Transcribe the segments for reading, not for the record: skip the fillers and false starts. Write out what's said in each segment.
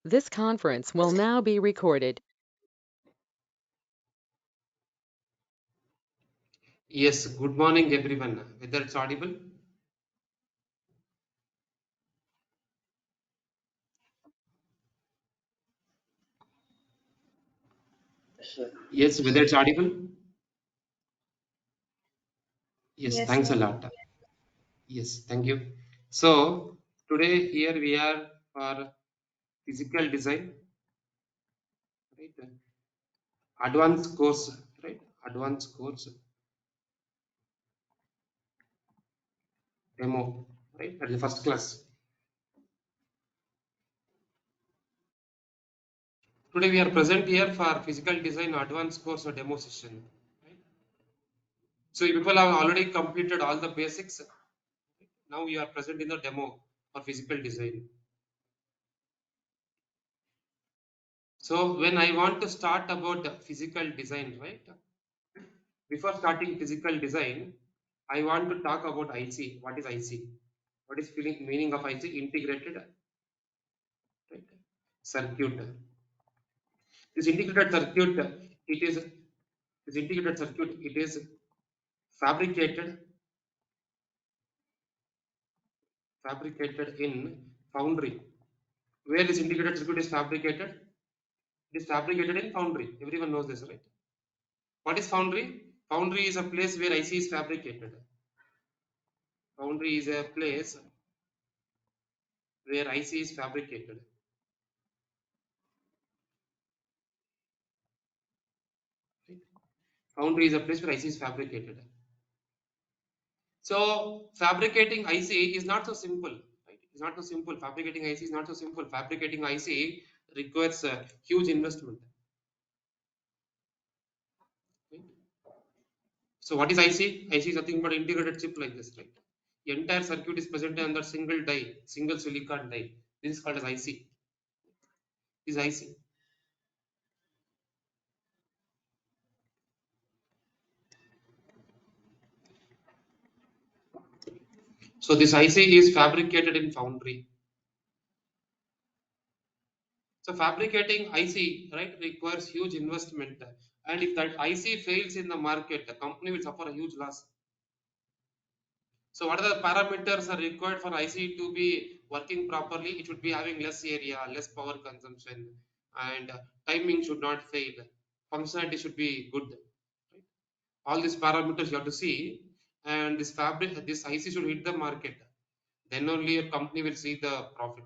This conference will now be recorded. Yes, good morning everyone. Whether it's audible? Yes, whether it's audible? Yes, Yes, thanks a sir. lot. Yes, thank you. So today here we are for physical design, right? Advanced course, right? Advanced course demo, right? At the first class. Today we are present here for physical design advanced course or demo session. Right? So you people have already completed all the basics. Now you are present in the demo for physical design. So when I want to start about physical design, right? Before starting physical design, I want to talk about IC. What is IC? What is meaning of IC? Integrated, right? Circuit. This integrated circuit, it is this integrated circuit. It is fabricated fabricated in foundry. Where this integrated circuit is fabricated? It is fabricated in foundry. Everyone knows this, right? What is foundry? Foundry is a place where IC is fabricated. Foundry is a place where IC is fabricated. Right? Foundry is a place where IC is fabricated. So fabricating IC is not so simple. Right? It's not so simple. Fabricating IC is not so simple. Fabricating IC requires a huge investment. Right? So what is IC? IC is nothing but integrated chip like this, right? The entire circuit is presented under single die, single silicon die. This is called as IC. This is IC. So this IC is fabricated in foundry. So fabricating IC, right, requires huge investment. And if that IC fails in the market, the company will suffer a huge loss. So what are the parameters are required for IC to be working properly? It should be having less area, less power consumption, and timing should not fail. Functionality should be good. Right? All these parameters you have to see, and this IC should hit the market. Then only a company will see the profit.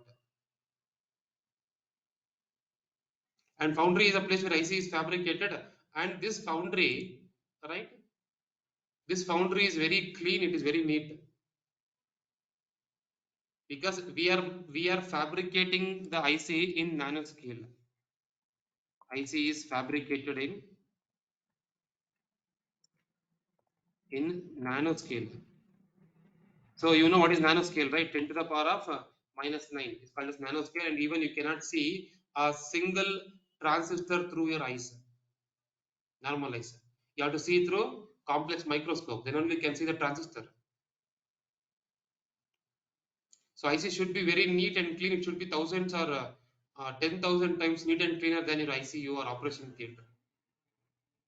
And foundry is a place where IC is fabricated, and this foundry, right? This foundry is very clean. It is very neat because we are fabricating the IC in nanoscale. IC is fabricated in nanoscale. So you know what is nanoscale, right? 10 to the power of -9. It's called as nanoscale, and even you cannot see a single transistor through your eyes, normal eyes. You have to see through complex microscope. Then only you can see the transistor. So IC should be very neat and clean. It should be thousands or 10,000 times neat and cleaner than your ICU or operation theater.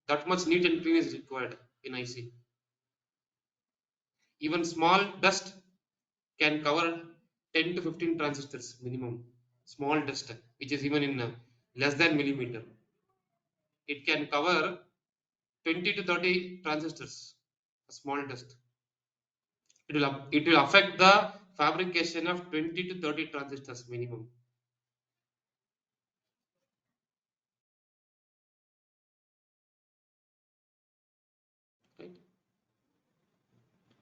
That much neat and clean is required in IC. Even small dust can cover 10 to 15 transistors minimum. Small dust, which is even in less than millimeter, it can cover 20 to 30 transistors. A small dust. It will affect the fabrication of 20 to 30 transistors minimum. Right?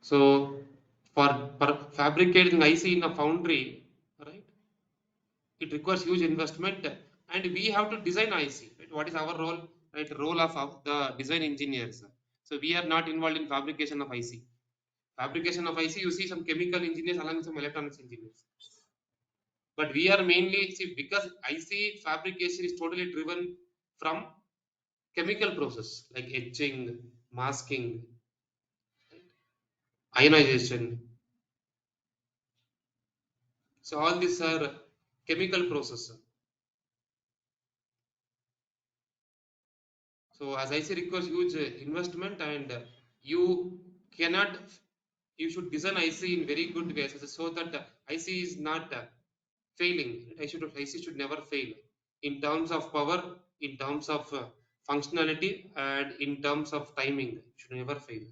So for fabricating IC in a foundry, right? It requires huge investment, and we have to design IC. Right? What is our role? Right? Role of the design engineers. So we are not involved in fabrication of IC. Fabrication of IC, you see some chemical engineers along with some electronics engineers. But we are mainly see because IC fabrication is totally driven from chemical process like etching, masking, ionization. So all these are chemical process. So as IC requires huge investment, and you cannot, you should design IC in very good ways so that IC is not failing. IC should never fail in terms of power, in terms of functionality, and in terms of timing. It should never fail.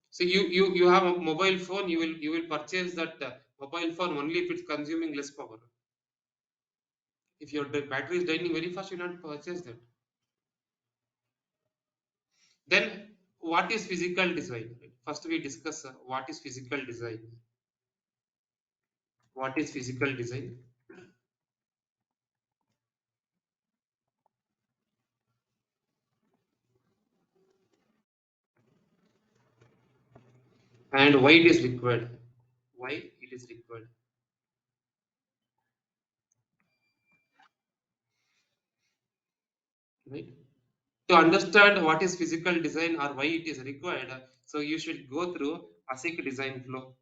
So you have a mobile phone. You will purchase that mobile phone only if it's consuming less power. If your battery is draining very fast, you not purchase that. Then what is physical design? First we discuss what is physical design. What is physical design? And why it is required? Why it is required? Right? To understand what is physical design or why it is required, so you should go through ASIC design flow.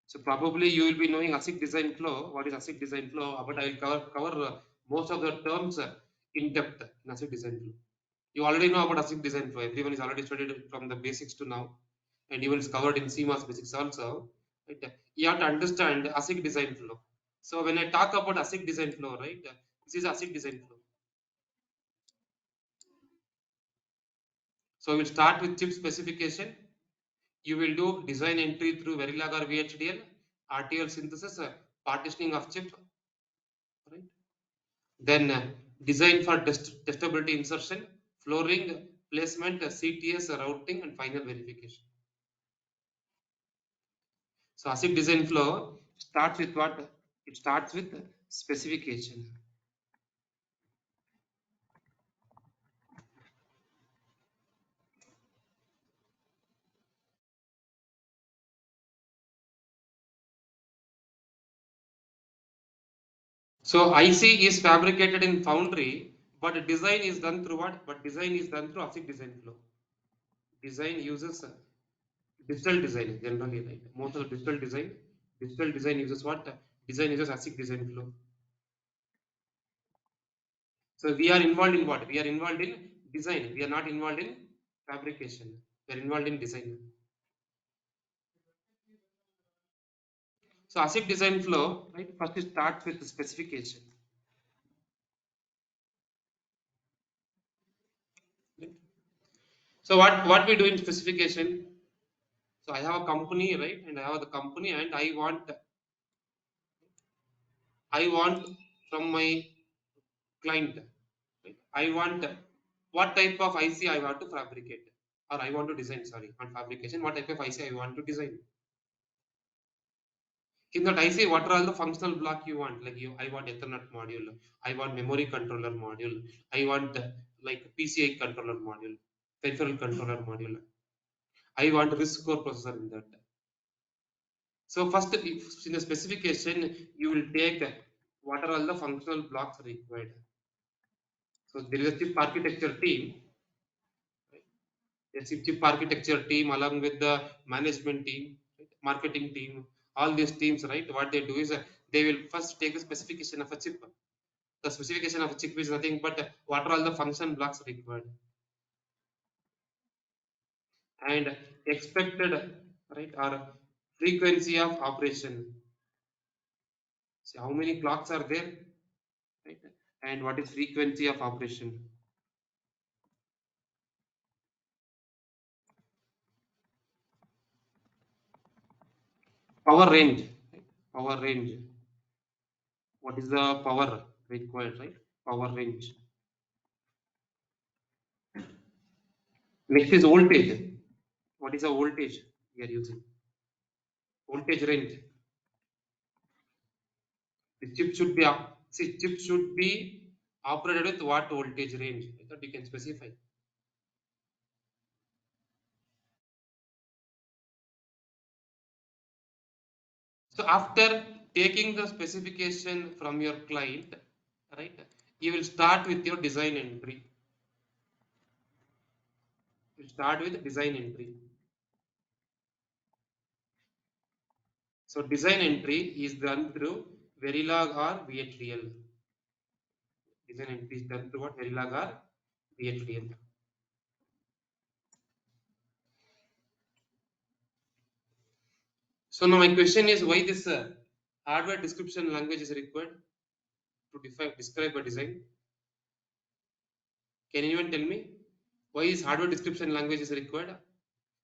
So probably you will be knowing ASIC design flow. What is ASIC design flow? But I will cover most of the terms in depth in ASIC design flow. You already know about ASIC design flow. Everyone is already studied it from the basics to now, and even it's covered in CMOS basics also. Right? You have to understand ASIC design flow. So when I talk about ASIC design flow, right, this is ASIC design flow. So we'll start with chip specification. You will do design entry through Verilog or VHDL, RTL synthesis, partitioning of chip, right? Then design for testability insertion, flooring, placement, CTS, routing, and final verification. So ASIC design flow starts with what? It starts with specification. So IC is fabricated in foundry, but design is done through what? But design is done through ASIC design flow. Design uses digital design generally, right? Most of the digital design uses what? Design uses ASIC design flow. So we are involved in what? We are involved in design. We are not involved in fabrication. We are involved in design. So ASIC design flow, right? First it starts with the specification. Right? So what we do in specification? So I have a company, right? And I have the company, and I want from my client, right? I want what type of IC I want to fabricate, or I want to design. Sorry, not fabrication. What type of IC I want to design? In that IC, what are all the functional block you want? Like I want Ethernet module, I want memory controller module, I want like PCI controller module, peripheral controller module. I want RISC core processor in that. So first, if in the specification, you will take what are all the functional blocks required. So there is a chip architecture team, right? A chip architecture team along with the management team, right? Marketing team, all these teams, right? What they do is they will first take the specification of a chip. The specification of a chip is nothing but what are all the function blocks required and expected, right, or frequency of operation. So how many clocks are there, right? And what is frequency of operation? Power range, right? Power range. What is the power required, right? Power range. Next is voltage. What is the voltage we are using? Voltage range. The chip should be see chip should be operated with what voltage range? I thought you can specify. So after taking the specification from your client, right, you will start with your design entry. You start with design entry. So design entry is done through Verilog or VHDL. Design entry is done through what? Verilog or VHDL. So now my question is why this hardware description language is required to describe a design? Can anyone tell me why is hardware description language is required?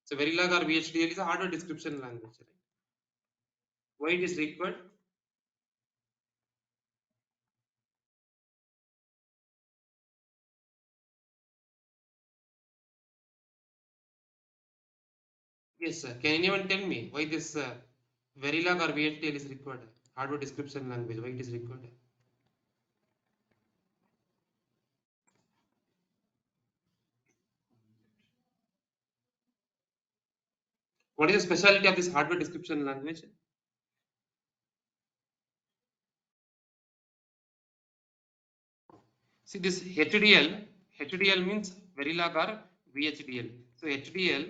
So Verilog or VHDL is a hardware description language. Right? Why it is required? Yes, sir. Can anyone tell me why this Verilog or VHDL is required? Hardware description language. Why it is required? What is the specialty of this hardware description language? See this HDL means Verilog or VHDL. So HDL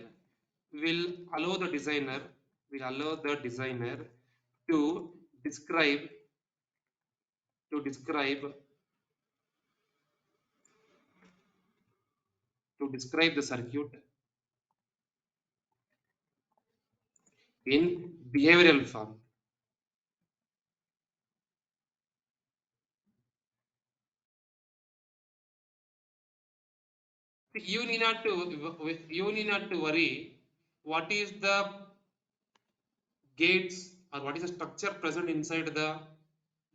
will allow the designer to describe to describe to describe the circuit in behavioral form. You need not to worry what is the gates or what is the structure present inside the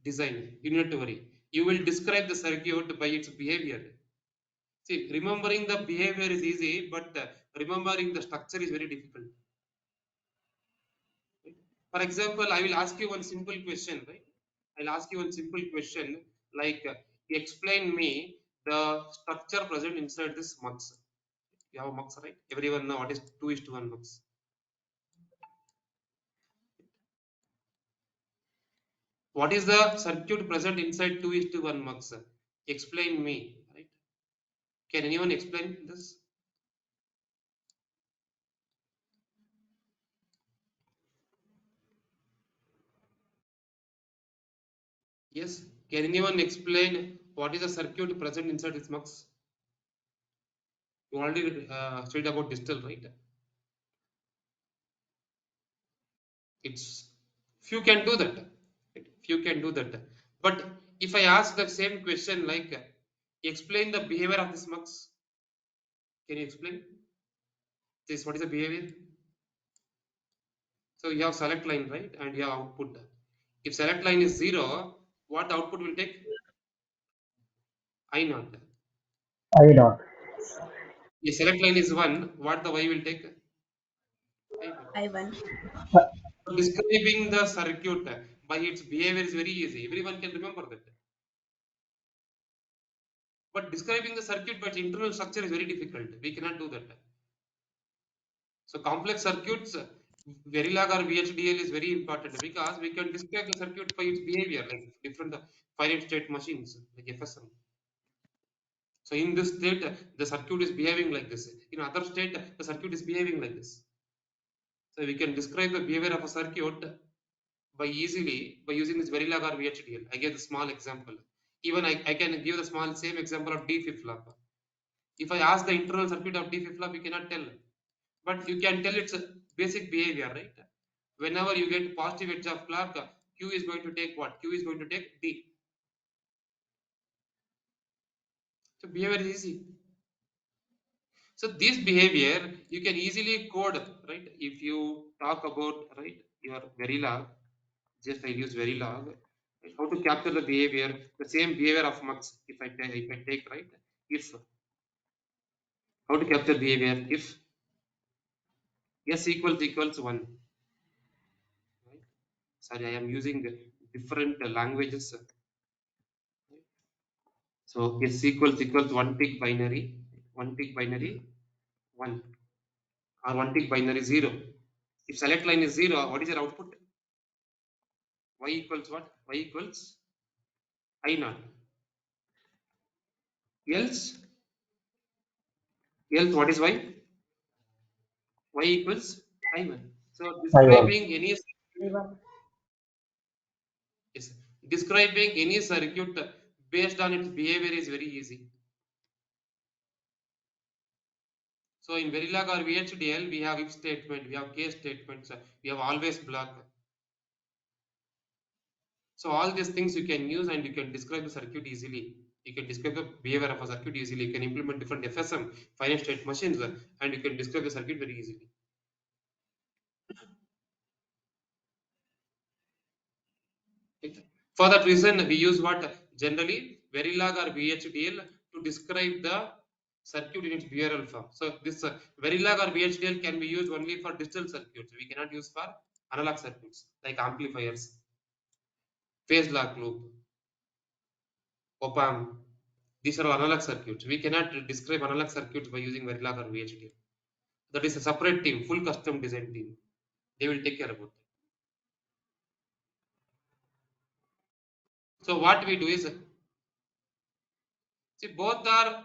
design. You need not to worry. You will describe the circuit by its behavior. See, remembering the behavior is easy, but remembering the structure is very difficult. Right? For example, I will ask you one simple question, right? I'll ask you one simple question like explain me the structure present inside this mux. You have a mux, right? Everyone know what is 2:1 mux. What is the circuit present inside 2:1 mux? Explain me, right? Can anyone explain this? Yes. Can anyone explain what is the circuit present inside this mux? You already studied about digital, right? It's few can do that. Right? Few can do that. But if I ask the same question like explain the behavior of this mux, can you explain this? What is the behavior? So you have select line, right? And you have output. If select line is 0, what output will take? I naught. I not. If select line is 1, what the y will take? I 1. I1. So describing the circuit by its behavior is very easy. Everyone can remember that. But describing the circuit by its internal structure is very difficult. We cannot do that. So complex circuits, Verilog or VHDL is very important because we can describe the circuit by its behavior, like different finite state machines, like FSM. So in this state, the circuit is behaving like this. In other state, the circuit is behaving like this. So we can describe the behavior of a circuit by using this Verilog or VHDL. I gave the small example. Even I can give the small same example of D flip flop. If I ask the internal circuit of D flip flop, you cannot tell. But you can tell its basic behavior, right? Whenever you get positive edge of clock, Q is going to take what? Q is going to take D. So behavior is easy. So this behavior you can easily code, right? If you talk about right your Verilog, just I use Verilog, right? How to capture the behavior, the same behavior of mux. If I take right, if how to capture behavior if s equals 1. Right? Sorry, I am using different languages. So s equals one tick binary, 1, or one tick binary 0. If select line is 0, what is your output? Y equals what? Y equals I naught. Else what is Y? Y equals I1. So I1. describing any I1. yes, Describing any circuit based on its behavior is very easy. So in Verilog or VHDL, we have if statement, we have case statements, we have always block. So all these things you can use and you can describe the circuit easily. You can describe the behavior of a circuit easily. You can implement different FSM, finite state machines, and you can describe the circuit very easily. Right? For that reason, we use what generally Verilog or VHDL to describe the circuit in its behavioral form. So this Verilog or VHDL can be used only for digital circuits. We cannot use for analog circuits like amplifiers, phase lock loop, op-amp. These are all analog circuits. We cannot describe analog circuits by using Verilog or VHDL. That is a separate team, full custom design team. They will take care about that. So what we do is, see, both are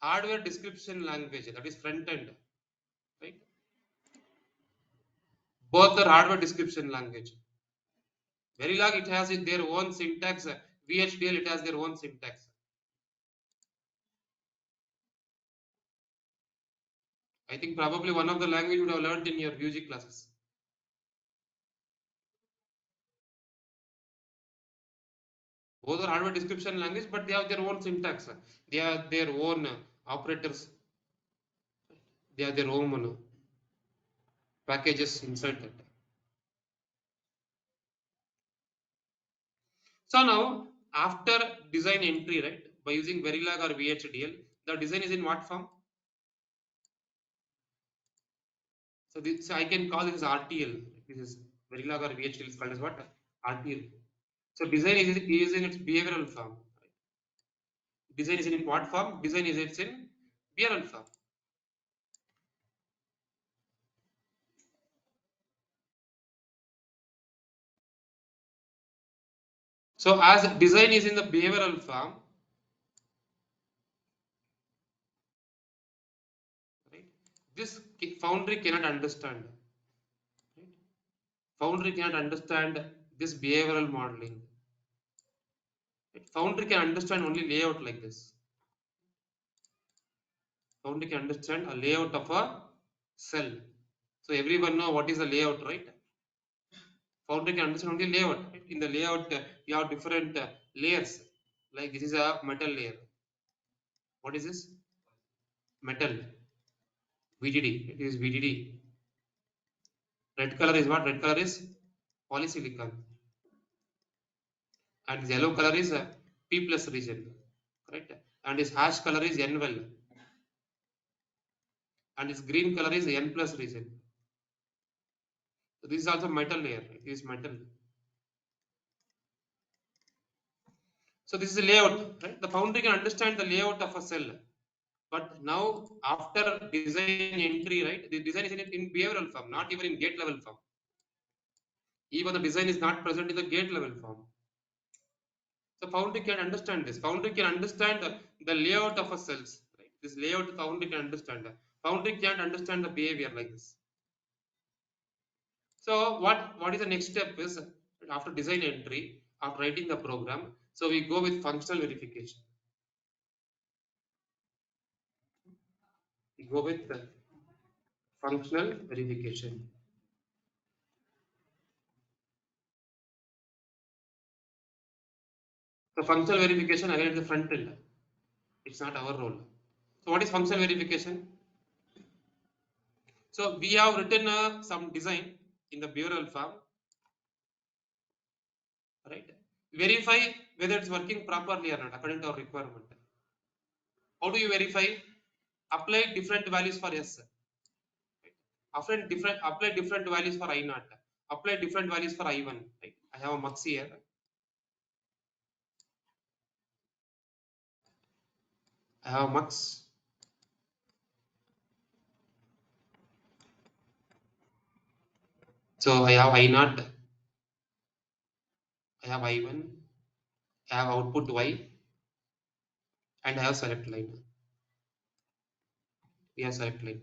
hardware description language, that is front end, right? Both are hardware description language. Verilog, it has their own syntax. VHDL, it has their own syntax. I think probably one of the language you would have learned in your UG classes. Both are hardware description language, but they have their own syntax. They have their own operators. They have their own packages inside that. So now, after design entry, right, by using Verilog or VHDL, the design is in what form? So I can call this as RTL. This is Verilog or VHDL is called as what? RTL. So design is in its behavioral form. Right? Design is in what form? Design is it's in behavioral form. So as design is in the behavioral form, right? This foundry cannot understand. Right? Foundry cannot understand this behavioral modeling. Right? Foundry can understand only layout like this. Foundry can understand a layout of a cell. So everyone know what is the layout, right? Foundry can understand only layout. Right? In the layout, you have different layers. Like this is a metal layer. What is this? Metal. VDD. It is VDD. Red color is what? Red color is polysilicon. And yellow color is P plus region. Correct? And this hash color is N well. And this green color is N plus region. So this is also metal layer. It is metal. So this is a layout, right? The foundry can understand the layout of a cell. But now after design entry, right? The design is in behavioral form, not even in gate level form. Even the design is not present in the gate level form. So foundry can understand this. Foundry can understand the layout of a cells. Right? This layout foundry can understand. Foundry can't understand the behavior like this. So what is the next step is after design entry, after writing the program, so we go with functional verification. We go with functional verification. So functional verification again at the front end. It's not our role. So what is functional verification? So we have written some design in the behavioral form, right? Verify whether it's working properly or not according to our requirement. How do you verify? Apply different values for S. Right? Apply different values for I naught. Apply different values for I1. Right? I have a mux here. I have a mux. So I have I naught. I have I1. I have output Y, and I have select line. We have select line.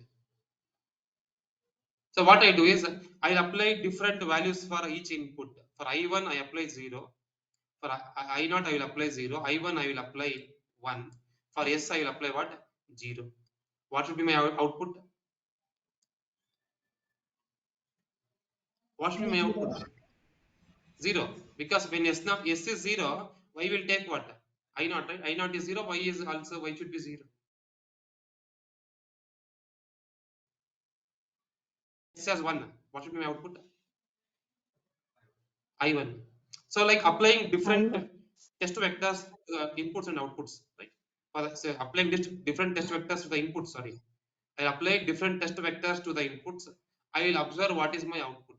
So what I do is I apply different values for each input. For I1 I apply 0. For I naught I will apply 0, I1 I will apply 1. For S I will apply what? 0. What should be my output? What should be my output? 0. Because when S is 0, Y will take what? I naught, right? I naught is 0, Y is also, Y should be 0. S has 1. What should be my output? I1. So like applying different test vectors, inputs and outputs, right? For say applying different test vectors to the inputs, sorry. I apply different test vectors to the inputs. I will observe what is my output,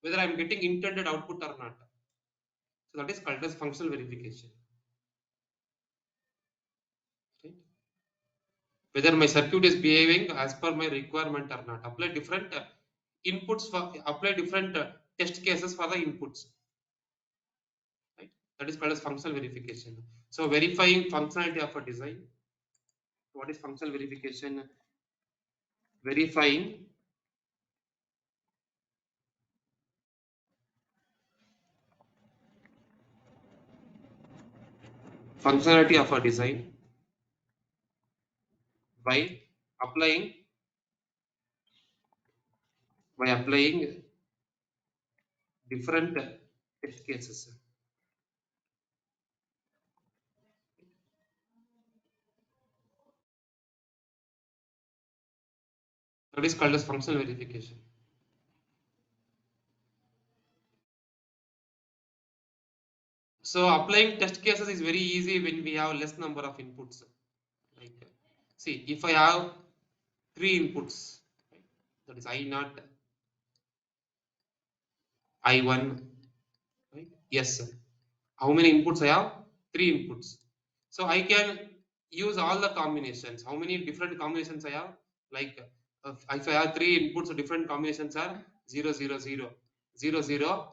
whether I am getting intended output or not. So that is called as functional verification. Right? Whether my circuit is behaving as per my requirement or not. Apply different inputs for apply different test cases for the inputs. Right? That is called as functional verification. So verifying functionality of a design. What is functional verification? Verifying functionality of a design by applying applying different test cases. That is called as functional verification. So applying test cases is very easy when we have less number of inputs. Like, see, if I have 3 inputs, right, that is I naught, I1, right? Yes. How many inputs I have? 3 inputs. So I can use all the combinations. How many different combinations I have? Like, if I have 3 inputs, so different combinations are 0, 0, 0, 0, 0,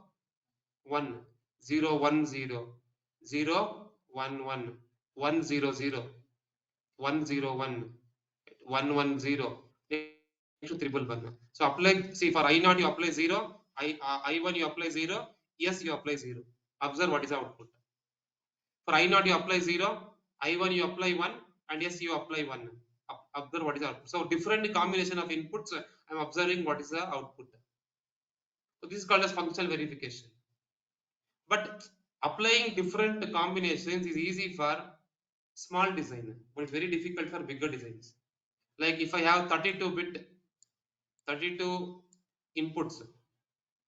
1, 0, 1, 0, 0, 1, 1, 1, 0, 0, 1, 0, 1, 1, 1, 0, next to triple 1. So apply, see, for I naught you apply 0, I1 you apply 0, yes you apply 0. Observe what is the output. For I naught you apply 0, I1 you apply 1, and yes you apply 1. Observe what is the output. So different combination of inputs, I am observing what is the output. So this is called as functional verification. But applying different combinations is easy for small design, but it's very difficult for bigger designs. Like if I have 32 inputs,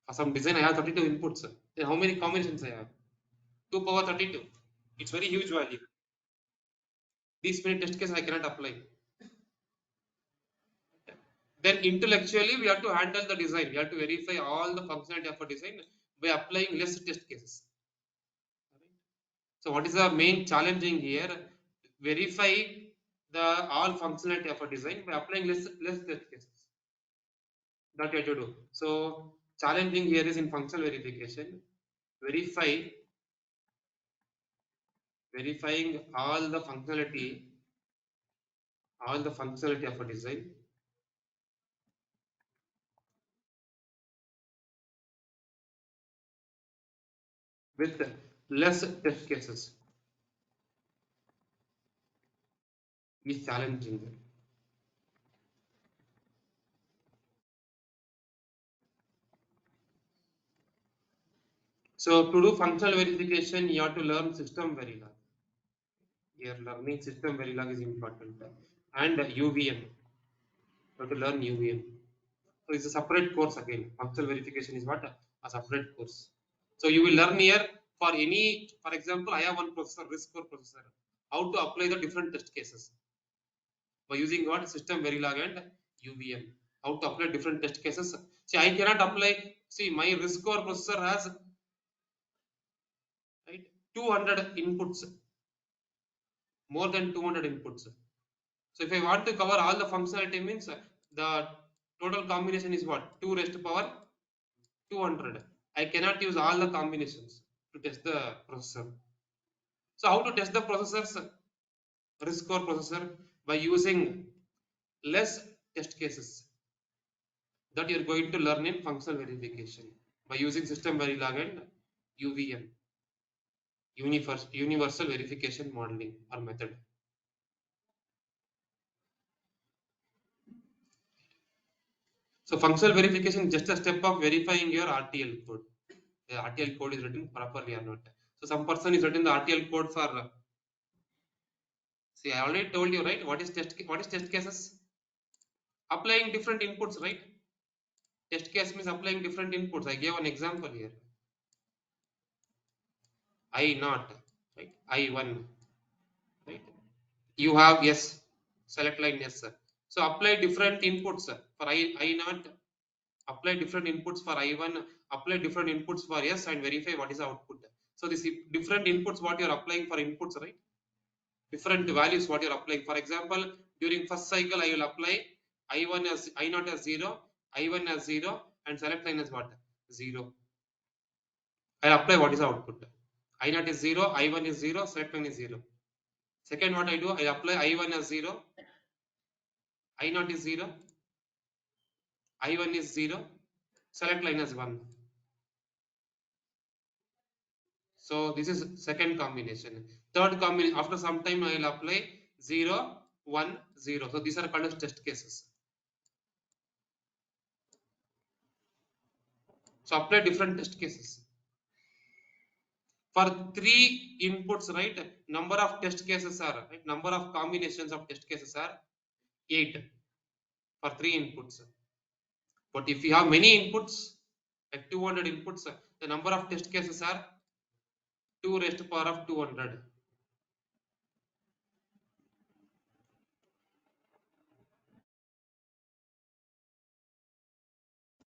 for some design I have 32 inputs, then how many combinations I have? 2 power 32. It's very huge value. These many test cases I cannot apply. Then intellectually we have to handle the design. We have to verify all the functionality of a design by applying less test cases. So what is the main challenging here? Verify the all functionality of a design by applying less test cases. That you have to do. So challenging here is in functional verification. Verifying all the functionality of a design with less test cases is challenging. So to do functional verification, you have to learn system Verilog. Here learning system Verilog is important. And UVM. You have to learn UVM. So it's a separate course again. Functional verification is what? A separate course. So you will learn here for any, for example, I have one processor, RISC-core processor. How to apply the different test cases by using what? System Verilog and UVM. How to apply different test cases. See, I cannot apply. See, my RISC-core processor has, right, 200 inputs, more than 200 inputs. So if I want to cover all the functionality means the total combination is what? 2 raised to power 200. I cannot use all the combinations to test the processor. So how to test the processors? RISC-core processor by using less test cases that you are going to learn in functional verification by using system Verilog and UVM. universal verification modeling or method. So functional verification is just a step of verifying your RTL code. The RTL code is written properly or not. So some person is written the RTL code for. See, I already told you, right? What is test cases? Applying different inputs, right? Test case means applying different inputs. I gave an example here. I not, right? I1, right? You have yes. Select line yes, sir. So apply different inputs for I not. Apply different inputs for I1. Apply different inputs for yes and verify what is the output. So this different inputs what you are applying for inputs, right? Different values what you are applying. For example, during first cycle I will apply I1 as I not as 0, I1 as 0, and select line as what? 0. I'll apply what is the output. I not is 0, I1 is 0, select line is 0. Second, what I do, I apply I1 as 0, I not is 0, I1 is 0, select line as 1. So this is second combination. Third combination, after some time I will apply 0, 1, 0. So these are called as test cases. So apply different test cases. For 3 inputs, right, number of test cases are, right, number of combinations of test cases are 8 for 3 inputs. But if you have many inputs, like 200 inputs, the number of test cases are 2 raised to power of 200.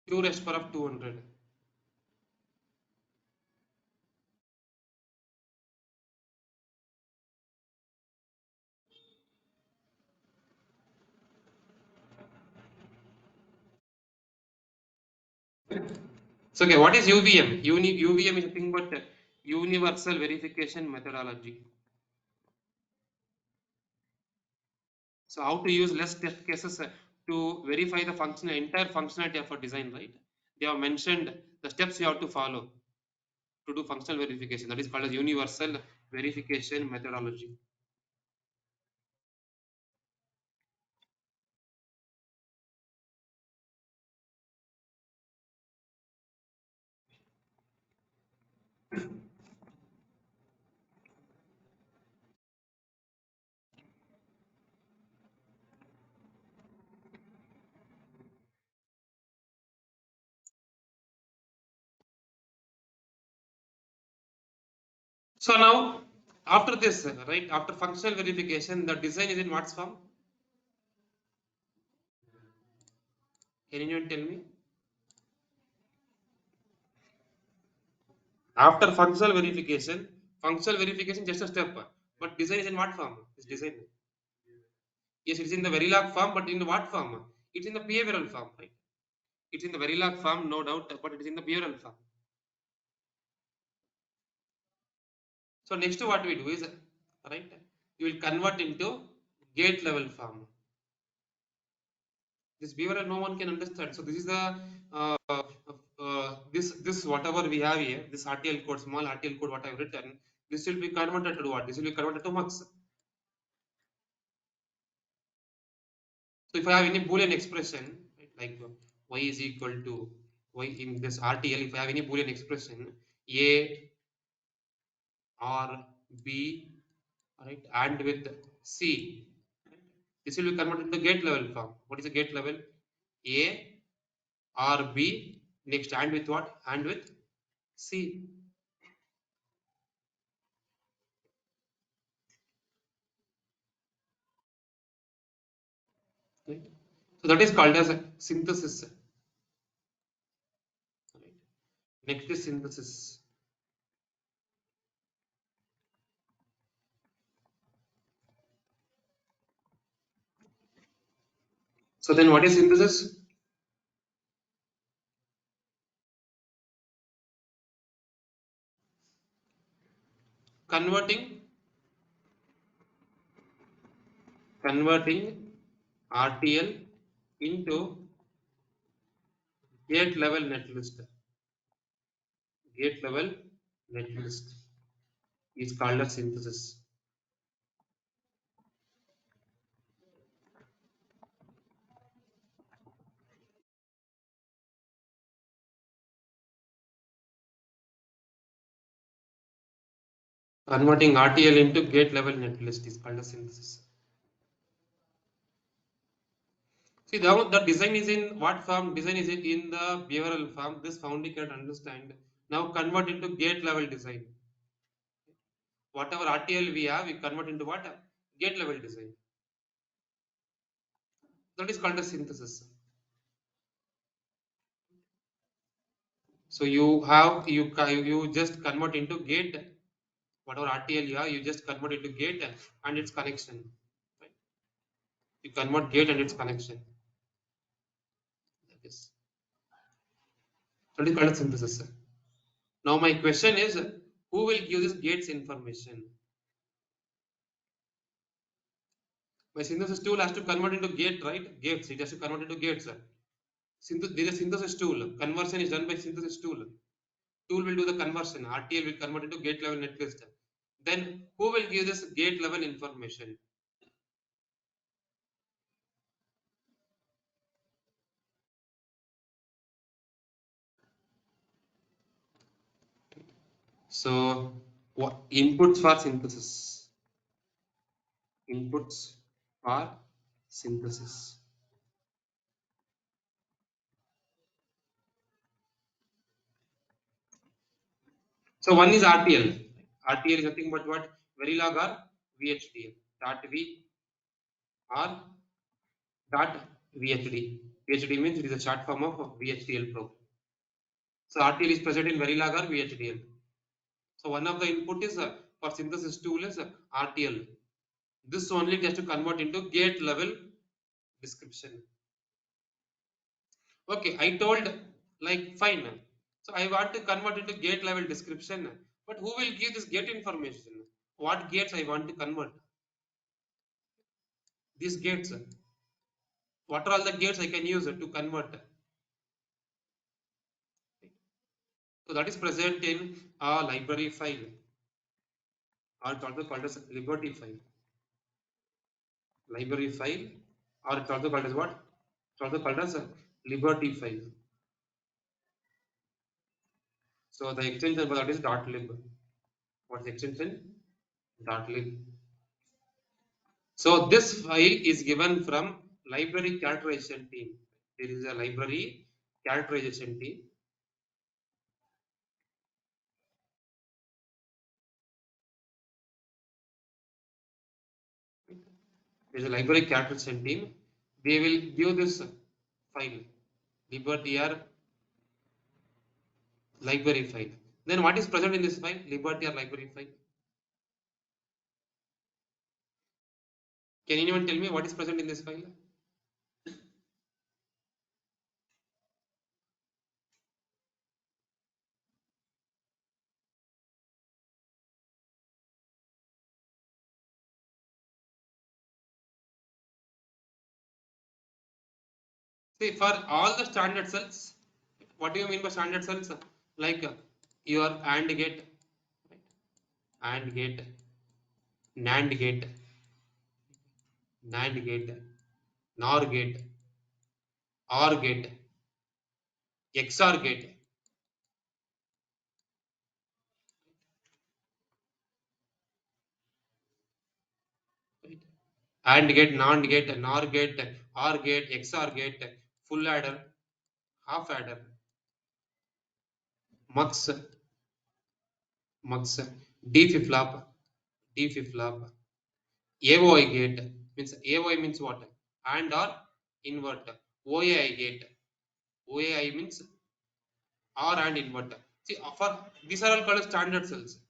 2 raised to power of 200. So, okay, what is UVM? UVM is nothing but universal verification methodology. So, how to use less test cases to verify the entire functionality of a design, right? They have mentioned the steps you have to follow to do functional verification. That is called as universal verification methodology. So now, after this, right, after functional verification, the design is in what form? Can anyone tell me? After functional verification just a step, but design is in what form? This design. Yes, it's in the Verilog form, but in what form? It's in the behavioral form, right? It's in the Verilog form, no doubt, but it is in the behavioral form. So next what we do is, right, you will convert into gate level form. This behavioral no one can understand. So this is the this whatever we have here, this RTL code, small RTL code, what I've written, this will be converted to what? This will be converted to mux. So if I have any Boolean expression, right, like y is equal to y in this RTL, if I have any Boolean expression, a or b, right, and with c, right, this will be converted to gate level form. What is the gate level? A or b, next and with what? And with c. Right? So that is called as a synthesis. Right? Next is synthesis. So then what is synthesis? Converting converting RTL into gate level netlist. Gate level netlist. is called as synthesis. Converting RTL into gate level netlist is called as synthesis. See, the design is in what form? Design is in the behavioral form. This founding can understand. Now convert into gate level design. Whatever RTL we have, we convert into what? Gate level design. That is called as synthesis. So you just convert into gate. Whatever RTL you have, you just convert into gate and its connection. Right? You convert gate and its connection. That is called as synthesis. Now my question is, who will give this gates information? My synthesis tool has to convert into gate, right? Gates. It has to convert into gates. There is a synthesis tool. Conversion is done by synthesis tool. Tool will do the conversion. RTL will convert into gate level netlist. Then who will give this gate level information? So what inputs for synthesis? Inputs for synthesis. So one is RTL. RTL is nothing but what? Verilog or VHDL. Dot V or dot VHD. VHD means it is a short form of VHDL probe. So RTL is present in Verilog or VHDL. So one of the input is for synthesis tool is RTL. This only has to convert into gate level description. Okay, I told like fine. So I want to convert into gate level description, but who will give this gate information? What gates I want to convert? These gates. What are all the gates I can use to convert? So that is present in a library file, or it's also called as liberty file. Library file, or it's also called as what? It's also called as a liberty file. So the extension for that is .lib. What's the extension? .lib. So this file is given from library characterization team. There is a library characterization team. There is a library characterization team. They will give this file, liberty or library file. Then what is present in this file? Liberty or library file. Can anyone tell me what is present in this file? See, for all the standard cells, what do you mean by standard cells? Like your AND gate, right? AND gate, NAND gate, NAND gate, NOR gate, OR gate, XOR gate, right? AND gate, NAND gate, NOR gate, OR gate, XOR gate, full adder, half adder, MUX, MUX, D flip flop, D flip flop, AOI gate means AOI means what? And or invert. OAI gate. OAI means or and invert. See, for these are all called standard cells.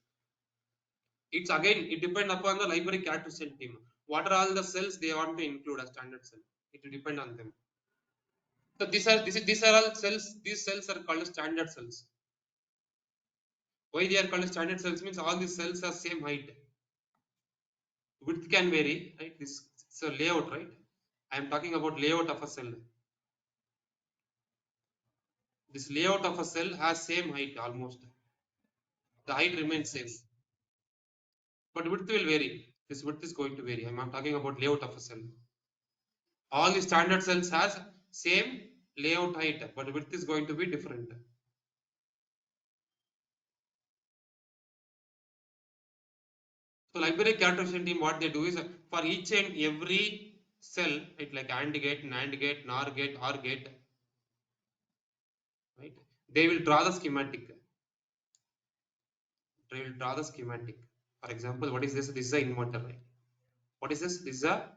It's again it depends upon the library characteristic team. What are all the cells they want to include as standard cell? It will depend on them. So these are all cells. These cells are called standard cells. Why they are called standard cells means all these cells are same height. Width can vary, right? This so layout, right? I am talking about layout of a cell. This layout of a cell has same height almost. The height remains same. but width will vary. This width is going to vary. I'm talking about layout of a cell. All the standard cells has same layout height, but width is going to be different. So library characterization team, what they do is for each and every cell, right, like AND gate, NAND gate, NOR gate, OR gate, right? They will draw the schematic. They will draw the schematic. For example, what is this? This is the inverter, right? What is this? This is a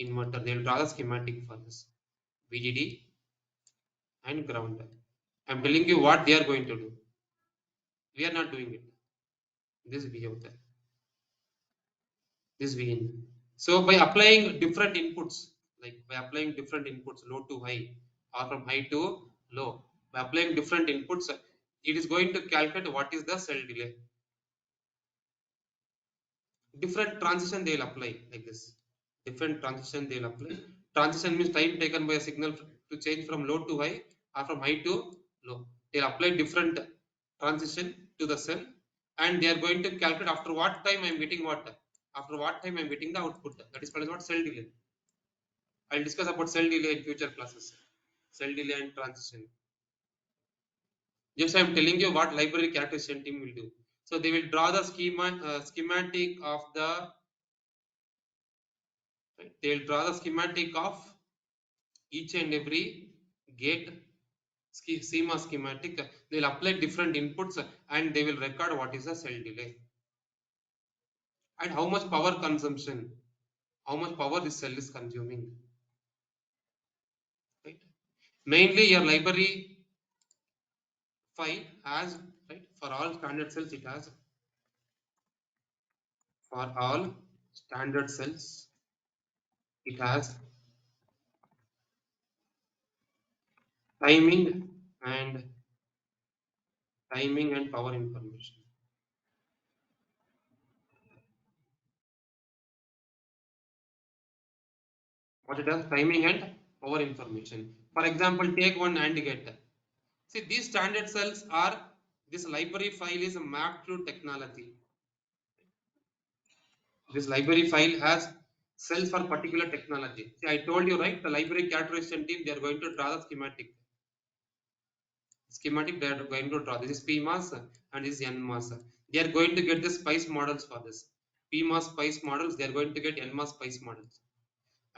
inverter. They will draw the schematic for this VDD and ground. I'm telling you what they are going to do. We are not doing it. This V out there. This V in. So by applying different inputs, like by applying different inputs, low to high or from high to low, by applying different inputs, it is going to calculate what is the cell delay. Different transition they will apply like this. Different transition they will apply. Transition means time taken by a signal to change from low to high or from high to low. They will apply different transition to the cell, and they are going to calculate after what time I am getting what. After what time I am getting the output. That is called as what? Cell delay. I will discuss about cell delay in future classes. Cell delay and transition. Just I am telling you what library characterization team will do. So they will draw the schematic of the. Right, they will draw the schematic of each and every gate schema schematic. They will apply different inputs and they will record what is the cell delay and how much power consumption, how much power this cell is consuming. Right. Mainly your library file has, right, for all standard cells it has, for all standard cells it has timing and power information. What it has? Timing and power information. For example, take one AND gate. See, these standard cells are, this library file is mapped to technology. This library file has cells for particular technology. See, I told you, right, the library characterization team, they are going to draw the schematic. Schematic they are going to draw. This is PMOS and this is NMOS. They are going to get the spice models for this. PMOS spice models, they are going to get NMOS spice models.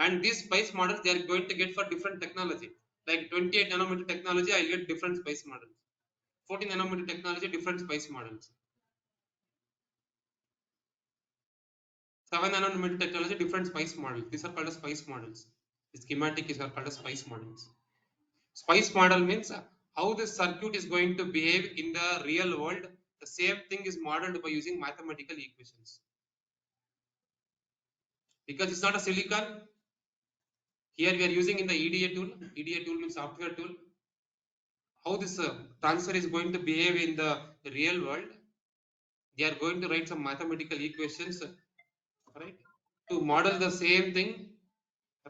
And these spice models, they are going to get for different technology. Like 28 nanometer technology, I'll get different spice models. 14 nanometer technology, different spice models. 7 nanometer technology, different spice models. These are called as spice models. The schematic is called as spice models. Spice model means how this circuit is going to behave in the real world. The same thing is modeled by using mathematical equations. Because it's not a silicon. Here we are using in the EDA tool. EDA tool means software tool. How this transfer is going to behave in the real world. They are going to write some mathematical equations, right, to model the same thing,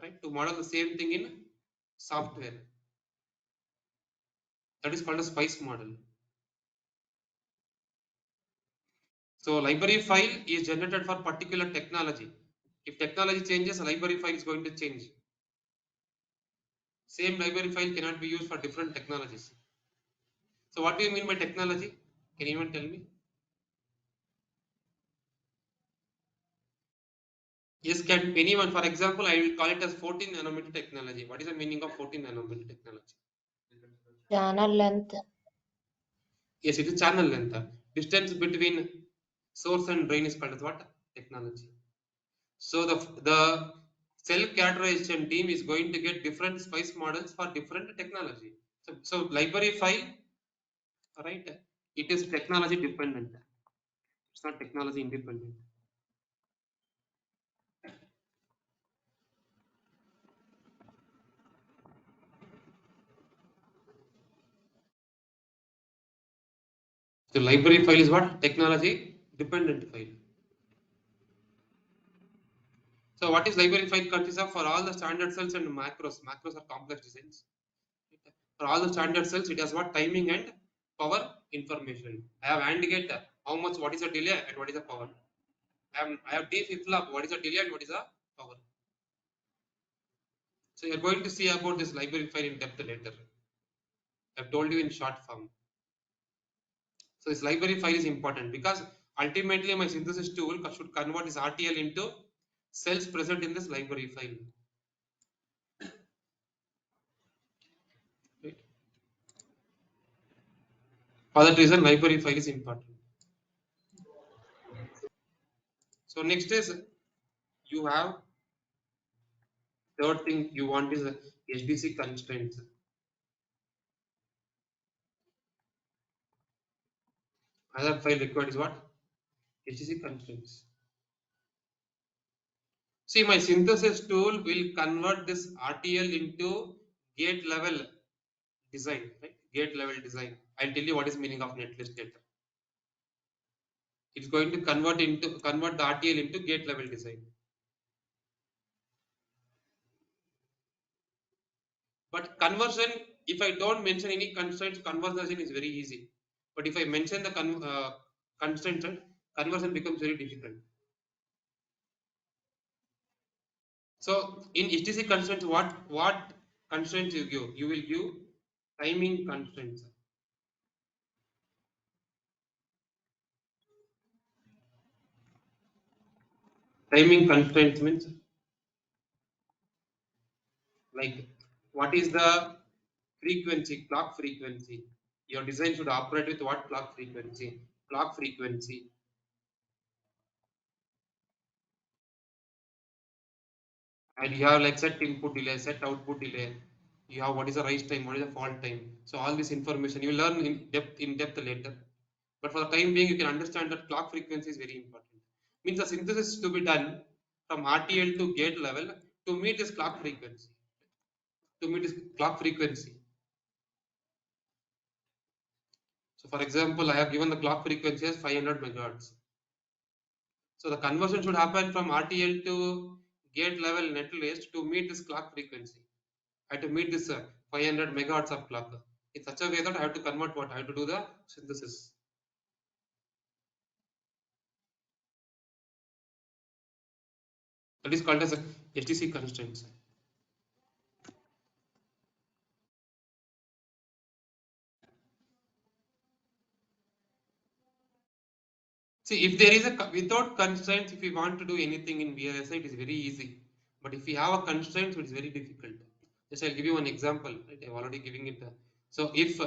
right, to model the same thing in software. That is called a spice model. So library file is generated for particular technology. If technology changes, a library file is going to change. Same library file cannot be used for different technologies. So what do you mean by technology? Can anyone tell me? Yes, can anyone? For example, I will call it as 14 nanometer technology. What is the meaning of 14 nanometer technology? Channel length. Yes, it is channel length. Distance between source and drain is called as what? Technology. So the cell characterization team is going to get different spice models for different technology. So library file, right? It is technology dependent. It's not technology independent. So library file is what? Technology dependent file. So what is library file consists of? For all the standard cells and macros. Macros are complex designs. For all the standard cells, it has what? Timing and power information. I have AND gate. How much? What is the delay and what is the power? I have D flip-flop. What is a delay and what is a power? So you're going to see about this library file in depth later. I've told you in short form. So this library file is important because ultimately my synthesis tool should convert this RTL into cells present in this library file. Right? For that reason, library file is important. So next is you have third thing you want is HDC constraints. Other file required is what? HDC constraints. See, my synthesis tool will convert this RTL into gate level design, right? Gate level design. I'll tell you what is meaning of netlist later. It's going to convert the RTL into gate level design. But conversion, if I don't mention any constraints, conversion is very easy. But if I mention the constraints, conversion becomes very difficult. So in HTC constraints, what constraints you give? You will give timing constraints. Timing constraints means like what is the frequency, clock frequency. Your design should operate with what clock frequency? Clock frequency. And you have like set input delay, set output delay. You have what is the rise time, what is the fall time. So all this information you learn in depth later. But for the time being, you can understand that clock frequency is very important. Means the synthesis to be done from RTL to gate level to meet this clock frequency. To meet this clock frequency. So for example, I have given the clock frequency as 500 megahertz. So the conversion should happen from RTL to gate level netlist to meet this clock frequency. I have to meet this 500 megahertz of clock. In such a way that I have to convert what? I have to do the synthesis. That is called as HTC constraints. See, if there is without constraints, if we want to do anything in VLSI, it is very easy. But if we have a constraint, it is very difficult. Just I'll give you one example. Right? I'm already giving it. So if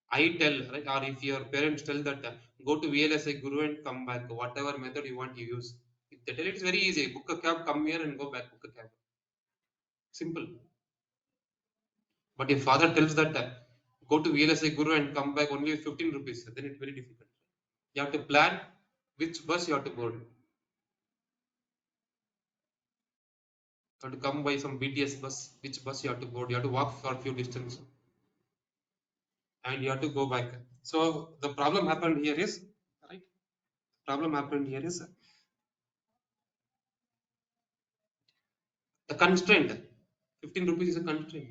I tell, right, or if your parents tell that go to VLSIGuru and come back, whatever method you want to use. If they tell it is very easy. Book a cab, come here and go back. Book a cab. Simple. But if father tells that go to VLSIGuru and come back only with 15 rupees, then it's very difficult. You have to plan which bus you have to board. You have to come by some BTS bus, which bus you have to board. You have to walk for a few distance and you have to go back. So the problem happened here is, right? Problem happened here is the constraint. 15 rupees is a constraint.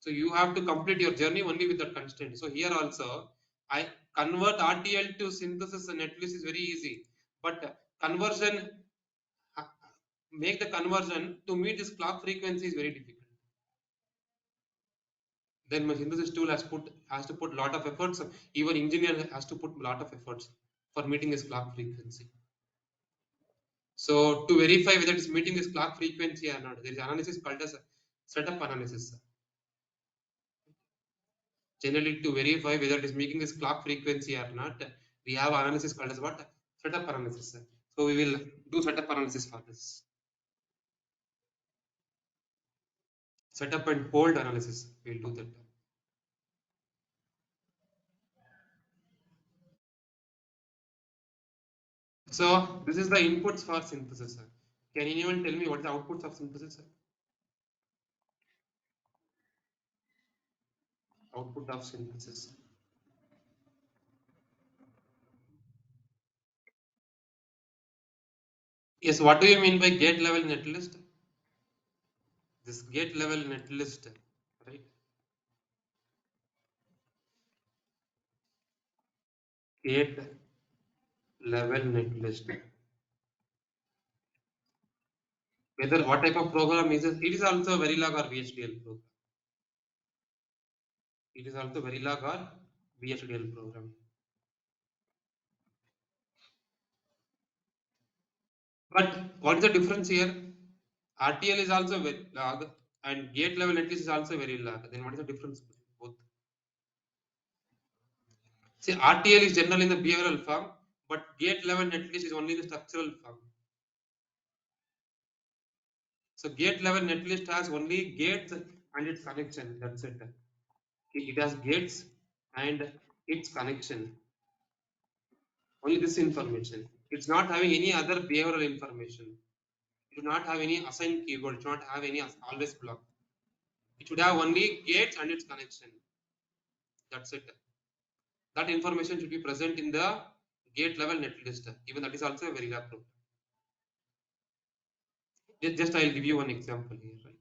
So you have to complete your journey only with that constraint. So here also, I convert RTL to synthesis and netlist is very easy. But conversion, uh, make the conversion to meet this clock frequency is very difficult. Then my synthesis tool has to put lot of efforts. Even engineer has to put lot of efforts for meeting this clock frequency. So to verify whether it is meeting this clock frequency or not, there is analysis called as setup analysis. Generally, to verify whether it is making this clock frequency or not, we have analysis called as what? Setup analysis. So we will do setup analysis for this. Setup and hold analysis. We will do that. So this is the inputs for synthesis. Can anyone tell me what is the outputs of synthesis? Output of synthesis. Yes, what do you mean by gate level netlist? This gate level netlist, right? Gate level netlist. Whether what type of program is it? It is also Verilog or VHDL program. It is also Verilog or VHDL program. But what is the difference here? RTL is also Verilog and gate level netlist is also Verilog. Then what is the difference between both? See, RTL is general in the behavioral form, but gate level netlist is only the structural form. So gate level netlist has only gates and its connection. That's it. It has gates and its connection. Only this information. It's not having any other behavioral information. It should not have any assigned keyboard. It should not have any always block. It should have only gates and its connection. That's it. That information should be present in the gate level netlist. Even that is also a very lab program. Just I'll give you one example here. Right?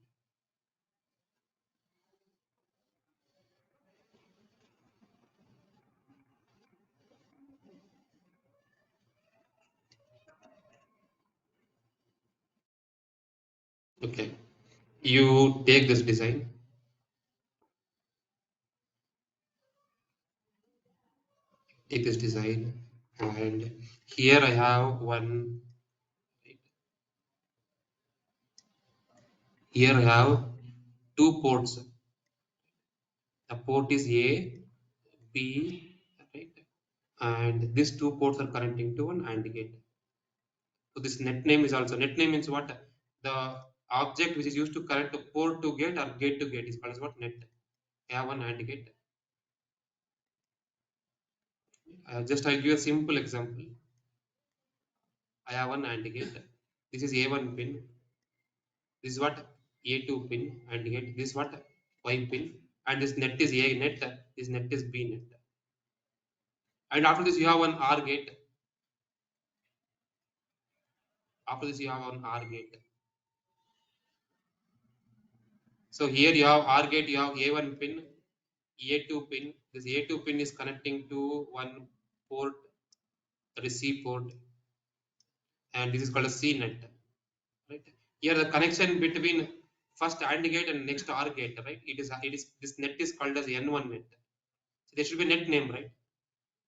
Okay. You take this design. Take this design, and here I have one. Here I have two ports. The port is A, B, right? And these two ports are connecting to an AND gate. So this net name is also net name means what? The object which is used to connect the port to gate or gate to gate is called as what? Net. I have one AND gate. Just I'll give you a simple example. I have one AND gate. This is A1 pin. This is what? A2 pin AND gate. This is what? Y pin. And this net is A net. This net is B net. And after this you have one OR gate. After this you have one OR gate. So here you have OR gate, you have A1 pin, A2 pin. This A2 pin is connecting to one port, that is C port, and this is called a C net. Right? Here the connection between first AND gate and next OR gate, right? It is this net is called as N1 net. So there should be net name, right?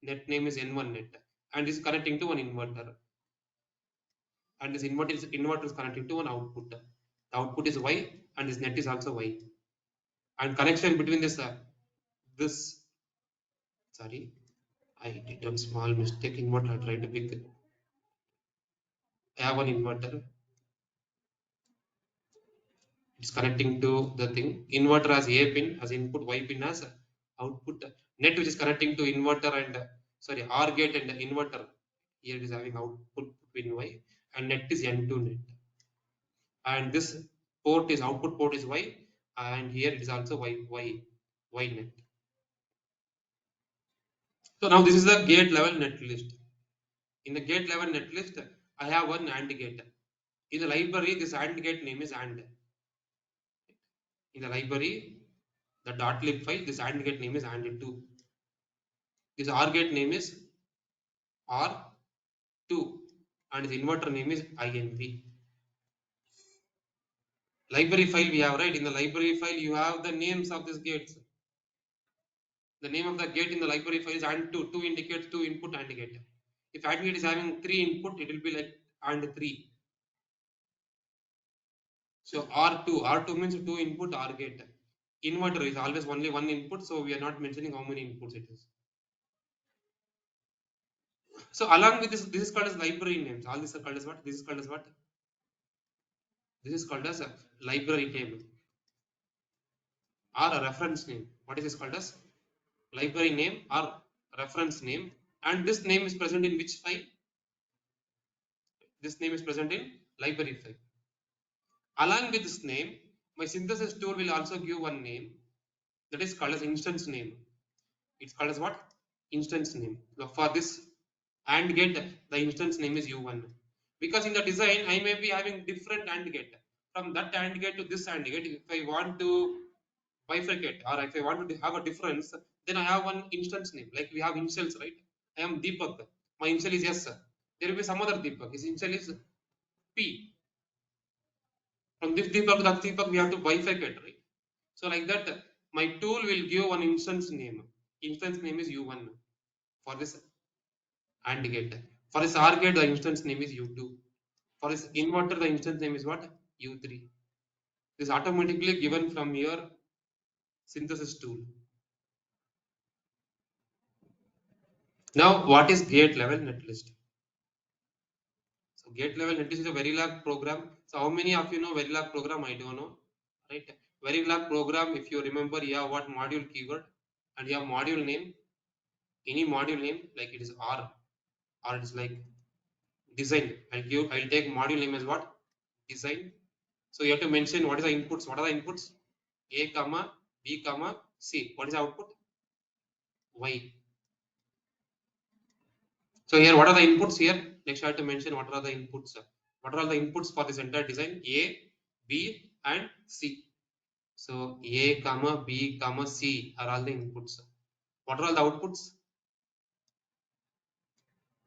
Net name is N1 net, and this is connecting to one inverter, and this inverter is connecting to one output. The output is Y, and this net is also Y, and connection between this sorry, I did one small mistake. Inverter, I tried to pick. I have one inverter. It's connecting to the thing. Inverter has A pin as input, Y pin as output. Net which is connecting to inverter and sorry, OR gate and inverter. Here it is having output pin Y, and net is N2 net. And this port is output port is Y, and here it is also Y net. So now this is the gate level net list. In the gate level net list, I have one AND gate. In the library, this AND gate name is AND. In the library, the .lib file, this AND gate name is AND2. This OR gate name is OR2, and the inverter name is INV. Library file we have, right? In the library file, you have the names of these gates. The name of the gate in the library file is AND2. 2 indicates 2 input AND gate. If AND gate is having 3 input, it will be like AND3. So R2 means 2 input OR gate. Inverter is always only one input, so we are not mentioning how many inputs it is. So along with this is called as library names. All these are called as what? This is called as what? This is called as a library name or a reference name. What is this called as? Library name or reference name. And this name is present in which file? This name is present in library file. Along with this name, my synthesis tool will also give one name that is called as instance name. It's called as what? Instance name. So for this AND gate, the instance name is U1. Because in the design, I may be having different AND gate. From that AND gate to this AND gate, if I want to bifurcate or if I want to have a difference, then I have one instance name. Like we have initials, right? I am Deepak. My initial is S. There will be some other Deepak. His initial is P. From this Deepak to that Deepak, we have to bifurcate, right? So like that, my tool will give one instance name. Instance name is U1 for this AND gate. For this OR gate, the instance name is U2. For this inverter, the instance name is what? U3. This is automatically given from your synthesis tool. Now, what is gate level netlist? So gate level netlist is a Verilog program. So how many of you know Verilog program? I don't know, right? Verilog program, if you remember, you have what module keyword and you have module name. Any module name, like it is R, or it is like design. I'll take module name as what? Design. So you have to mention what is the inputs. What are the inputs? A comma B comma C. What is the output? Y. So here, what are the inputs here? Next, I have to mention what are the inputs. What are all the inputs for this entire design? A, B, and C. So A, comma B, comma C are all the inputs. What are all the outputs?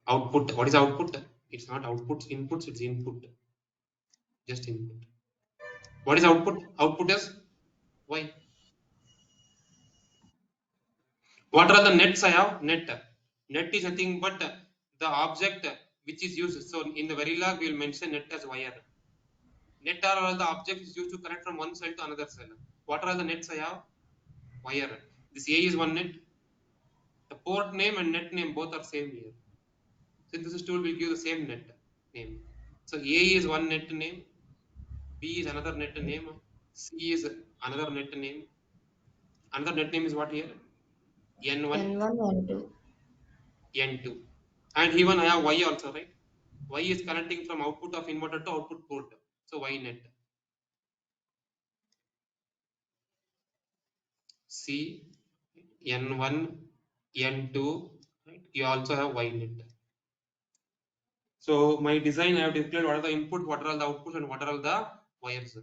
Output. What is output? It's not outputs, inputs. It's input. Just input. What is output? Output is Y. What are the nets I have? Net. Net is nothing but the object which is used. So in the Verilog, we will mention net as wire. Net are all the objects used to connect from one cell to another cell. What are the nets I have? Wire. This A is one net. The port name and net name both are same here. Synthesis tool will give the same net name. So A is one net name, B is another net name, C is another net name. Another net name is what here? N1, N1, N2. N2. And even I have Y also, right? Y is connecting from output of inverter to output port. So Y net. C, N1, N2, right? You also have Y net. So my design, I have declared what are the input, what are all the outputs, and what are all the wires.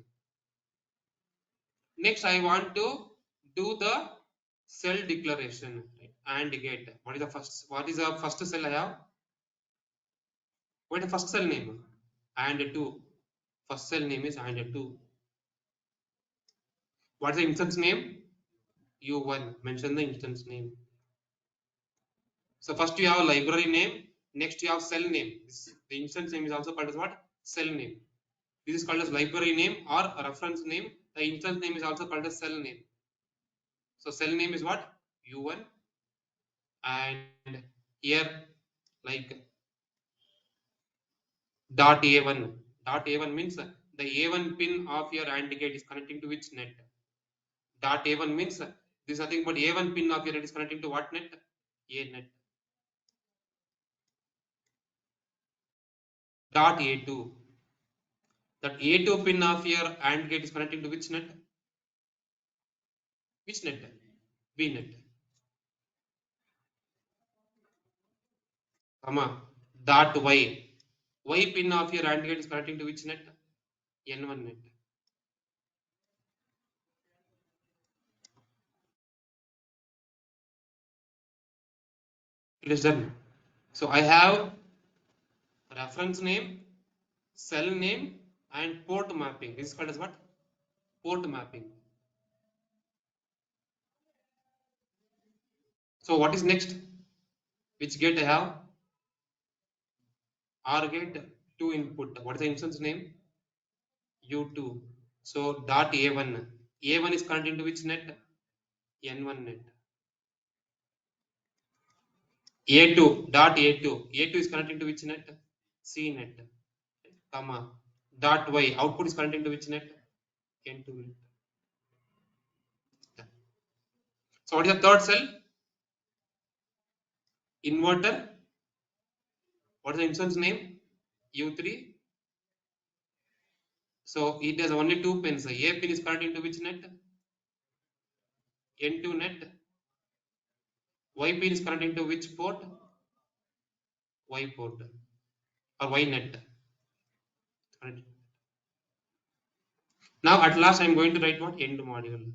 Next, I want to do the cell declaration, right? And gate. What is the first? What is the first cell I have? What is the first cell name? And two. First cell name is and two. What is the instance name? U1. Mention the instance name. So first you have a library name. Next you have cell name. The instance name is also called as what? Cell name. This is called as library name or a reference name. The instance name is also called as cell name. So cell name is what? U1. And here like dot A1. Dot A1 means the A1 pin of your AND gate is connecting to which net? Dot A1 means this is nothing but A1 pin of your net is connecting to what net? A net. Dot A2. That A2 pin of your AND gate is connecting to which net? Which net? B net. Comma. Dot Y. Y pin of your AND gate is connecting to which net? N1 net. It is done. So I have reference name, cell name, and port mapping. This is called as what? Port mapping. So what is next? Which gate I have? OR gate, 2 input. What is the instance name? U2. So dot A1. A1 is connecting to which net? N1 net. A2. Dot A2. A2 is connecting to which net? C net. Comma. Dot Y. Output is connecting to which net? N2 net. So what is the third cell? Inverter. What is the instance name? U3. So it has only two pins. A pin is connecting to which net? N2 net. Y pin is connecting to which port? Y port or Y net. Now at last I am going to write what? End module.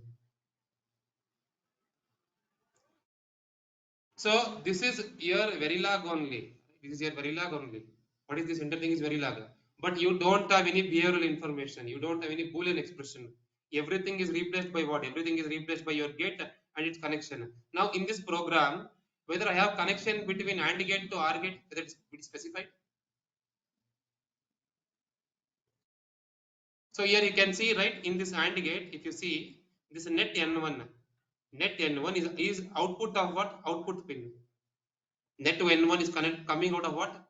So this is your Verilog only. This is your Verilog only. What is this entire thing is Verilog. but you don't have any behavioral information. You don't have any Boolean expression. Everything is replaced by what? Everything is replaced by your gate and its connection. Now in this program, whether I have connection between AND gate to OR gate, whether it's specified. So here you can see, right, in this AND gate, if you see this net N1, net N1 is output of what? Output pin. Net N1 is coming out of what?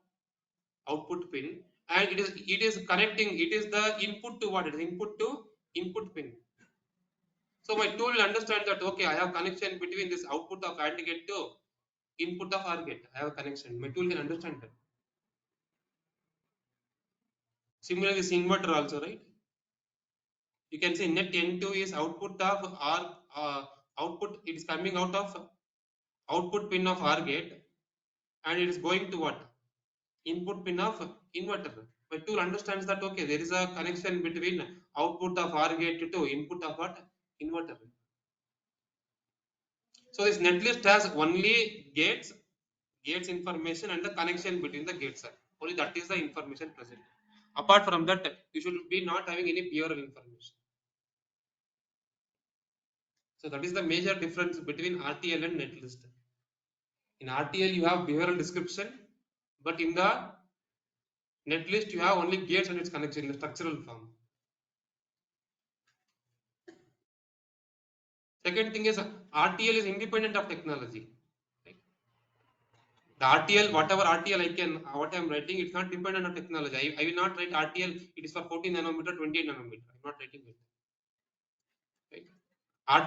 Output pin, and it is connecting. It is the input to what? It is input to input pin. So my tool will understand that okay, I have connection between this output of AND gate to input of OR gate. I have a connection. My tool can understand that. Similarly, this inverter also, right? You can say net N2 is output of output. It is coming out of output pin of OR gate, and it is going to what? Input pin of inverter. My tool understands that okay, there is a connection between output of OR gate to input of what? Inverter. So this netlist has only gates information and the connection between the gates. Only that is the information present. Apart from that, you should be not having any behavioral information. So that is the major difference between RTL and netlist. In RTL you have behavioral description, but in the netlist you have only gates and its connection in the structural form. Second thing is RTL is independent of technology. Right? The RTL, whatever RTL what I am writing, it's not dependent on technology. I will not write RTL. It is for 14 nanometer, 28 nanometer. I'm not writing it. Right?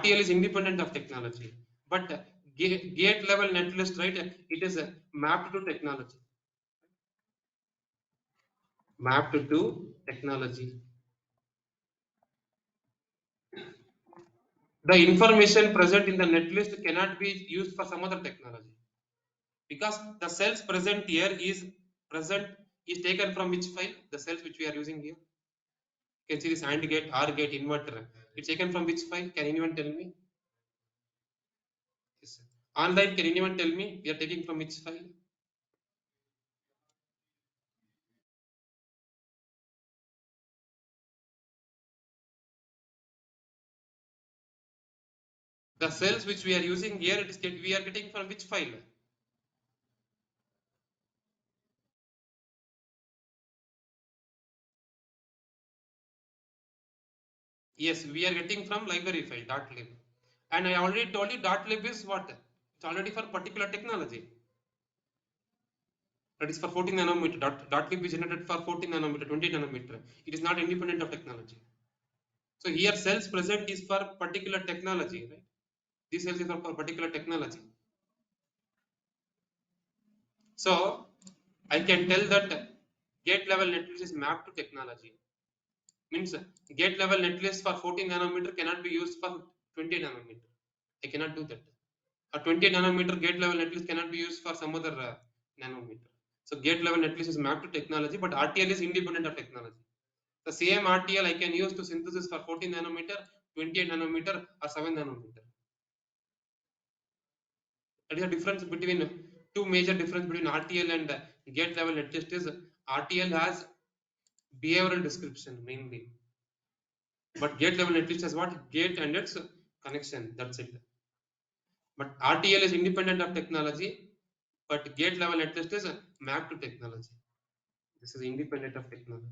RTL is independent of technology, but gate level netlist, right? It is mapped to technology. Mapped to technology. The information present in the netlist cannot be used for some other technology because the cells present here is taken from which file? The cells which we are using here. You can see this AND gate, OR gate, inverter. It's taken from which file? Can anyone tell me? Yes. Online, can anyone tell me we are taking from which file? The cells which we are using here, we are getting from which file? Yes, we are getting from library file .lib. And I already told you .lib is what? It's already for particular technology. That is for 14 nanometer. .lib is generated for 14 nanometer, 20 nanometer. It is not independent of technology. So here cells present is for particular technology, right? These cells is for particular technology. So I can tell that gate level netlist is mapped to technology. Means gate level netlist for 14 nanometer cannot be used for 20 nanometer. I cannot do that. A 20 nanometer gate level netlist cannot be used for some other nanometer. So gate level netlist is mapped to technology, but RTL is independent of technology. The same RTL I can use to synthesis for 14 nanometer, 28 nanometer, or 7 nanometer. That is the difference between two major difference between RTL and gate level netlist is RTL has behavioral description mainly, but gate level netlist has what? Gate and its connection. That's it. But RTL is independent of technology, but gate level netlist is mapped to technology. This is independent of technology.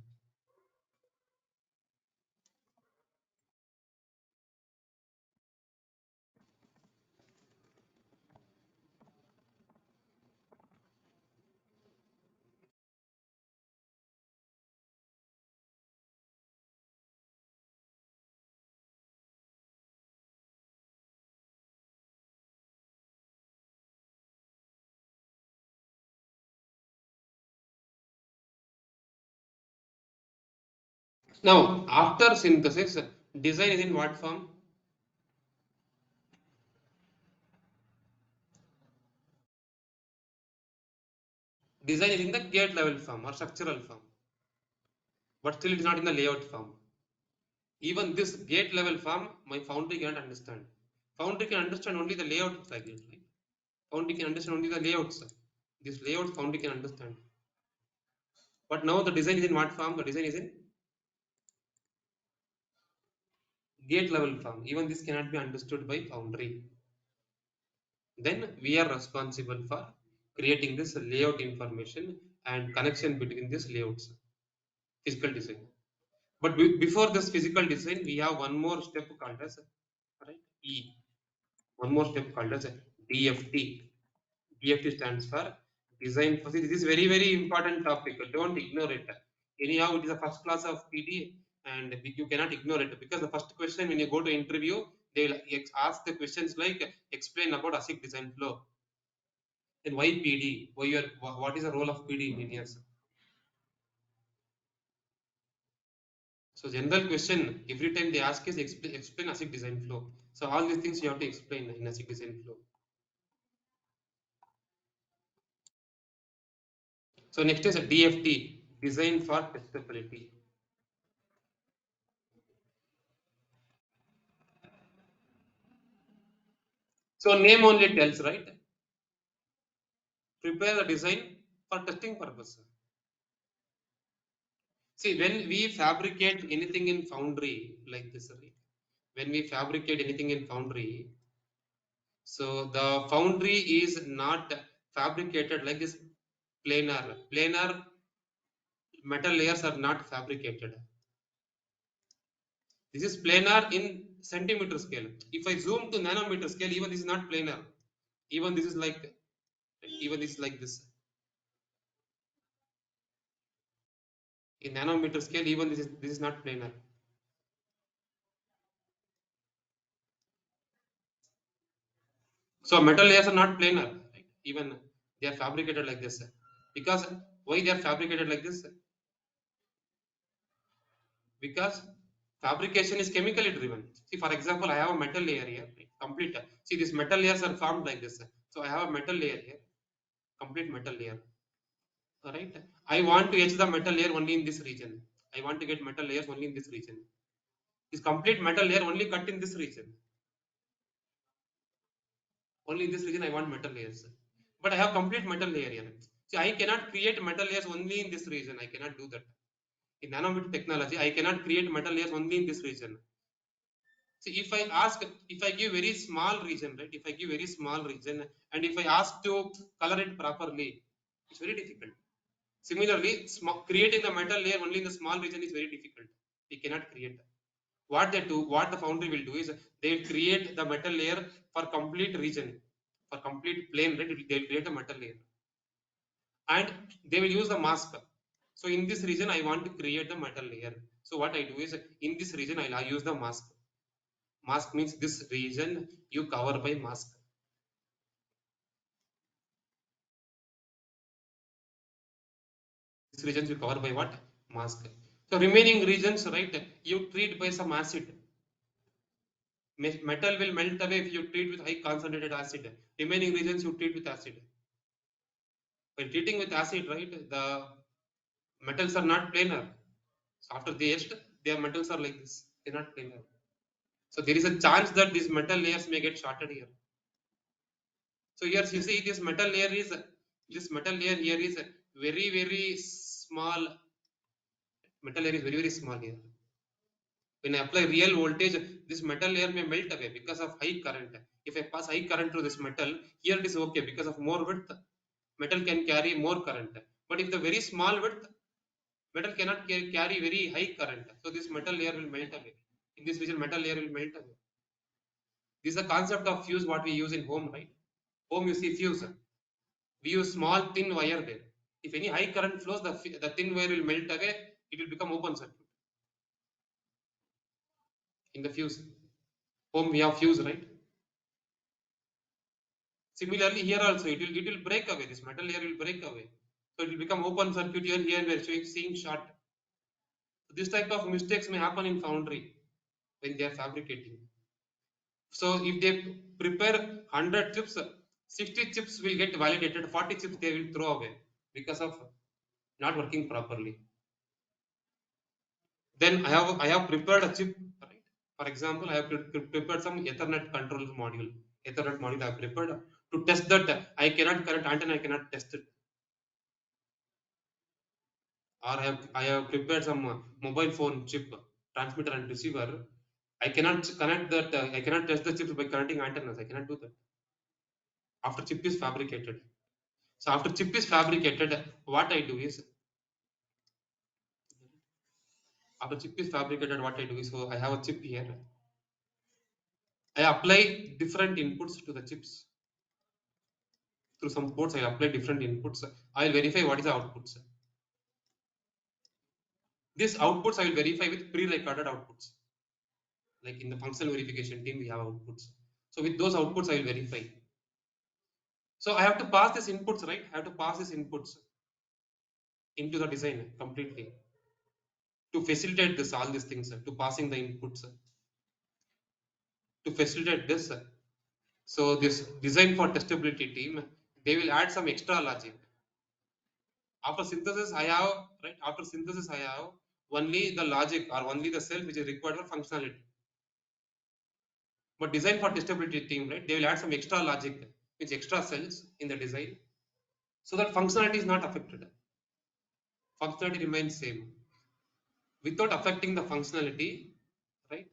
Now, after synthesis, design is in what form? Design is in the gate level form or structural form, but still it is not in the layout form. Even this gate level form, my foundry cannot understand. Foundry can understand only the layout like this, right? Foundry can understand only the layouts. This layout foundry can understand. But now the design is in what form? The design is in gate level form. Even this cannot be understood by foundry. Then we are responsible for creating this layout information and connection between these layouts, physical design. But before this physical design, we have one more step called as right E. One more step called as DFT. DFT stands for design for. This is very important topic. Don't ignore it. Anyhow, it is a first class of PD, and you cannot ignore it because the first question when you go to interview, they will ask the questions like explain about ASIC design flow. Then why PD? What is the role of PD engineers? So general question every time they ask is explain ASIC design flow. So all these things you have to explain in ASIC design flow. So next is a DFT, design for testability. So name only tells, right? Prepare the design for testing purpose. See, when we fabricate anything in foundry like this, right? When we fabricate anything in foundry, so the foundry is not fabricated like this planar. Planar metal layers are not fabricated. This is planar in centimeter scale. If I zoom to nanometer scale, even this is not planar. Even this is like, even this is like this. In nanometer scale, even this is not planar. So metal layers are not planar, right? Even they are fabricated like this. Because why they are fabricated like this? Because fabrication is chemically driven. See, for example, I have a metal layer here, right? Complete. See, these metal layers are formed like this. So I have a metal layer here, complete metal layer. All right. I want to etch the metal layer only in this region. I want to get metal layers only in this region. This complete metal layer only cut in this region. Only in this region I want metal layers. But I have complete metal layer here. See, I cannot create metal layers only in this region. I cannot do that. In nanometer technology, I cannot create metal layers only in this region. See, if I give very small region, right? If I give very small region, and if I ask to color it properly, it's very difficult. Similarly, creating the metal layer only in the small region is very difficult. We cannot create. What the foundry will do is they will create the metal layer for complete region, for complete plane, right? They will create a metal layer, and they will use the mask. So in this region, I want to create the metal layer. So what I do is in this region, I use the mask. Mask means this region you cover by mask. This region you cover by what? Mask. So remaining regions, right? You treat by some acid. Metal will melt away if you treat with high concentrated acid. Remaining regions you treat with acid. When treating with acid, right, the metals are not planar. So after they etched, their metals are like this. They're not planar. So there is a chance that these metal layers may get shorted here. So here you see this metal layer here is very small. Metal layer is very small here. When I apply real voltage, this metal layer may melt away because of high current. If I pass high current through this metal, here it is okay because of more width. Metal can carry more current. But if the very small width, metal cannot carry very high current. So this metal layer will melt away. In this region, metal layer will melt away. This is the concept of fuse what we use in home, right? Home you see fuse. We use small thin wire there. If any high current flows, the thin wire will melt away. It will become open circuit. In the fuse, home we have fuse, right? Similarly, here also it will break away. This metal layer will break away. So it will become open circuit here. Here we are seeing short. So this type of mistakes may happen in foundry when they are fabricating. So if they prepare 100 chips, 60 chips will get validated, 40 chips they will throw away because of not working properly. Then I have prepared a chip, right? For example, I have prepared some Ethernet control module. Ethernet module I have prepared to test that I cannot connect antenna, I cannot test it. or I have prepared some mobile phone chip, transmitter and receiver. I cannot connect that. I cannot test the chips by connecting antennas. I cannot do that. After chip is fabricated. So after chip is fabricated, what I do is after chip is fabricated, what I do is, so I have a chip here. I apply different inputs to the chips through some ports. I apply different inputs. I will verify what is the outputs. These outputs I will verify with pre-recorded outputs. Like in the functional verification team, we have outputs. So with those outputs, I will verify. So I have to pass these inputs, right? I have to pass these inputs into the design completely to facilitate this, all these things, to passing the inputs, to facilitate this. So this design for testability team, they will add some extra logic. After synthesis, I have, right? After synthesis, I have only the logic or only the cell which is required for functionality. But design for testability team, right? They will add some extra logic, which extra cells in the design, so that functionality is not affected. Functionality remains same without affecting the functionality, right?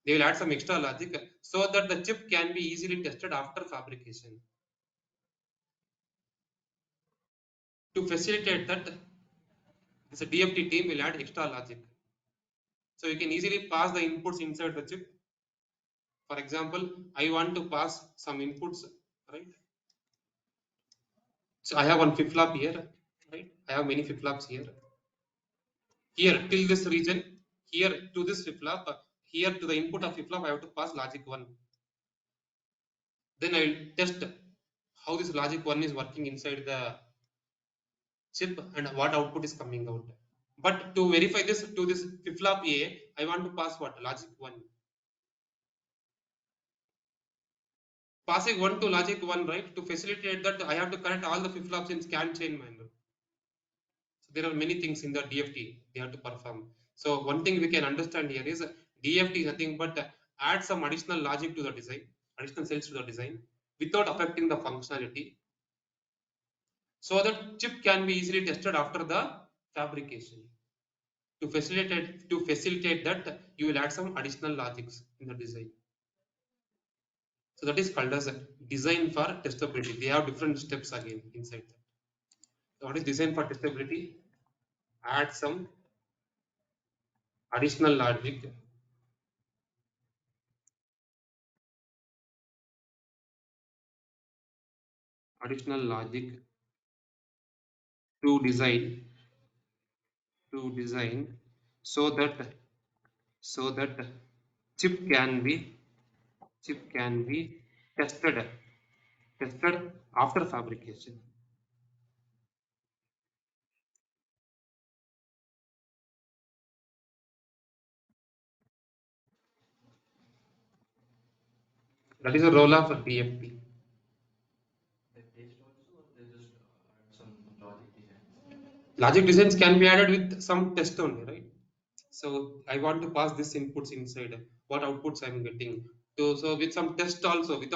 They will add some extra logic so that the chip can be easily tested after fabrication. To facilitate that, this DFT team will add extra logic. So you can easily pass the inputs inside the chip. For example, I want to pass some inputs, right? So I have one flip flop here, right? I have many flip flops here. Here till this region, here to this flip flop, here to the input of flip flop, I have to pass logic 1. Then I will test how this logic 1 is working inside the chip and what output is coming out. But to verify this to this flip flop A, I want to pass what? Logic 1. Passing 1 to logic 1, right? To facilitate that, I have to connect all the flip flops in scan chain manner. So there are many things in the DFT they have to perform. So one thing we can understand here is DFT is nothing but add some additional logic to the design, additional cells to the design without affecting the functionality, so that chip can be easily tested after the fabrication. To facilitate that, you will add some additional logics in the design. So that is called as a design for testability. They have different steps again inside that. So what is design for testability? Add some additional logic, additional logic to design, so that so that chip can be tested after fabrication. That is the role of DFT. Logic designs can be added with some test only, right? So I want to pass this inputs inside. What outputs I'm getting? So with some test also, with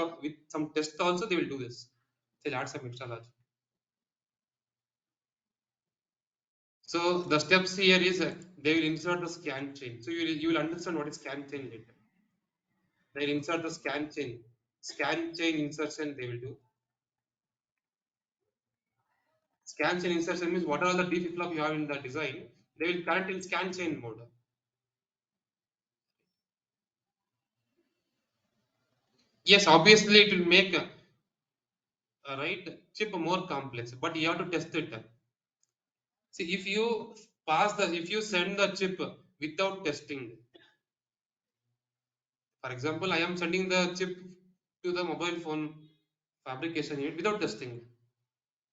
some test also, they will do this. They'll add some extra logic. So the steps here is they will insert the scan chain. So you will understand what is scan chain later. They will insert the scan chain. Scan chain insertion they will do. Scan chain insertion means what are the D flip flop you have in the design, they will connect in scan chain mode. Yes, obviously it will make right chip more complex, but you have to test it. See, if you send the chip without testing, for example, I am sending the chip to the mobile phone fabrication unit without testing.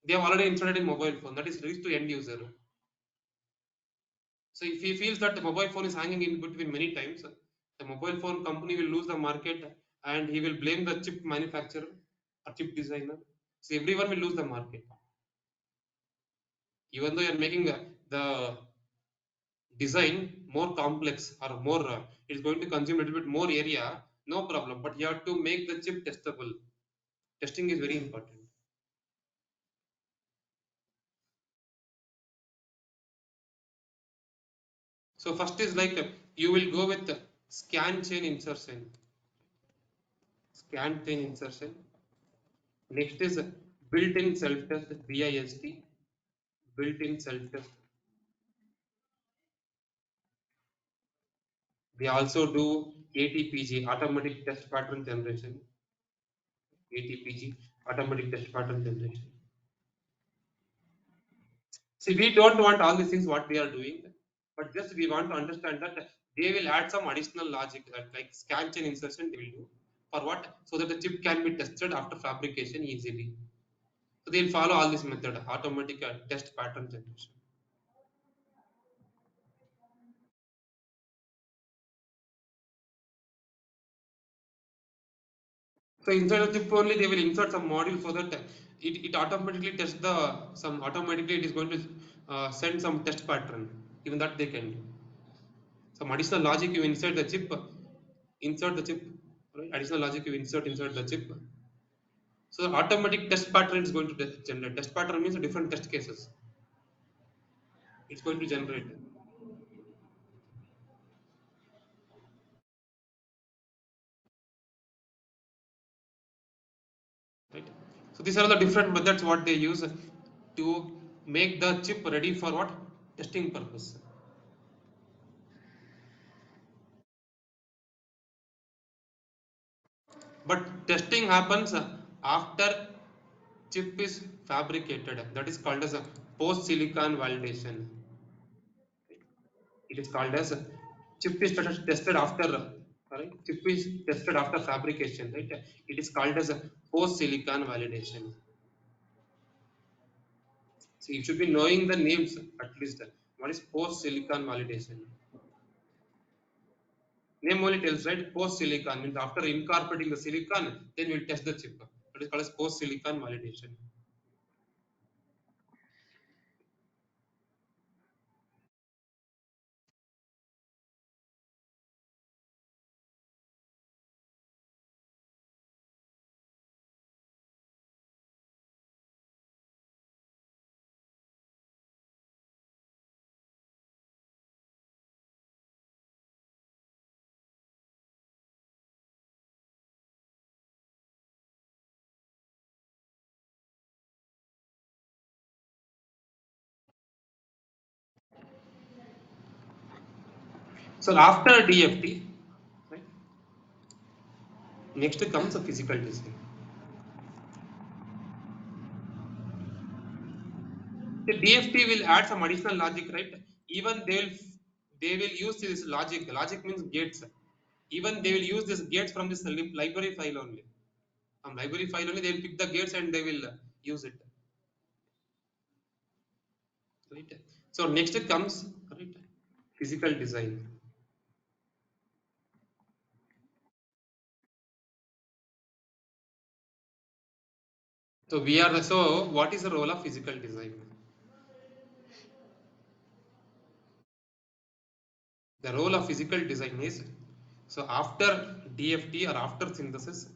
They have already installed in mobile phone that is reached to end user. So if he feels that the mobile phone is hanging in between many times, the mobile phone company will lose the market and he will blame the chip manufacturer or chip designer. So everyone will lose the market. Even though you are making the design more complex or more, it is going to consume a little bit more area, no problem. But you have to make the chip testable. Testing is very important. So first is like you will go with scan chain insertion. Scan chain insertion. Next is built-in self-test, BIST, built-in self-test. They also do ATPG, automatic test pattern generation. ATPG, automatic test pattern generation. See, we don't want all these things what they are doing, but just we want to understand that they will add some additional logic that like scan chain insertion they will do. For what? So that the chip can be tested after fabrication easily. So they'll follow all this method, automatic test pattern generation. So inside the chip only they will insert some module so that it automatically tests the some automatically it is going to send some test pattern. Even that they can do. Some additional logic you insert the chip, right? Additional logic you insert the chip. So the automatic test pattern is going to generate. Test pattern means different test cases. It's going to generate. Right. So these are the different methods what they use to make the chip ready for what testing purpose. But testing happens after chip is fabricated. That is called as a post silicon validation. It is called as chip is tested after right. Chip is tested after fabrication. Right. It is called as a post silicon validation. So you should be knowing the names at least. What is post silicon validation? Name only tells, right? Post silicon means after incorporating the silicon, then we'll test the chip. That is called as post silicon validation. So after DFT, right, next comes a physical design. The DFT will add some additional logic, right? Even they will use this logic. Logic means gates. Even they will use this gates from this library file only. From library file only, they will pick the gates and they will use it. Right. So next comes right physical design. So what is the role of physical design? The role of physical design is so after DFT or after synthesis,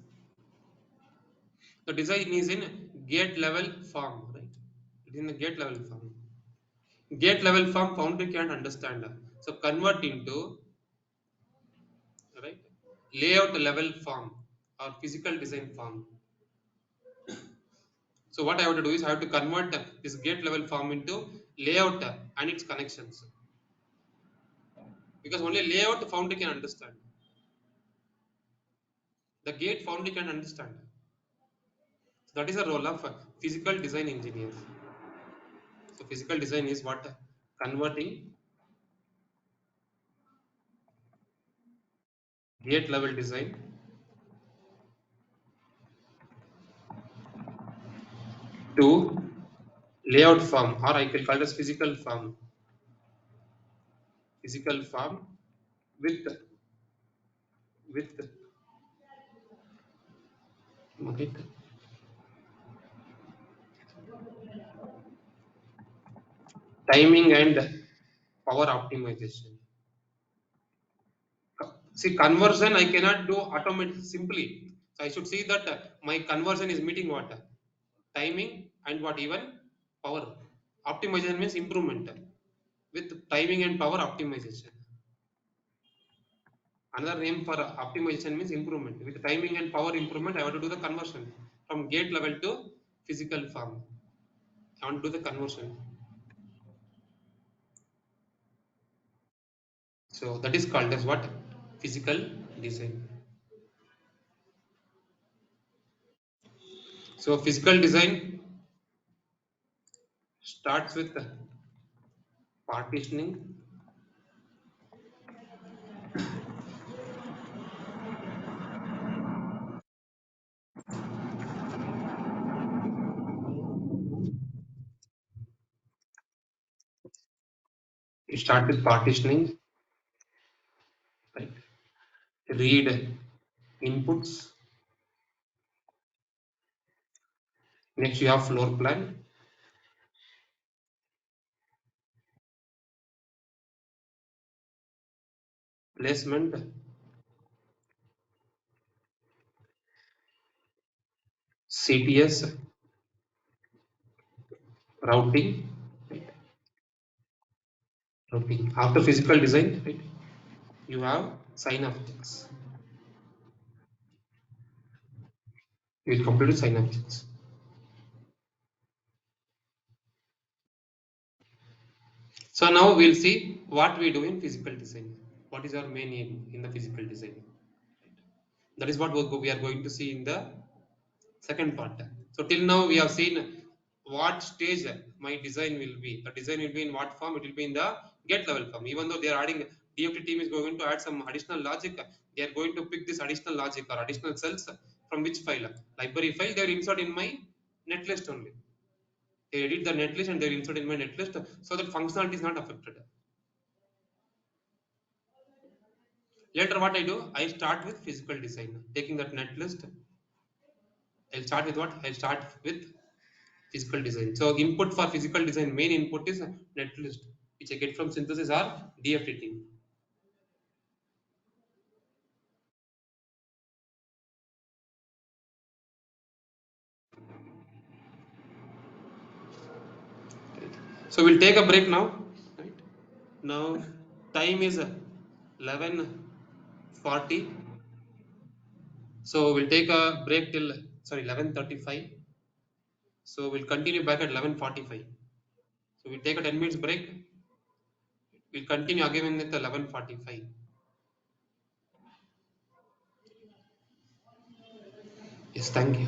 the design is in gate level form, right? It is in the gate level form. Gate level form foundry can't understand. So convert into right layout level form or physical design form. So what I have to do is I have to convert this gate level form into layout and its connections. Because only layout foundry can understand. The gate foundry can understand. So that is the role of physical design engineers. So physical design is what converting gate level design to layout form, or I can call it as physical form with with right, timing and power optimization. See, conversion I cannot do automatic simply. So I should see that my conversion is meeting what timing and what even power. Optimization means improvement with timing and power optimization. Another name for optimization means improvement. With timing and power improvement, I want to do the conversion from gate level to physical form. I want to do the conversion. So that is called as what? Physical design. So physical design starts with partitioning. You start with partitioning, right? Read inputs. Next you have floor plan, placement, CTS, routing, right? Routing. After physical design, right? You have synaptics. You will complete with synaptics. So now we'll see what we do in physical design. What is our main aim in the physical design? That is what we are going to see in the second part. So till now we have seen what stage my design will be. The design will be in what form? It will be in the get level form. Even though they are adding, DFT team is going to add some additional logic. They are going to pick this additional logic or additional cells from which file? Library file. They will insert in my netlist only. They edit the netlist and they will insert in my netlist so that functionality is not affected. Later what I do? I start with physical design. Taking that netlist, I'll start with what? I'll start with physical design. So input for physical design, main input is netlist, which I get from synthesis or DFT team. Right. So we'll take a break now. Right. Now time is 11:40. So we'll take a break till 11:35. So we'll continue back at 11:45. So we'll take a 10 minutes break. We'll continue again at 11:45. Yes, thank you.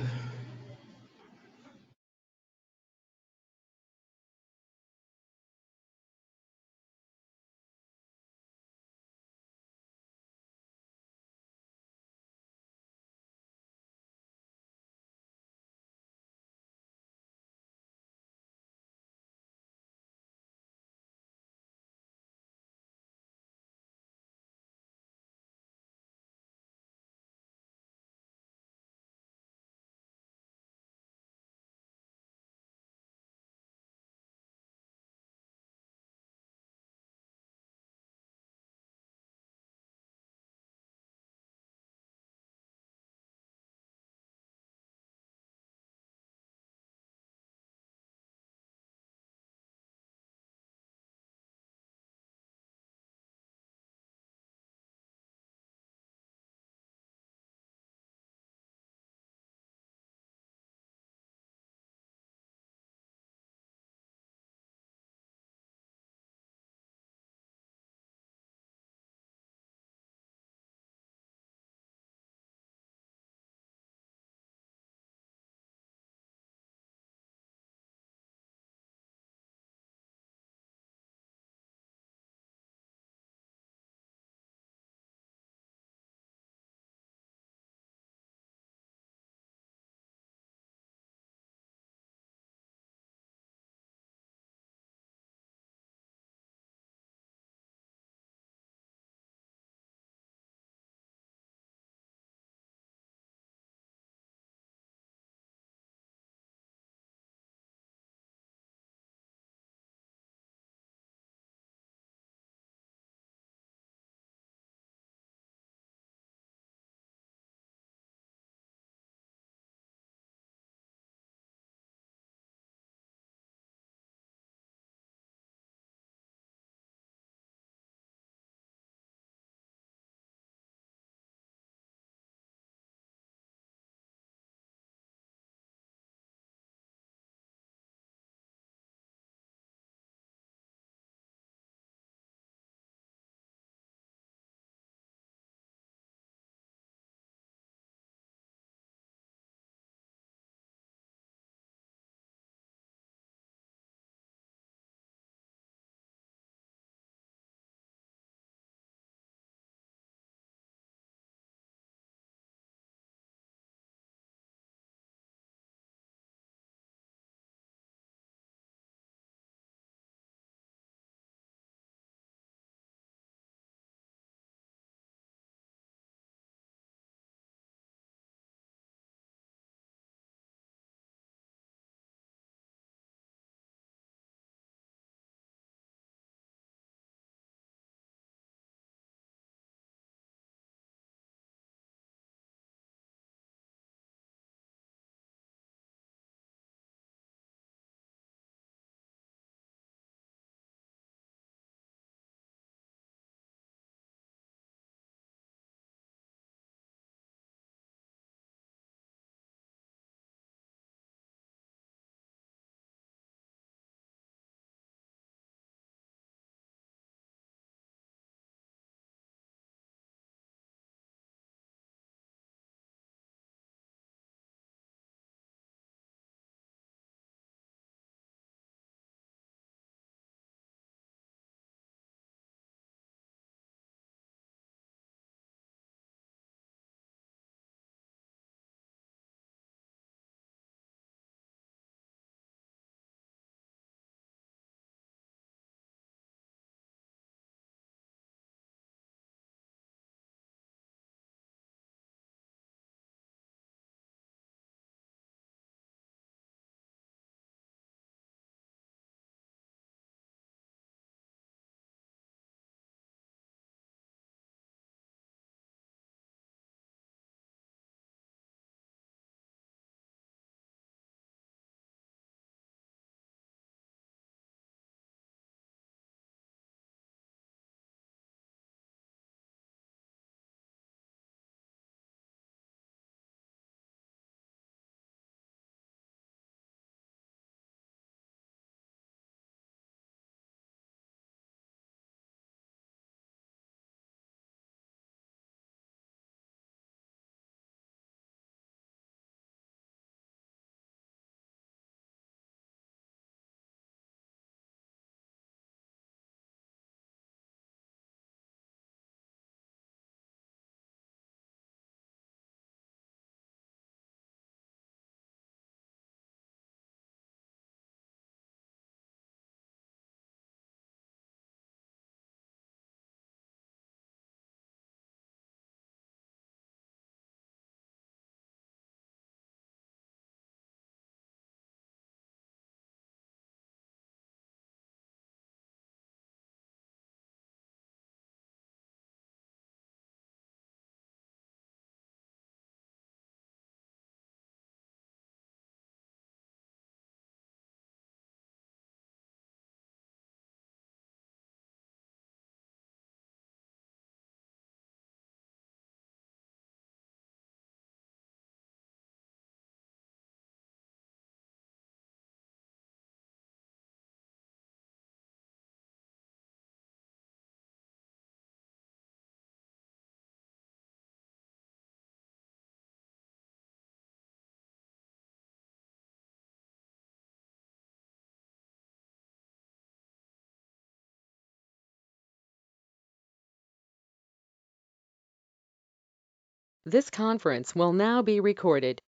This conference will now be recorded.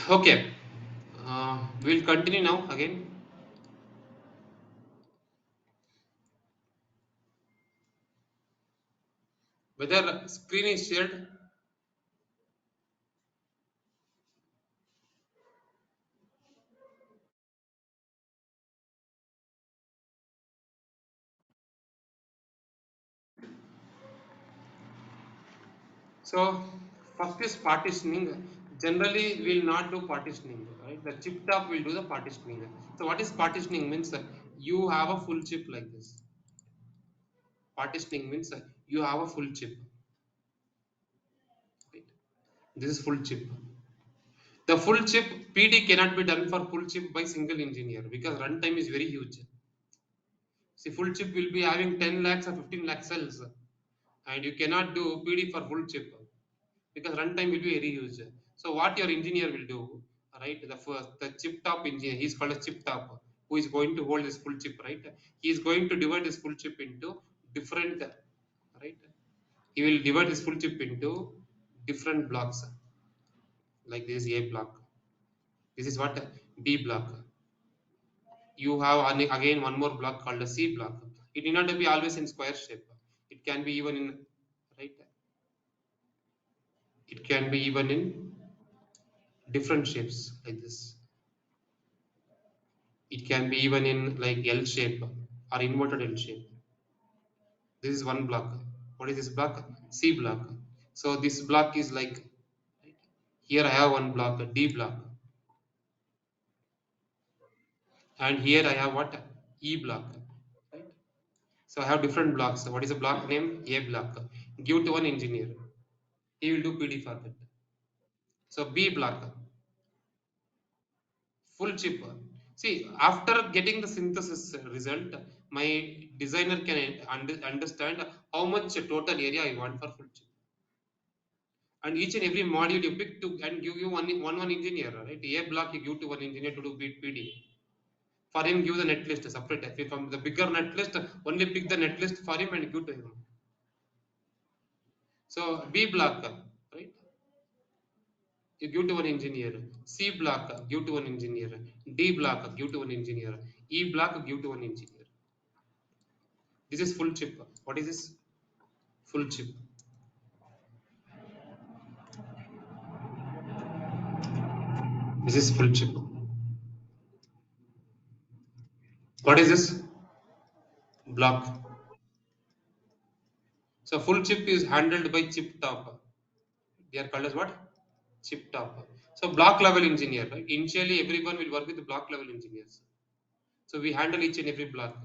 Okay, we'll continue now again. Whether screen is shared. So first is partitioning. Generally, we will not do partitioning, right? The chip top will do the partitioning. So what is partitioning means? You have a full chip like this. Partitioning means you have a full chip. Right? This is full chip. The full chip PD cannot be done for full chip by single engineer because runtime is very huge. See, full chip will be having 10 lakhs or 15 lakh cells, and you cannot do PD for full chip because runtime will be very huge. So what your engineer will do, right? The chip top engineer, he's called a chip top, who is going to hold this full chip, right? He is going to divide this full chip into different, right? He will divide this full chip into different blocks, like this A block. This is what B block. You have again one more block called a C block. It need not be always in square shape. It can be even in, right. It can be even in different shapes like this. It can be even in like L shape or inverted L shape. This is one block. What is this block? C block. So this block is like, right, here I have one block, D block, and here I have what? E block. Right? So I have different blocks. So what is the block name? A block. Give to one engineer. He will do PD for that. So B block, full chip. See, after getting the synthesis result, my designer can understand how much total area I want for full chip. And each and every module you pick to and give you one engineer, right? A block you give to one engineer to do PD. For him, give the net list separate. If you come the bigger net list, only pick the net list for him and give to him. So B block, right? You give to one engineer. C block, give to one engineer. D block, give to one engineer. E block, give to one engineer. This is full chip. What is this? Full chip. This is full chip. What is this? Block. So full chip is handled by chip top. They are called as what? Chip top. So block level engineer, right? Initially, everyone will work with the block level engineers. So we handle each and every block.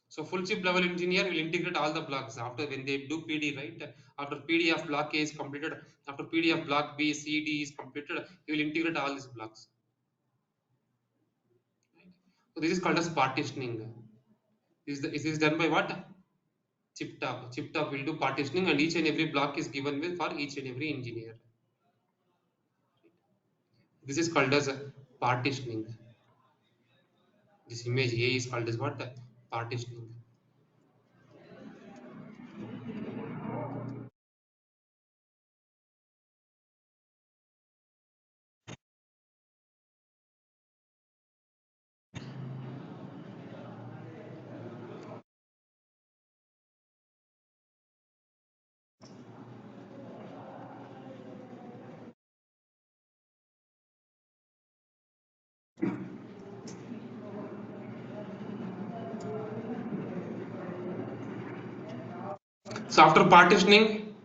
So full chip level engineer will integrate all the blocks after when they do PD, right? After PD of block A is completed, after PD of block B, C, D is completed, he will integrate all these blocks. Right? So this is called as partitioning. This is done by what? Chip top. Chip top will do partitioning, and each and every block is given with for each and every engineer. This is called as partitioning. This image A is called as what? Partitioning. So after partitioning,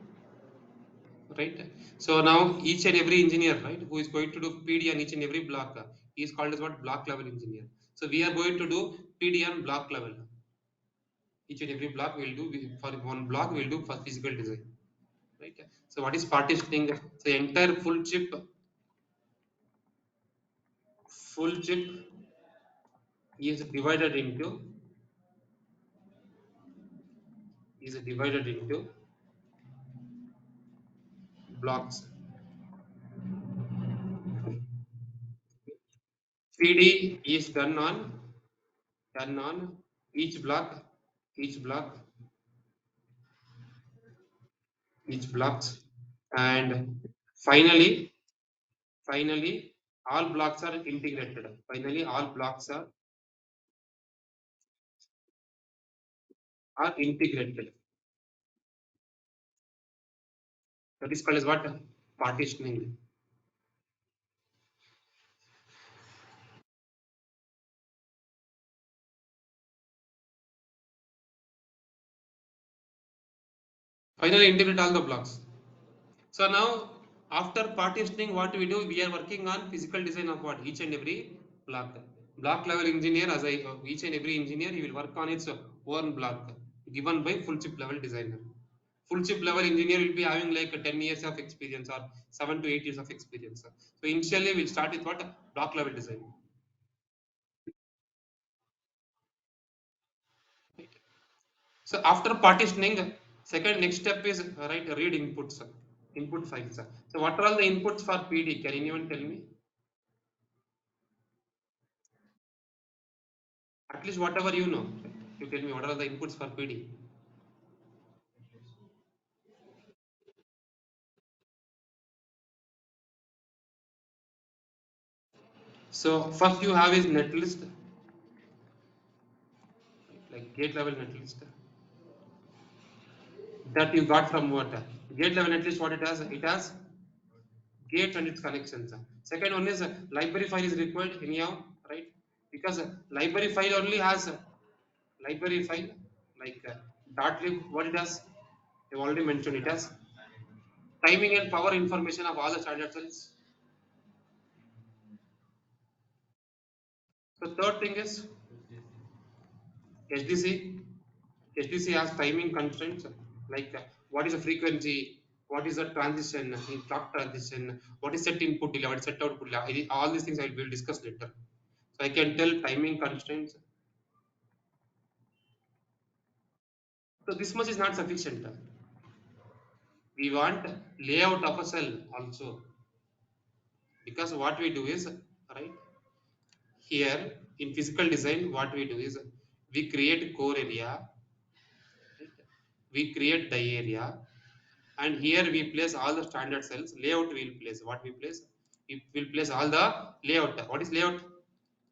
right? So now each and every engineer, right, who is going to do PD on each and every block, he is called as what? Block level engineer. So we are going to do PD on block level. Each and every block will do for one block we will do for physical design, right? So what is partitioning? So entire full chip is divided into blocks. PD is done on each block, each block, each blocks, and finally, finally, all blocks are integrated. Finally, all blocks are integrated. That is called as what? Partitioning. Finally, integrate all the blocks. So now, after partitioning, what we do? We are working on physical design of what? Each and every block. Block level engineer, as I each and every engineer, he will work on its own block given by full chip level designer. Full chip level engineer will be having like 10 years of experience or 7 to 8 years of experience. So initially, we'll start with what? Block level design. So after partitioning, second next step is read inputs, input files. So what are all the inputs for PD? Can anyone tell me? At least whatever you know. You tell me what are the inputs for PD. So first you have is netlist, like gate level netlist. That you got from what? Gate level netlist, what it has? It has gates and its connections. Second one is library file is required anyhow, right? Because library file only has library file like .lib. What it has? I've already mentioned it as timing and power information of all the standard cells. So third thing is HDC. HDC has timing constraints like what is the frequency, what is the transition in clock transition, what is set input delay, what is set output delay. All these things I will discuss later. So I can tell timing constraints. So this much is not sufficient. We want layout of a cell also, because what we do is right here in physical design, what we do is we create core area, we create die area, and here we place all the standard cells. Layout we will place. What we place? We will place all the layout. What is layout?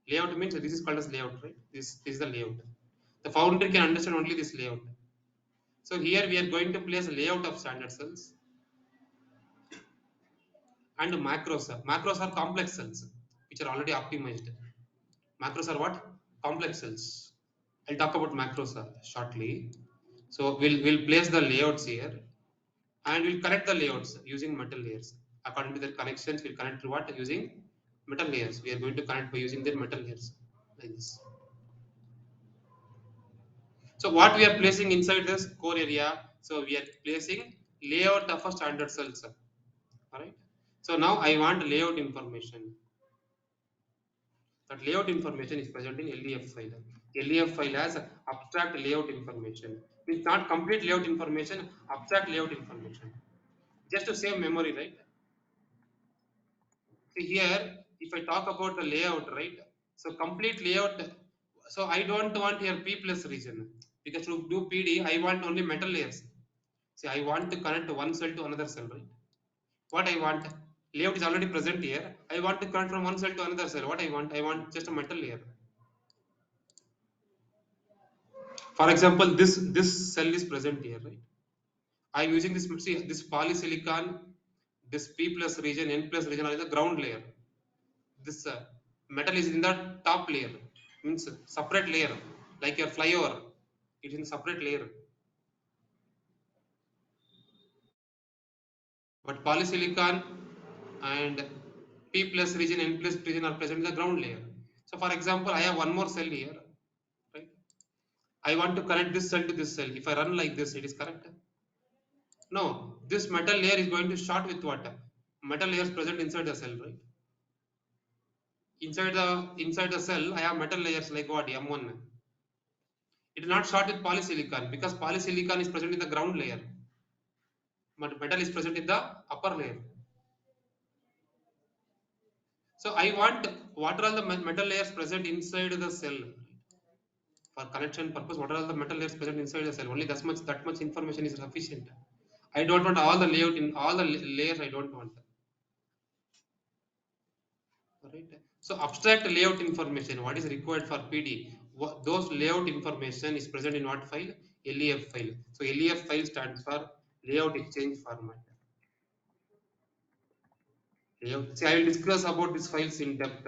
Layout means this is called as layout, right? This is the layout. The foundry can understand only this layout. So here we are going to place a layout of standard cells and macros. Macros are complex cells which are already optimized. Macros are what? Complex cells. I'll talk about macros shortly. So we'll place the layouts here, and we'll connect the layouts using metal layers. According to their connections, we'll connect to what? Using metal layers. We are going to connect by using their metal layers like this. So what we are placing inside this core area? So we are placing layout of a standard cells. Alright. So now I want layout information. That layout information is present in LEF file. LEF file has abstract layout information. It's not complete layout information, abstract layout information. Just to save memory, right? See here, if I talk about the layout, right? So complete layout. So I don't want here P plus region, because to do PD, I want only metal layers. See, I want to connect one cell to another cell, right? What I want, layout is already present here. I want to connect from one cell to another cell. What I want just a metal layer. For example, this cell is present here, right? I'm using this, see, this polysilicon, this P plus region, N plus region are in the ground layer. This metal is in the top layer, means separate layer, like your flyover. It is in separate layer. But polysilicon and P plus region, N plus region are present in the ground layer. So for example, I have one more cell here, right? I want to connect this cell to this cell. If I run like this, it is correct? No, this metal layer is going to start with what? Metal layers present inside the cell, right? Inside the cell, I have metal layers like what? M1. It will not start with polysilicon, because polysilicon is present in the ground layer, but metal is present in the upper layer. So I want what are all the metal layers present inside the cell. For connection purpose, what are all the metal layers present inside the cell? Only that much information is sufficient. I don't want all the layout in all the layers. I don't want. Right. So abstract layout information. What is required for PD? Those layout information is present in what file? LEF file. So LEF file stands for layout exchange format. Layout. See, I will discuss about these files in depth.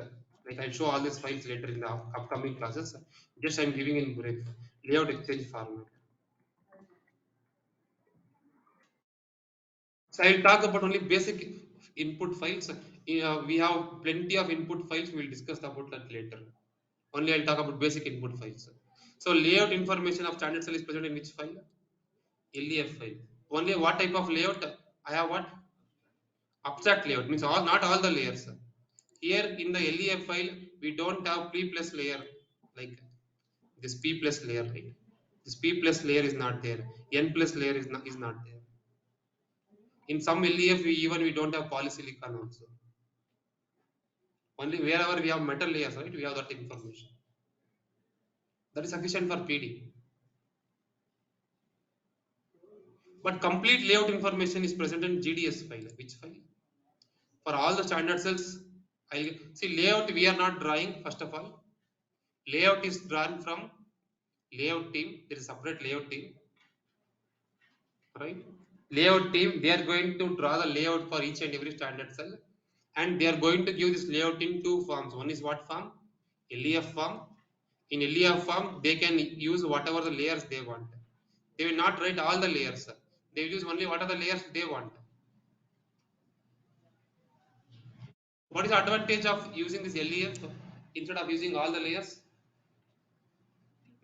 Like I'll show all these files later in the upcoming classes. Just I'm giving in brief. Layout exchange format. So I will talk about only basic input files. We have plenty of input files. We will discuss about that later. Only I'll talk about basic input files. So layout information of standard cell is present in which file? LEF file. Only what type of layout? I have what? Abstract layout means all not all the layers. Here in the LEF file, we don't have P plus layer like this P plus layer, right? This P plus layer is not there. N plus layer is not there. In some LEF, we don't have polysilicon also. Only wherever we have metal layers, right? We have that information. That is sufficient for PD. But complete layout information is present in GDS file. Which file? For all the standard cells, I see layout we are not drawing first of all. Layout is drawn from layout team. There is a separate layout team, right? Layout team they are going to draw the layout for each and every standard cell, and they are going to give this layout in two forms. One is what form? LEF form. In LEF form, they can use whatever the layers they want. They will not write all the layers. They will use only what are the layers they want. What is the advantage of using this LEF instead of using all the layers?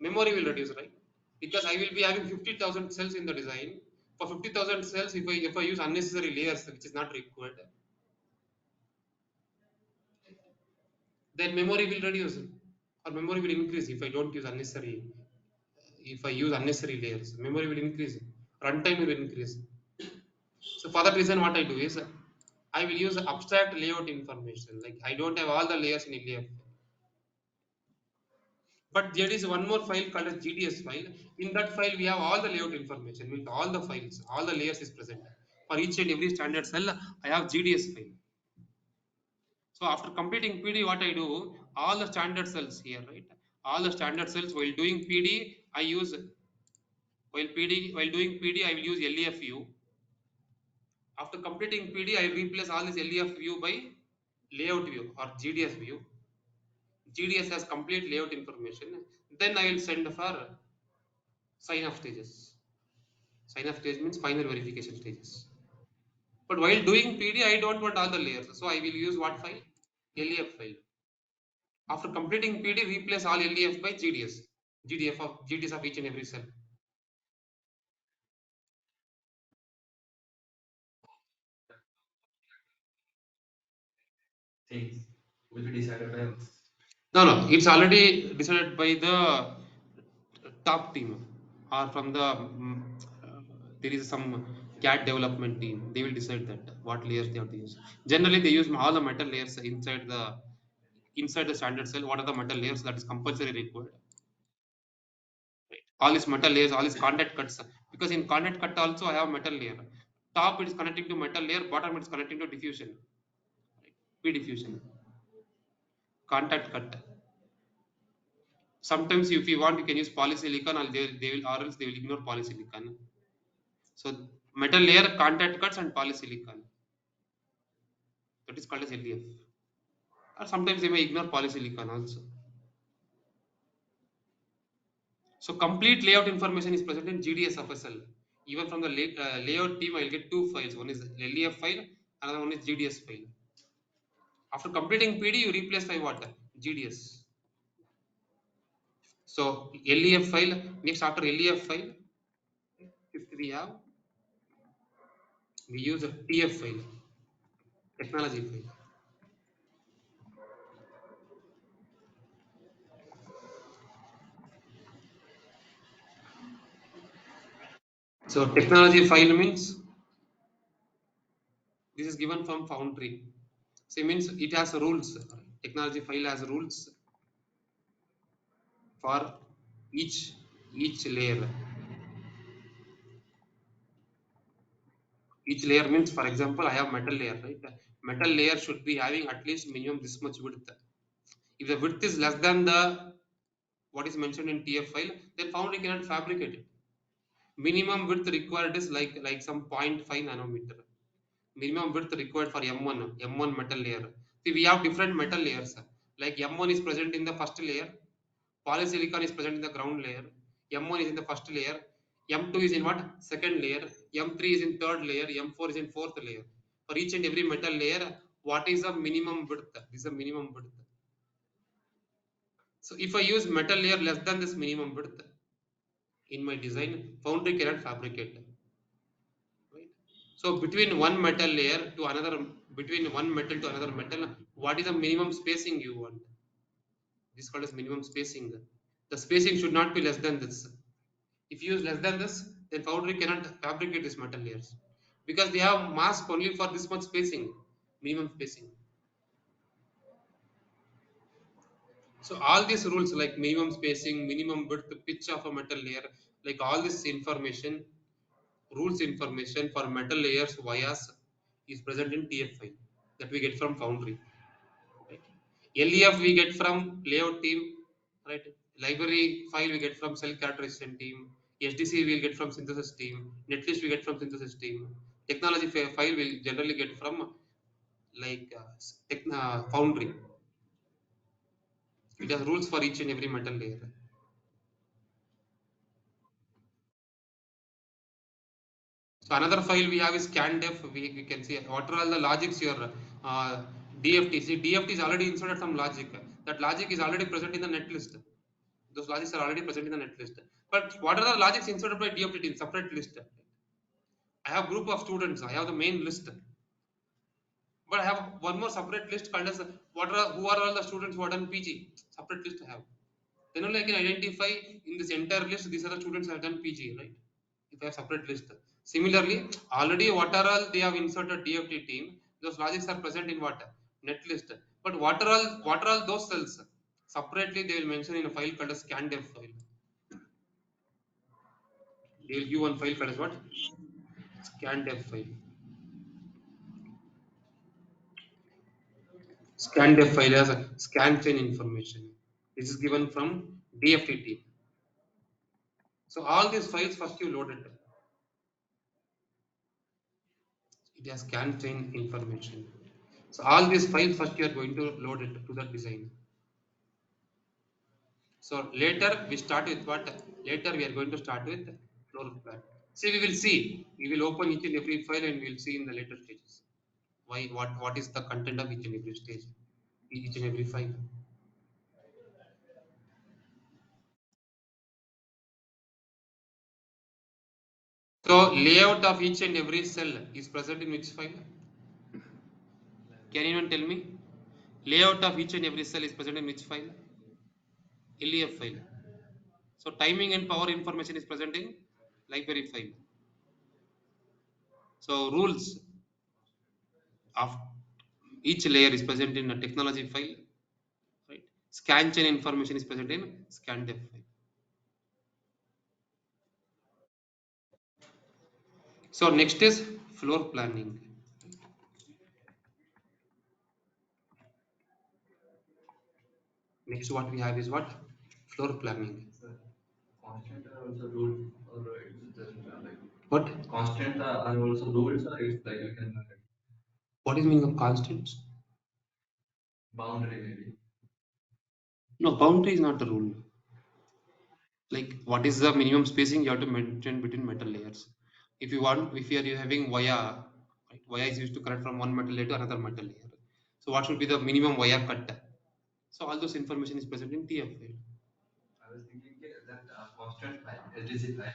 Memory will reduce, right? Because I will be having 50,000 cells in the design. For 50,000 cells, if I use unnecessary layers which is not required, then memory will reduce or memory will increase if I don't use unnecessary. If I use unnecessary layers, memory will increase, runtime will increase. So for that reason, what I do is I will use abstract layout information. Like I don't have all the layers in LAF. But there is one more file called as GDS file. In that file, we have all the layout information with all the files, all the layers is present. For each and every standard cell, I have GDS file. So after completing PD, what I do, all the standard cells here, right? All the standard cells while doing PD, I use while doing PD, I will use LEF view. After completing PD, I replace all this LEF view by layout view or GDS view. GDS has complete layout information. Then I will send for sign off stages. Sign off stage means final verification stages. But while doing PD, I don't want all the layers. So I will use what file? LEF file. After completing PD, replace all LEF by GDS. GDS of each and every cell. Things will be decided by us. No, no, it's already decided by the top team or from the there is some CAD development team. They will decide that what layers they have to use. Generally, they use all the metal layers inside the standard cell. What are the metal layers that is compulsory required? Right. All these metal layers, all these contact cuts. Because in contact cut also I have metal layer. Top it is connecting to metal layer. Bottom it is connecting to diffusion. Right. P diffusion. Contact cut. Sometimes if you want, you can use polysilicon, or they will, or else they will ignore polysilicon. So metal layer, contact cuts, and polysilicon. That is called as LEF. Or sometimes they may ignore polysilicon also. So complete layout information is present in GDS of a cell. Even from the layout team, I will get two files. One is LEF file, another one is GDS file. After completing PD, you replace by what? GDS. So LEF file. Next, after LEF file, if we use a TF file, technology file. So technology file means this is given from Foundry. So it means it has rules. Technology file has rules for each each layer. Each layer means, for example, I have metal layer, right? Metal layer should be having at least minimum this much width. If the width is less than the what is mentioned in TF file, then foundry cannot fabricate it. Minimum width required is like some 0.5 nanometer. Minimum width required for M1 metal layer. See, we have different metal layers. Like M1 is present in the first layer, polysilicon is present in the ground layer, M1 is in the first layer, M2 is in what? Second layer, M3 is in third layer, M4 is in fourth layer. For each and every metal layer, what is the minimum width? This is the minimum width. So if I use metal layer less than this minimum width in my design, foundry cannot fabricate. Right? So between one metal layer to another, between one metal to another metal, what is the minimum spacing you want? This is called as minimum spacing. The spacing should not be less than this. If you use less than this, then foundry cannot fabricate these metal layers because they have mask only for this much spacing, minimum spacing. So all these rules like minimum spacing, minimum width, pitch of a metal layer, like all this information, rules information for metal layers vias is present in TF file that we get from foundry. Right? LEF we get from layout team, right? Library file we get from cell characterization team. SDC we will get from synthesis team. Netlist we get from synthesis team. Technology file will generally get from like foundry. It has rules for each and every metal layer. So another file we have is scandef. We can see what are all the logics here. DFT. See, DFT is already inserted some logic. That logic is already present in the netlist. Those logics are already present in the netlist. But what are the logics inserted by DFT in separate list? I have group of students. I have the main list. But I have one more separate list called as who are all the students who are done PG. Separate list I have. Then only I can identify in this entire list these are the students who have done PG, right? If I have separate list. Similarly, already what are all they have inserted DFT team, those logics are present in what? Net list. But what are all those cells? Separately they will mention in a file called as scandef file. They will give one file called as what? Scandef file. Scandef file has a scan chain information. This is given from DFT team. So all these files first you load it. It has scan chain information. So all these files first you are going to load it to the design. So later we start with what? Later we are going to start with floor plan. See, we will see. We will open each and every file and we will see in the later stages. Why? What is the content of each and every stage, each and every file. So layout of each and every cell is present in which file? Can anyone tell me? Layout of each and every cell is present in which file? LEF file. So timing and power information is present in library file. So rules of each layer is present in a technology file, right? Scan chain information is present in scandef file. So next is floor planning. Next what we have is what? Floor planning. Sir, constant are also rule or it's just like What? constant are also rules or it's like you can What is meaning of constants? boundary maybe. No, boundary is not the rule. Like what is the minimum spacing you have to maintain between metal layers? If you want, if you are having via, right, via is used to connect from one metal layer to another metal layer. So what should be the minimum via cut? So all those information is present in TF file. I was thinking that constant line, SDC line,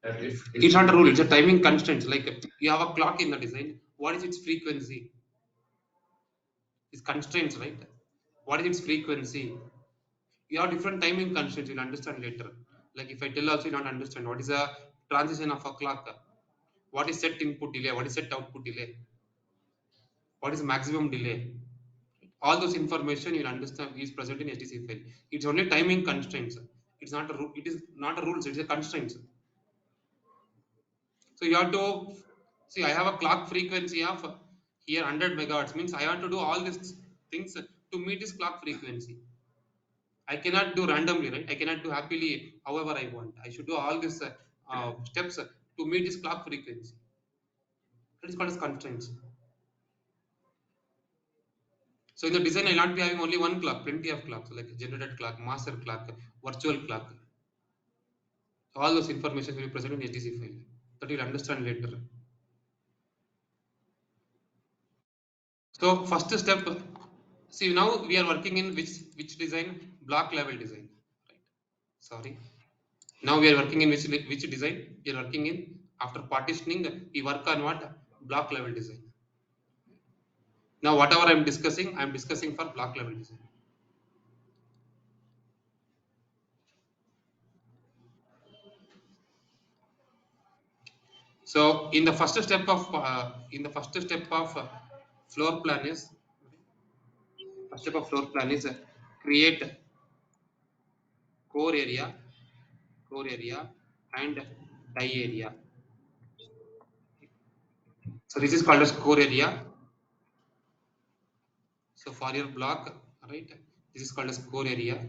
that It's not a rule, it's a timing constraint. Like you have a clock in the design. What is its frequency? It's constraints, right? What is its frequency? You have different timing constraints, you'll understand later. Like if I tell also you don't understand what is a transition of a clock, what is set input delay, what is set output delay. what is maximum delay. All those information you'll understand is present in HTC file. It's only timing constraints. It's not a rule. It is not a rules. It is a constraints. So you have to see. I have a clock frequency of here 100 megahertz. Means I have to do all these things to meet this clock frequency. I cannot do randomly, right? I cannot do happily however I want. I should do all these steps to meet this clock frequency. That is called as constraints. So in the design, I'll not be having only one clock, plenty of clocks, like generated clock, master clock, virtual clock. All those information will be present in HTC file. That you'll understand later. So first step, see now we are working in which design? Block level design. Right. Sorry. Now we are working in which design? We are working in after partitioning, we work on what? Block level design. Now whatever I'm discussing for block level design. So in the first step of floor plan is create core area, and die area. So this is called as core area. So for your block, right, this is called as core area.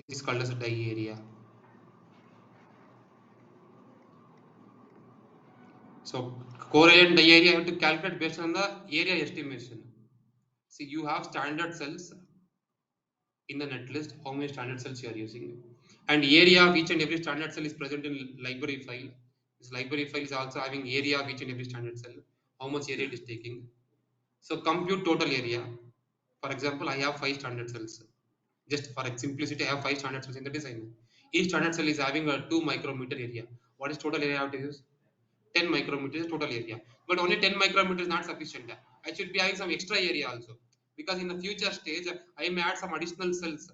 This is called as a die area. So core area and die area you have to calculate based on the area estimation. See, you have standard cells in the netlist, how many standard cells you are using, and area of each and every standard cell is present in library file. This library file is also having area of each and every standard cell, how much area it is taking. So compute total area. For example, I have 5 standard cells. Just for simplicity, I have 5 standard cells in the design. Each standard cell is having a 2 micrometer area. What is total area I have to use? 10 micrometers total area. But only 10 micrometers is not sufficient. I should be having some extra area also. Because in the future stage, I may add some additional cells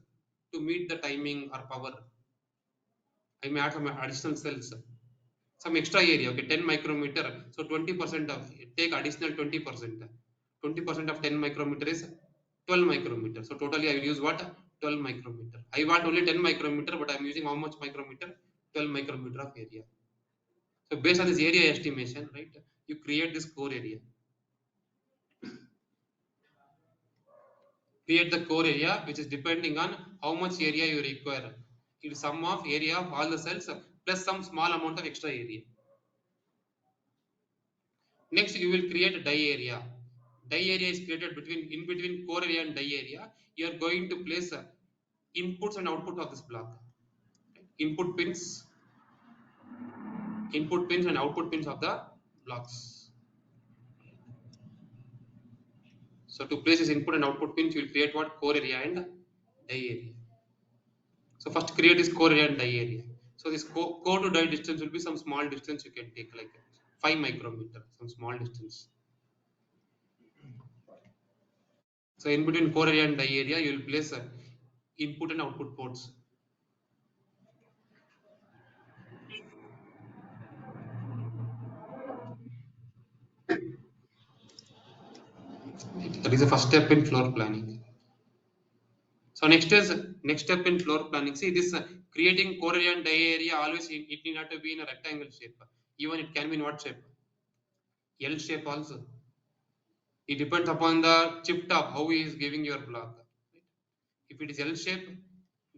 to meet the timing or power. I may add some additional cells. Some extra area, okay, 10 micrometer. So 20% of, take additional 20%. 20% of 10 micrometer is 12 micrometer. So totally I will use what? 12 micrometer. I want only 10 micrometer, but I am using how much micrometer? 12 micrometer of area. So based on this area estimation, right, you create this core area. Create the core area, which is depending on how much area you require. It is sum of area of all the cells plus some small amount of extra area. Next, you will create a die area. Die area is created in between core area and die area. You are going to place inputs and output of this block. Input pins, and output pins of the blocks. So to place this input and output pins, you will create what? Core area and die area. So first create this core area and die area. So this core to die distance will be some small distance you can take, like 5 micrometer, some small distance. So in between core area and die area, you will place input and output ports. That is the first step in floor planning. So next step in floor planning. See this creating core area and die area, always it need not to be in a rectangle shape. Even it can be in what shape? L shape also. It depends upon the chip top how he is giving your block. If it is L shape,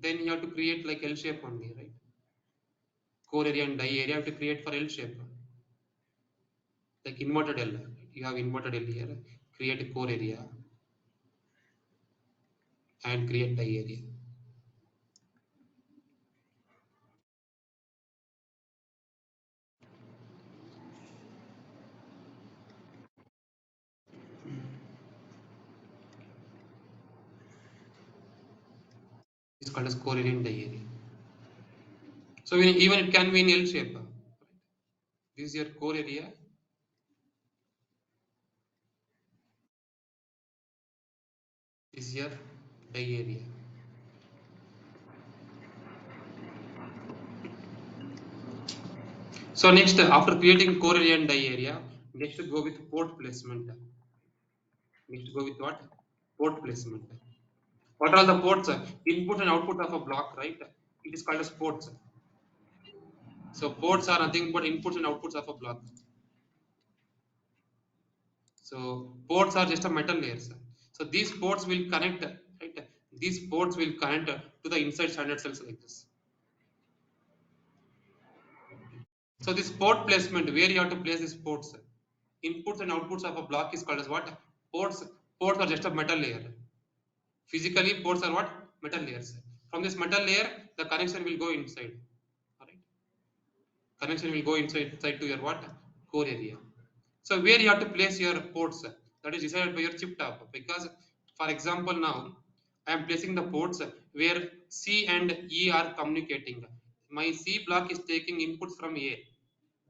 then you have to create like L shape only, right? Core area and die area have to create for L shape, like inverted L. You have inverted L here. Create a core area and create die area. It's called as core area and die area. So even it can be in L shape. This is your core area. This is your die area. So next, after creating core area and die area, next go with port placement. Next go with what? Port placement. What are all the ports? Input and output of a block, right? It is called as ports. So ports are nothing but inputs and outputs of a block. So ports are just a metal layers. So these ports will connect, right? These ports will connect to the inside standard cells like this. So this port placement, where you have to place these ports, inputs and outputs of a block is called as what? Ports. Ports are just a metal layer. Physically, ports are what? Metal layers. From this metal layer, the connection will go inside. Alright. Connection will go inside to your what? Core area. So where you have to place your ports, that is decided by your chip top. Because, for example, now I am placing the ports where C and E are communicating. My C block is taking inputs from A.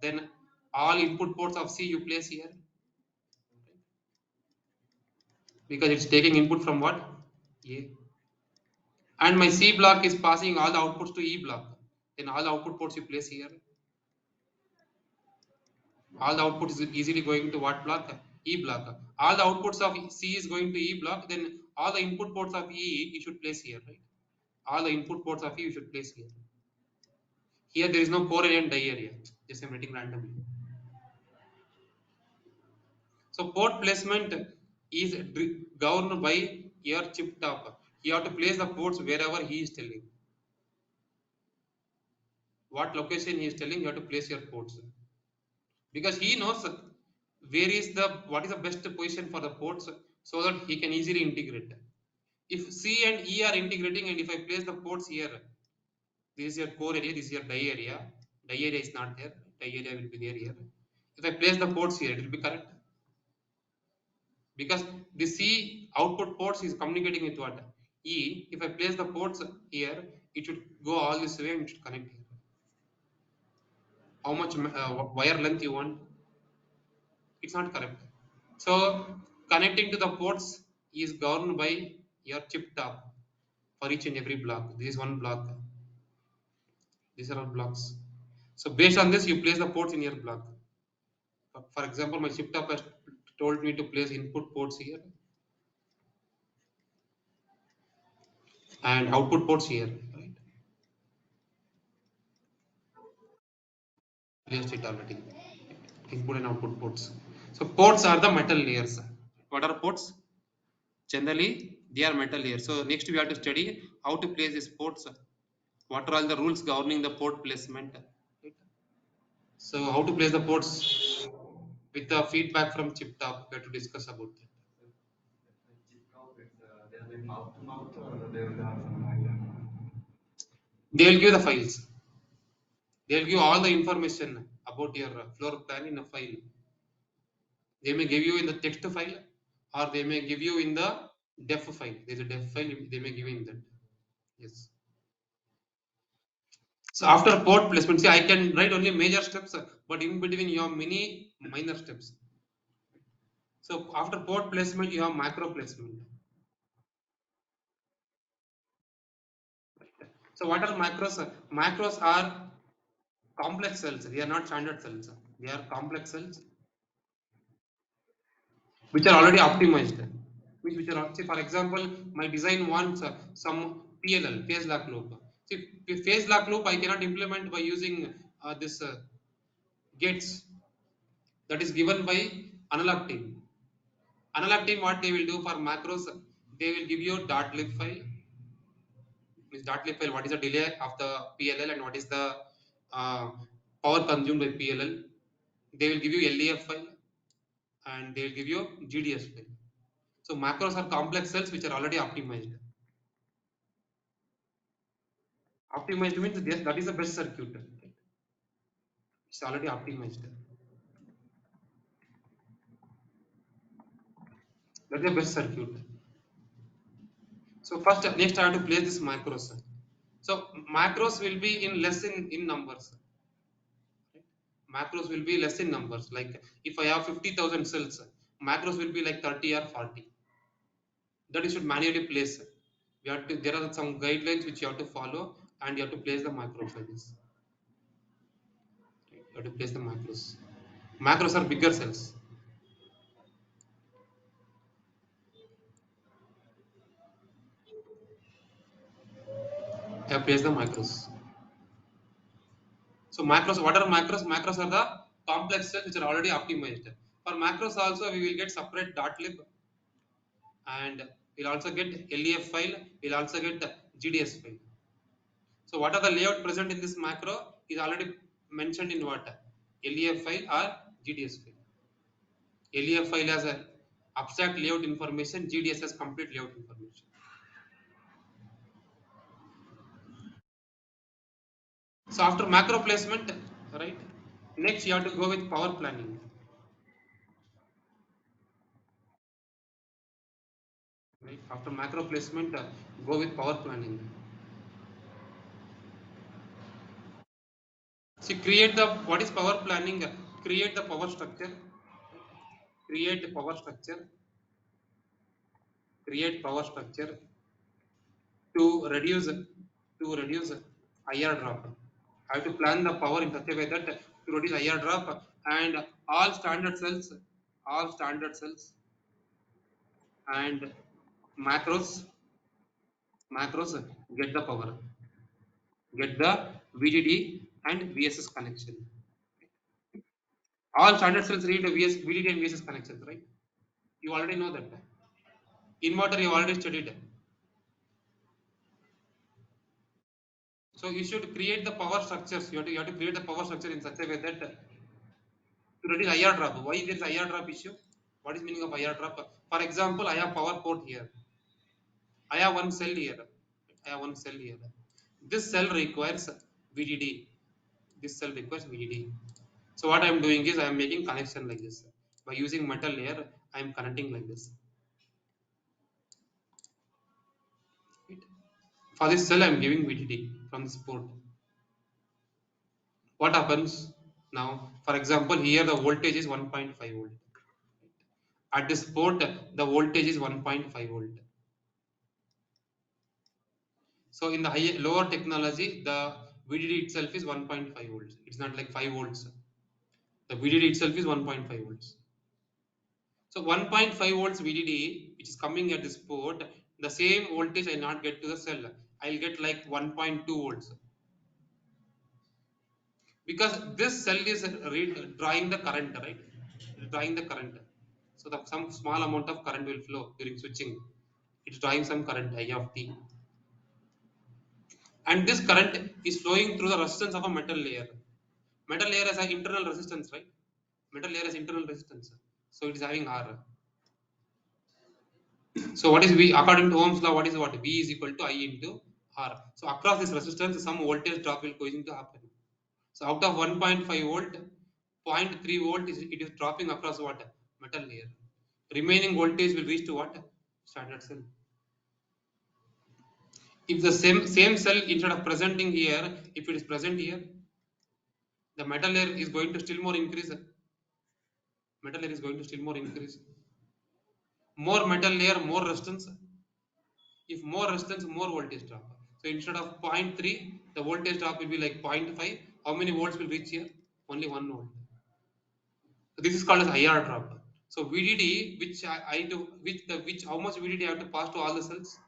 Then all input ports of C you place here, because it's taking input from what? A. And my C block is passing all the outputs to E block. Then all the output ports you place here. All the output is easily going to what block? E block. All the outputs of C is going to E block. Then all the input ports of E you should place here, right? All the input ports of E you should place here. Here there is no core area and die area. Just I'm writing randomly. So port placement is governed by your chip top. You have to place the ports wherever he is telling. What location he is telling, you have to place your ports. Because he knows where is the what is the best position for the ports, so that he can easily integrate. If C and E are integrating, and if I place the ports here, this is your core area, this is your die area. Die area is not there. Die area will be there here. If I place the ports here, it will be correct. Because the C output ports is communicating with what? E. If I place the ports here, it should go all this way and it should connect here. How much wire length you want? It's not correct. So connecting to the ports is governed by your chip top for each and every block. This is one block. These are all blocks. So based on this, you place the ports in your block. For example, my chip top has told me to place input ports here and output ports here. Right? Placed it already. Input and output ports. So ports are the metal layers. What are ports? Generally, they are metal layers. So next we have to study how to place these ports. What are all the rules governing the port placement? Right? So how to place the ports with the feedback from chip top, we have to discuss about that. They'll be mouth to mouth or they will have some kind of. They will give the files. They will give all the information about your floor plan in a file. They may give you in the text file, or they may give you in the def file. There's a def file, they may give you in that. Yes. So after port placement, see, I can write only major steps, but in between you have many minor steps. So after port placement, you have macro placement. So what are macros? Macros are complex cells. They are not standard cells. They are complex cells which are already optimized. Which are, say for example, my design wants some PLL, phase lock loop. See, phase lock loop I cannot implement by using this gates that is given by analog team. Analog team, what they will do for macros, they will give you dot lib file. Means dot lib file, what is the delay of the PLL and what is the uh, power consumed by PLL. They will give you LEF file and they will give you GDS file. So macros are complex cells which are already optimized. Optimized means yes, that is the best circuit. Right? It's already optimized. That is the best circuit. So first, next I have to place this macros. So macros will be in less in numbers. Right? Macros will be less in numbers. Like if I have 50,000 cells, macros will be like 30 or 40. That you should manually place. You have to, there are some guidelines which you have to follow and you have to place the macros like this. You have to place the macros. Macros are bigger cells. You have to place the macros. So macros, what are macros? Macros are the complex cells which are already optimized. For macros also we will get separate dot lib, and we'll also get LEF file, we'll also get the GDS file. So what are the layout present in this macro is already mentioned in what? LEF file or GDS file. LEF file has a abstract layout information, GDS has complete layout information. So after macro placement, right? Next you have to go with power planning. Right? After macro placement, go with power planning. See, create the what is power planning? Create the power structure. Create power structure. Create power structure to reduce IR drop. I have to plan the power in such a way that to reduce IR drop, and all standard cells and macros macros get the power, get the VDD and VSS connection. All standard cells read VDD and VSS connections, right? You already know that. Inverter you already studied. So you should create the power structures. You have to create the power structure in such a way that to reduce IR drop. Why there is IR drop issue? What is meaning of IR drop? For example, I have power port here. I have one cell here. I have one cell here. This cell requires VDD. This cell requires VDD. So what I am doing is I am making connection like this. By using metal layer, I am connecting like this. Right? For this cell, I am giving VDD from this port. What happens now? For example, here the voltage is 1.5 volt. At this port, the voltage is 1.5 volt. So in the lower technology, the VDD itself is 1.5 volts. It's not like 5 volts. The VDD itself is 1.5 volts. So 1.5 volts VDD, which is coming at this port, the same voltage I not get to the cell. I'll get like 1.2 volts, because this cell is drawing the current, right? Drawing the current. So some small amount of current will flow during switching. It's drawing some current I of T. And this current is flowing through the resistance of a metal layer. Metal layer has an internal resistance, right? Metal layer has internal resistance. So it is having R. So what is V? According to Ohm's law, what is what? V is equal to I into R. So across this resistance, some voltage drop will going to happen. So out of 1.5 volt, 0.3 volt it is dropping across what? Metal layer. Remaining voltage will reach to what? Standard cell. If the same cell, instead of presenting here, if it is present here, the metal layer is going to still more increase. Metal layer is going to still more increase. More metal layer, more resistance. If more resistance, more voltage drop. So instead of zero point 0.3, the voltage drop will be like 0.5. How many volts will reach here? Only 1 volt. So this is called as IR drop. So VDD, which how much VDD I have to pass to all the cells?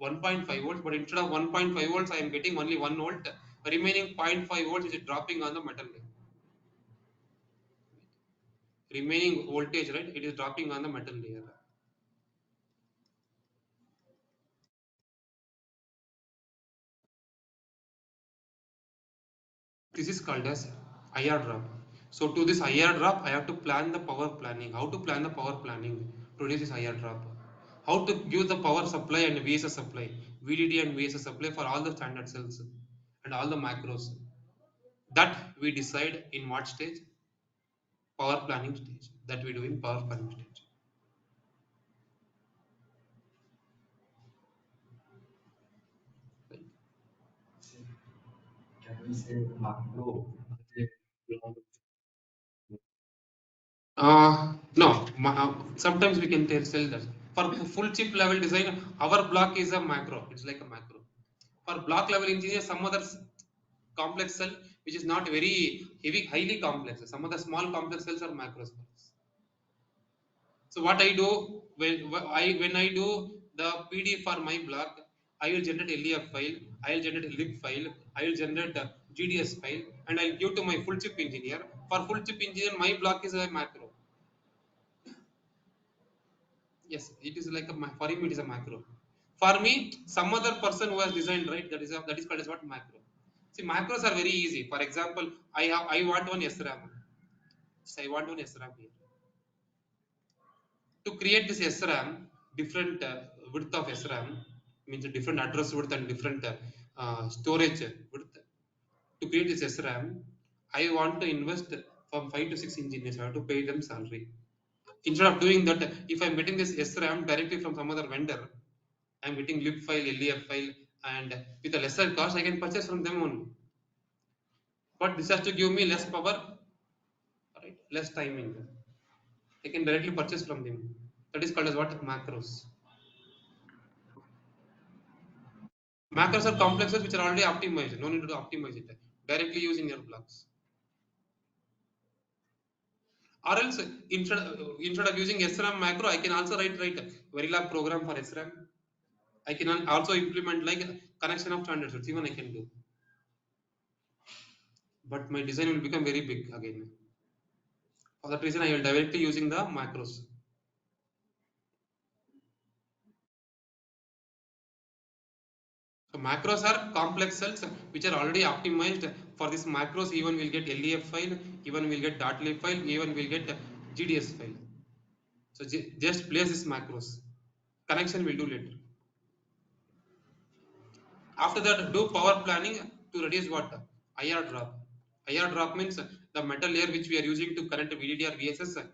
1.5 volts. But instead of 1.5 volts, I am getting only 1 volt. Remaining 0.5 volts is dropping on the metal layer. Remaining voltage, right? It is dropping on the metal layer. This is called as IR drop. So to this IR drop, I have to plan the power planning. How to plan the power planning to reduce this IR drop? How to give the power supply and VSS supply, VDD and VSS supply for all the standard cells and all the macros. That we decide in what stage? Power planning stage. That we do in power planning stage. Can we say macro? No, sometimes we can tell that. For full chip level design, our block is a macro. It's like a macro. For block level engineer, some other complex cell, which is not very heavy, highly complex. Some of the small complex cells are macros for us. So what I do when I do the PDF for my block, I will generate LEF file, I will generate a lib file, I will generate a GDS file, and I'll give to my full chip engineer. For full chip engineer, my block is a macro. Yes, it is like for him it is a macro. For me, some other person who has designed, right, that is called as what macro. See, macros are very easy. For example, I want one SRAM. So I want one SRAM here. To create this SRAM, different width of SRAM means a different address width and different storage width. To create this SRAM, I want to invest from 5 to 6 engineers. I have to pay them salary. Instead of doing that, if I'm getting this SRAM directly from some other vendor, I'm getting lib file, LEF file, and with a lesser cost, I can purchase from them only. But this has to give me less power, right? Less timing. I can directly purchase from them. That is called as what? Macros. Macros are complexes which are already optimized. No need to optimize it. Directly use in your blocks. Or else, instead of using SRAM macro, I can also write Verilog program for SRAM. I can also implement like connection of standard sets. Even I can do. But my design will become very big again. For that reason, I will directly using the macros. So macros are complex cells which are already optimized for this macros. Even will get LEF file, even will get .lib file, even will get GDS file. So just place this macros. Connection will do later. After that, do power planning to reduce what? IR drop. IR drop means the metal layer which we are using to connect VDD or VSS,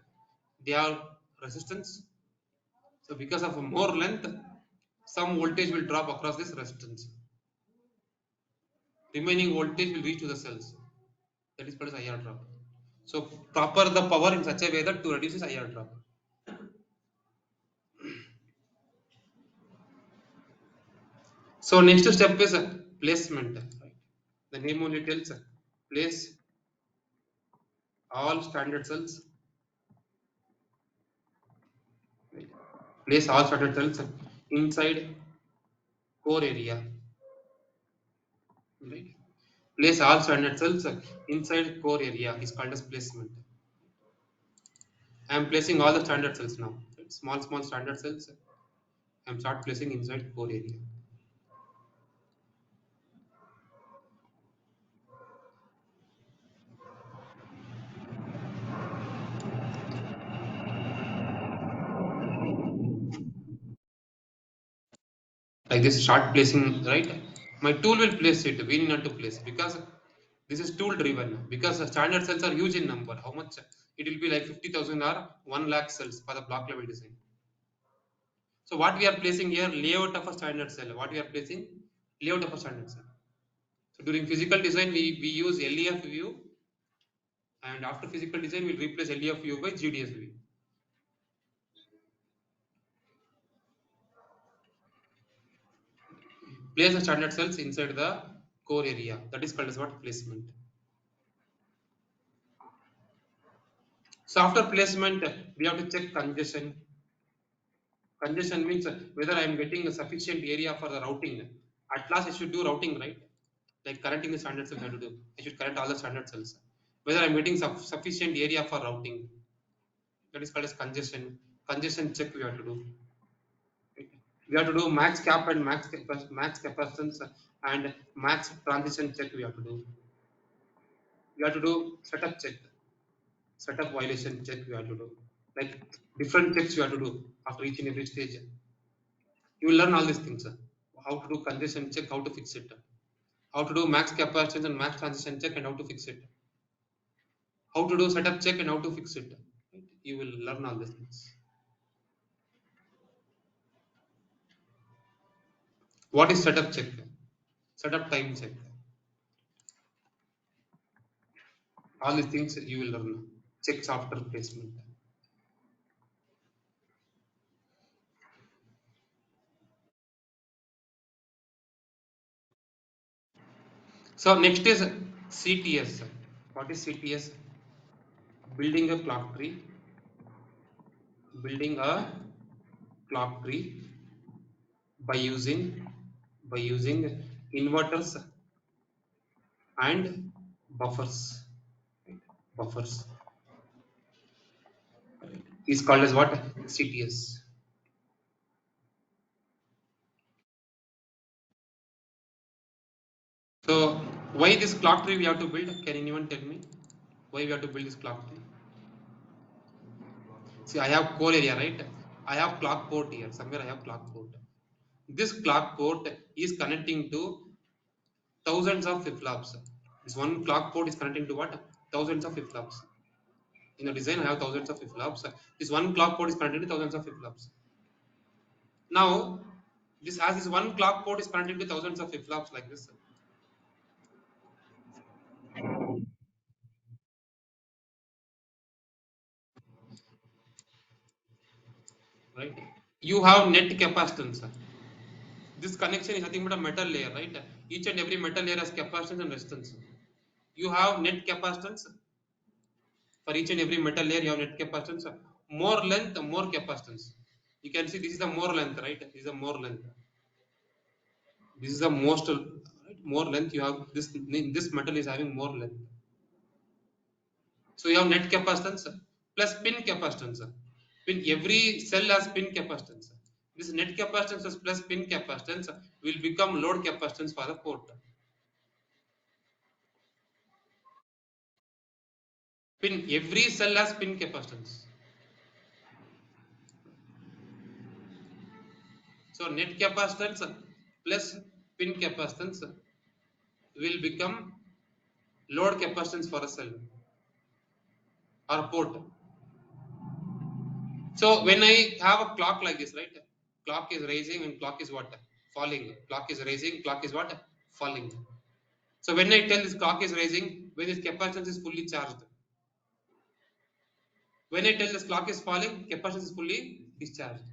they have resistance. So because of more length, some voltage will drop across this resistance. Remaining voltage will reach to the cells. That is called as IR drop. So proper the power in such a way that to reduce this IR drop. So next step is placement. Right? The name only tells place all standard cells. Right? Place all standard cells inside core area. Right? Place all standard cells inside core area is called as placement. I am placing all the standard cells now. Right? Small standard cells. I am start placing inside core area. Like this, start placing, right? My tool will place it. We need not to place because this is tool driven. Because the standard cells are huge in number. How much? It will be like 50,000 or 1 lakh cells for the block level design. So what we are placing here, layout of a standard cell. What we are placing, layout of a standard cell. So during physical design, we use LEF view, and after physical design, we'll replace LEF view by GDS view. Place the standard cells inside the core area. That is called as what? Placement. So after placement, we have to check congestion. Congestion means whether I am getting a sufficient area for the routing. At last, I should do routing, right? Like connecting the standard cells I have to do. I should connect all the standard cells. Whether I am getting sufficient area for routing. That is called as congestion. Congestion check we have to do. We have to do max cap and max capacitance and max transition check we have to do. We have to do setup check. Setup violation check we have to do. Like different checks you have to do after each and every stage. You will learn all these things. How to do congestion check, how to fix it. How to do max capacitance and max transition check and how to fix it. How to do setup check and how to fix it. Right? You will learn all these things. What is setup check? Setup time check. All these things you will learn. Checks after placement. So next is CTS. What is CTS? Building a clock tree. Building a clock tree by using inverters and buffers. Buffers is called as what? CTS. So why this clock tree we have to build? Can anyone tell me why we have to build this clock tree? See, I have core area, right? I have clock port here. Somewhere I have clock port. This clock port is connecting to thousands of flip-flops. This one clock port is connecting to what? Thousands of flip-flops. In the design, I have thousands of flip-flops. This one clock port is connected to thousands of flip-flops. Now, this one clock port is connected to thousands of flip-flops like this, right? You have net capacitance. This connection is nothing but a metal layer, right? Each and every metal layer has capacitance and resistance. You have net capacitance for each and every metal layer. You have net capacitance. More length, more capacitance. You can see this is the more length, right? This is the more length. This is the most right? More length you have. This metal is having more length. So you have net capacitance plus pin capacitance. Pin every cell has pin capacitance. This net capacitance plus pin capacitance will become load capacitance for the port. Pin every cell has pin capacitance. So net capacitance plus pin capacitance will become load capacitance for a cell or port. So when I have a clock like this, right? Clock is rising and clock is what? Falling. Clock is rising, clock is what? Falling. So when I tell this clock is rising, when this capacitance is fully charged. When I tell this clock is falling, capacitance is fully discharged.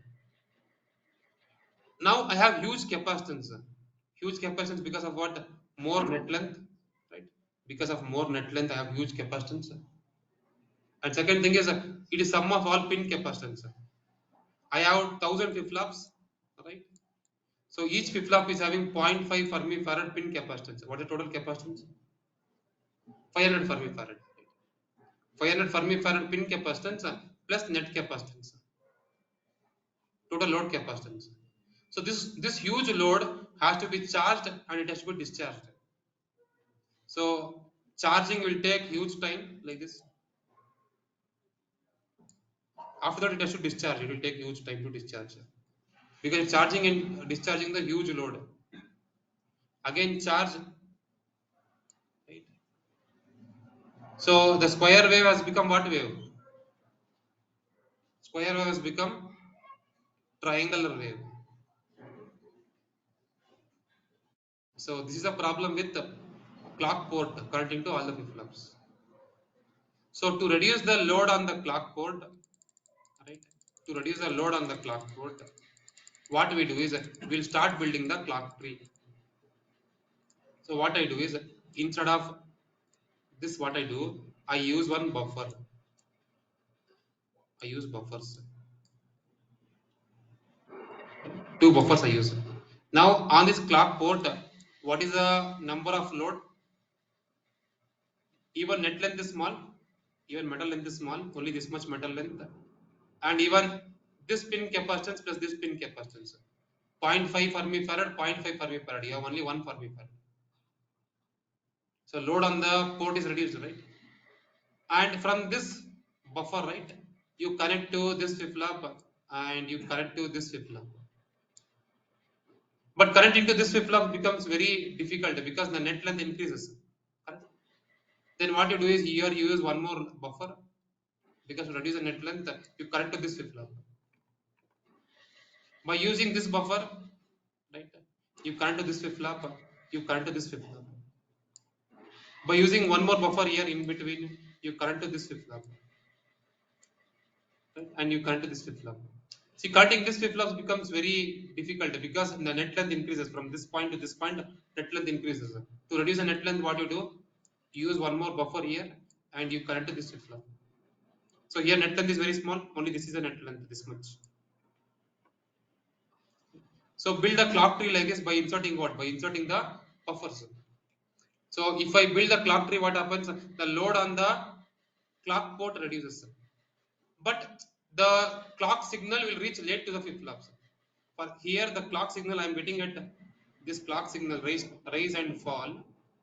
Now I have huge capacitance. Huge capacitance because of what? More net length, right? Because of more net length, I have huge capacitance. And second thing is, it is sum of all pin capacitance. I have 1000 flip-flops, right? So each flip-flop is having 0.5 Fermi-Farad pin capacitance. What is the total capacitance? 500 Fermi-Farad. 500 Fermi-Farad pin capacitance plus net capacitance. Total load capacitance. So this huge load has to be charged and it has to be discharged. So charging will take huge time like this. After that, it has to discharge. It will take huge time to discharge because charging and discharging the huge load. Again, charge. Right? So the square wave has become what wave? Square wave has become triangular wave. So this is a problem with the clock port connecting to all the flip-flops. So to reduce the load on the clock port, right? To reduce the load on the clock port, what we do is we'll start building the clock tree. So what I do is instead of this, what I do, I use one buffer. I use buffers. Two buffers I use. Now on this clock port, what is the number of load? Even net length is small, even metal length is small, only this much metal length, and even this pin capacitance plus this pin capacitance. 0.5 Fermi-Farad, 0.5 Fermi-Farad. You have only 1 Fermi-Farad. So load on the port is reduced, right? And from this buffer, right, you connect to this flip-flop and you connect to this flip-flop. But connecting to this flip-flop becomes very difficult because the net length increases. Correct? Then what you do is here you use one more buffer because to reduce the net length, you connect to this flip-flop. By using this buffer, right, you connect to this flip-flop, you connect to this flip-flop. By using one more buffer here in between, you connect to this flip-flop, right, and you connect to this flip-flop. See, connecting this flip-flops becomes very difficult because the net length increases from this point to this point. Net length increases. To reduce the net length, what you do? You use one more buffer here and you connect to this flip-flop. So here net length is very small, only this is the net length, this much. So build a clock tree like this by inserting what? By inserting the buffers. So if I build the clock tree, what happens? The load on the clock port reduces. But the clock signal will reach late to the flip-flops. For here, the clock signal I am getting at this clock signal rise and fall.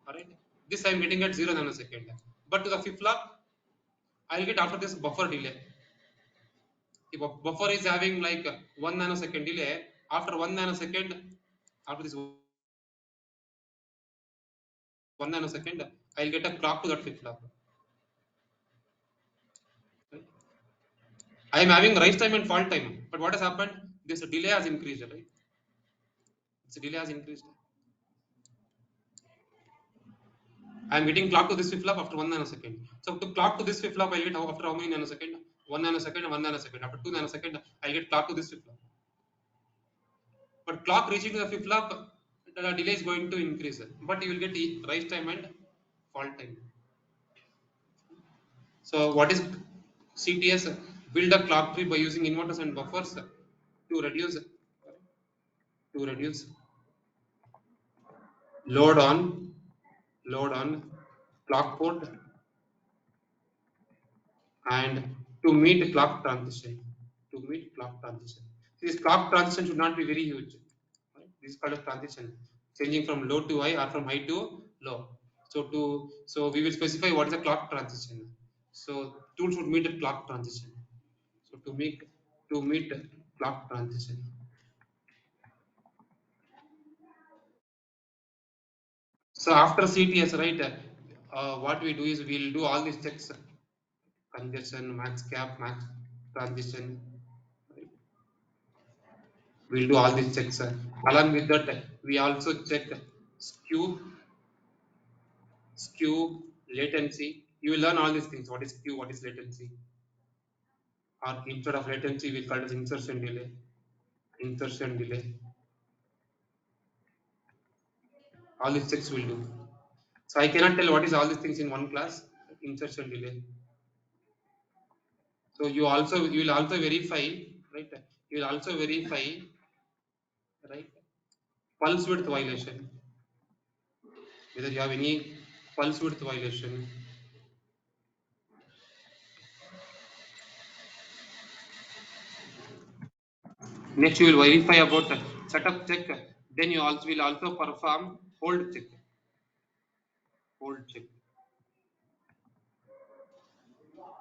Alright. This I am getting at 0 nanosecond. But to the flip-flop, I will get after this buffer delay. If a buffer is having like 1 nanosecond delay, after 1 nanosecond, after this 1 nanosecond, I will get a clock to that flip-flop. Right? I am having rise time and fall time, but what has happened? This delay has increased, right? This delay has increased. I am getting clock to this flip-flop after 1 nanosecond. So to clock to this flip-flop, I will get after how many nanosecond? 1 nanosecond, 1 nanosecond. After 2 nanosecond, I will get clock to this flip-flop. But clock reaching to the flip-flop, the delay is going to increase. But you will get rise time and fall time. So what is CTS? Build a clock tree by using inverters and buffers to reduce load on clock port and to meet clock transition. To meet clock transition. This clock transition should not be very huge. Right? This is called a transition, changing from low to high or from high to low. So we will specify what is a clock transition. So tool should meet a clock transition. So to meet clock transition. So after CTS, right? What we do is we'll do all these checks: congestion, max cap, max transition. Right? We'll do all these checks. Along with that, we also check skew, latency. You will learn all these things. What is skew? What is latency? Or instead of latency, we'll call it as insertion delay. Insertion delay. All these checks we'll do. So I cannot tell what is all these things in one class. Insertion delay. So you will also verify, right? You will also verify, right? Pulse width violation. Whether you have any pulse width violation. Next, you will verify about setup check. Then you also will also perform hold check. Hold check.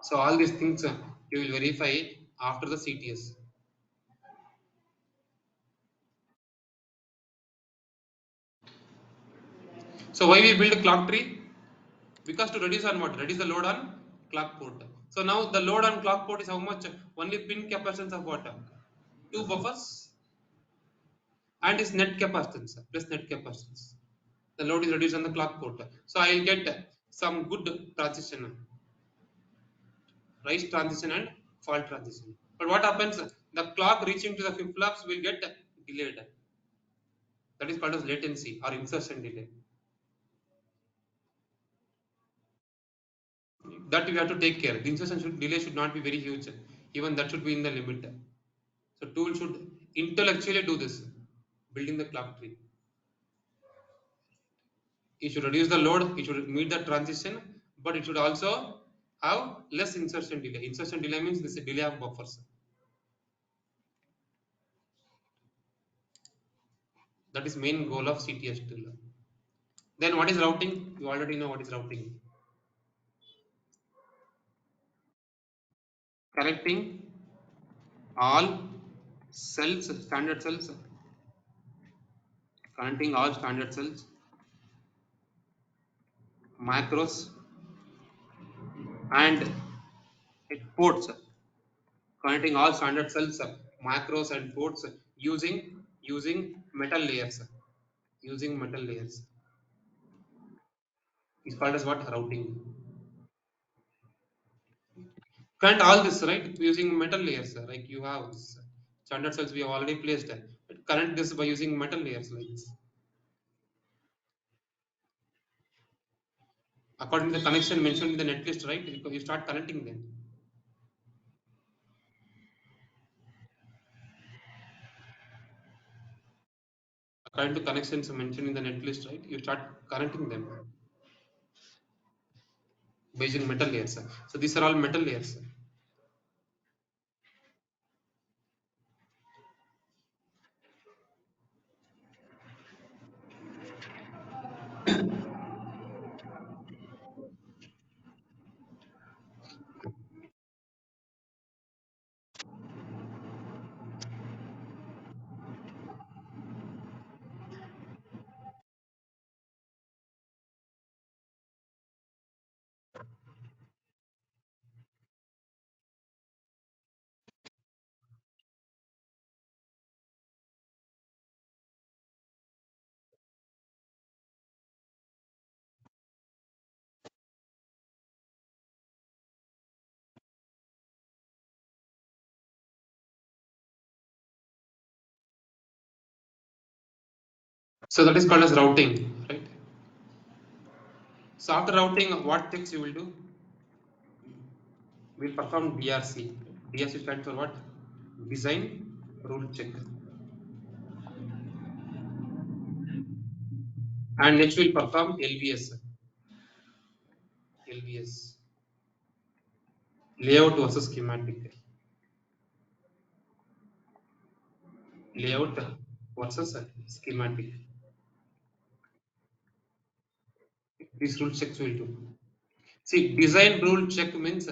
So all these things you will verify after the CTS. So why we build a clock tree? Because to reduce on what? Reduce the load on clock port. So now the load on clock port is how much? Only pin capacitance of what? Two buffers and its net capacitance plus net capacitance. The load is reduced on the clock port. So I will get some good transition, rise transition and fall transition. But what happens? The clock reaching to the flip-flops will get delayed. That is called as latency or insertion delay. That we have to take care. The insertion delay should not be very huge. Even that should be in the limit. So tool should intellectually do this, building the clock tree. It should reduce the load, it should meet the transition, but it should also have less insertion delay. Insertion delay means this is delay of buffers. That is main goal of CTS tool. Then what is routing? You already know what is routing. Connecting all cells, standard cells, connecting all standard cells, macros and ports, connecting all standard cells, macros and ports using metal layers. Using metal layers. It's called as what? Routing. Connect all this, right? Using metal layers. Like you have this standard cells we have already placed. Connect this by using metal layers like this. According to the connection mentioned in the netlist, right? You start connecting them. According to connections mentioned in the netlist, right? You start connecting them based on metal layers. So these are all metal layers. So that is called as routing, right? So after routing, what checks you will do? We'll perform DRC. DRC stands for what? Design rule check. And next we'll perform LVS. LVS. Layout versus schematic. Layout versus schematic. These rule checks will do. See, design rule check means,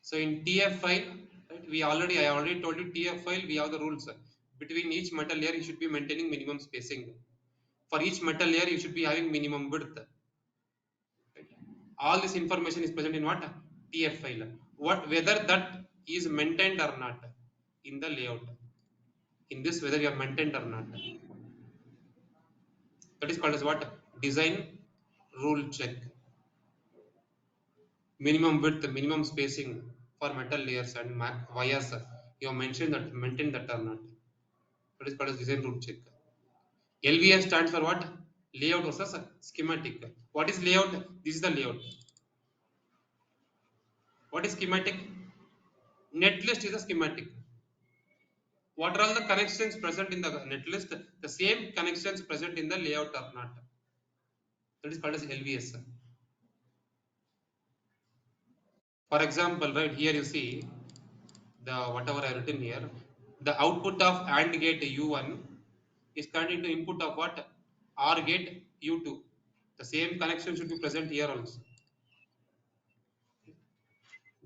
so in TF file, right, I already told you TF file, we have the rules. Between each metal layer, you should be maintaining minimum spacing. For each metal layer, you should be having minimum width. Right? All this information is present in what? TF file. What whether that is maintained or not in the layout. In this, whether you are maintained or not. That is called as what? Design rule check. Minimum width, minimum spacing for metal layers and wires. You have mentioned that maintain that or not. That is called as design rule check. LVS stands for what? Layout versus schematic. What is layout? This is the layout. What is schematic? Netlist is a schematic. What are all the connections present in the netlist? The same connections present in the layout or not. That is called as LVS. For example, right here you see the whatever I written here, the output of AND gate U1 is converted into input of what? OR gate U2. The same connection should be present here also.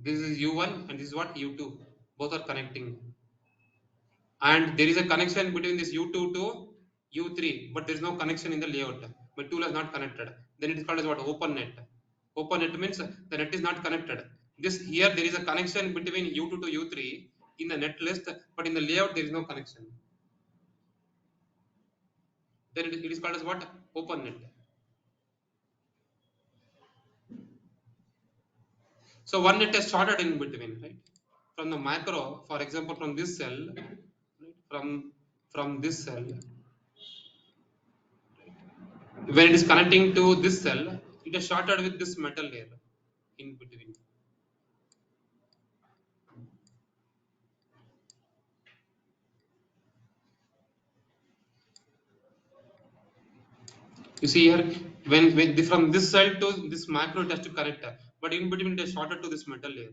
This is U1 and this is what? U2. Both are connecting. And there is a connection between this U2 to U3, but there is no connection in the layout. My tool is not connected. Then it is called as what? Open net. Open net means the net is not connected. This here there is a connection between U2 to U3 in the net list, but in the layout there is no connection. Then it is called as what? Open net. So one net is shorted in between, right? From the macro, for example, from this cell, right? From this cell, when it is connecting to this cell, it is shorted with this metal layer in between. You see here, when from this cell to this macro, it has to connect, but in between it is shorted to this metal layer.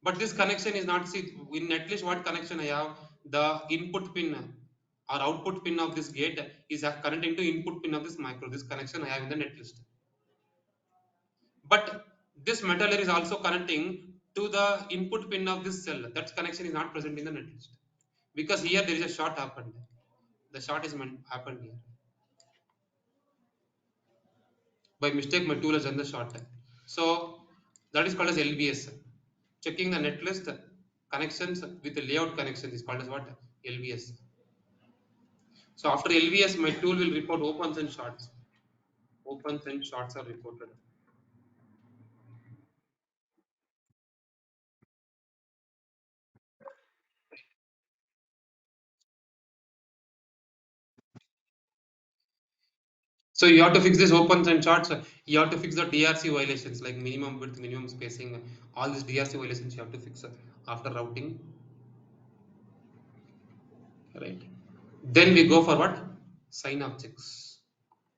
But this connection is not, see, in at least what connection I have, the input pin or output pin of this gate is connecting to input pin of this micro. This connection I have in the netlist. But this metal layer is also connecting to the input pin of this cell. That connection is not present in the netlist because here there is a short happened. The short is happened here. By mistake, my tool has done the short. So that is called as LVS. Checking the netlist connections with the layout connection is called as what? LVS. So after LVS, my tool will report opens and shorts. Opens and shorts are reported. So you have to fix this opens and shorts. You have to fix the DRC violations like minimum width, minimum spacing. All these DRC violations you have to fix after routing, right? Then we go for what? Sign off checks.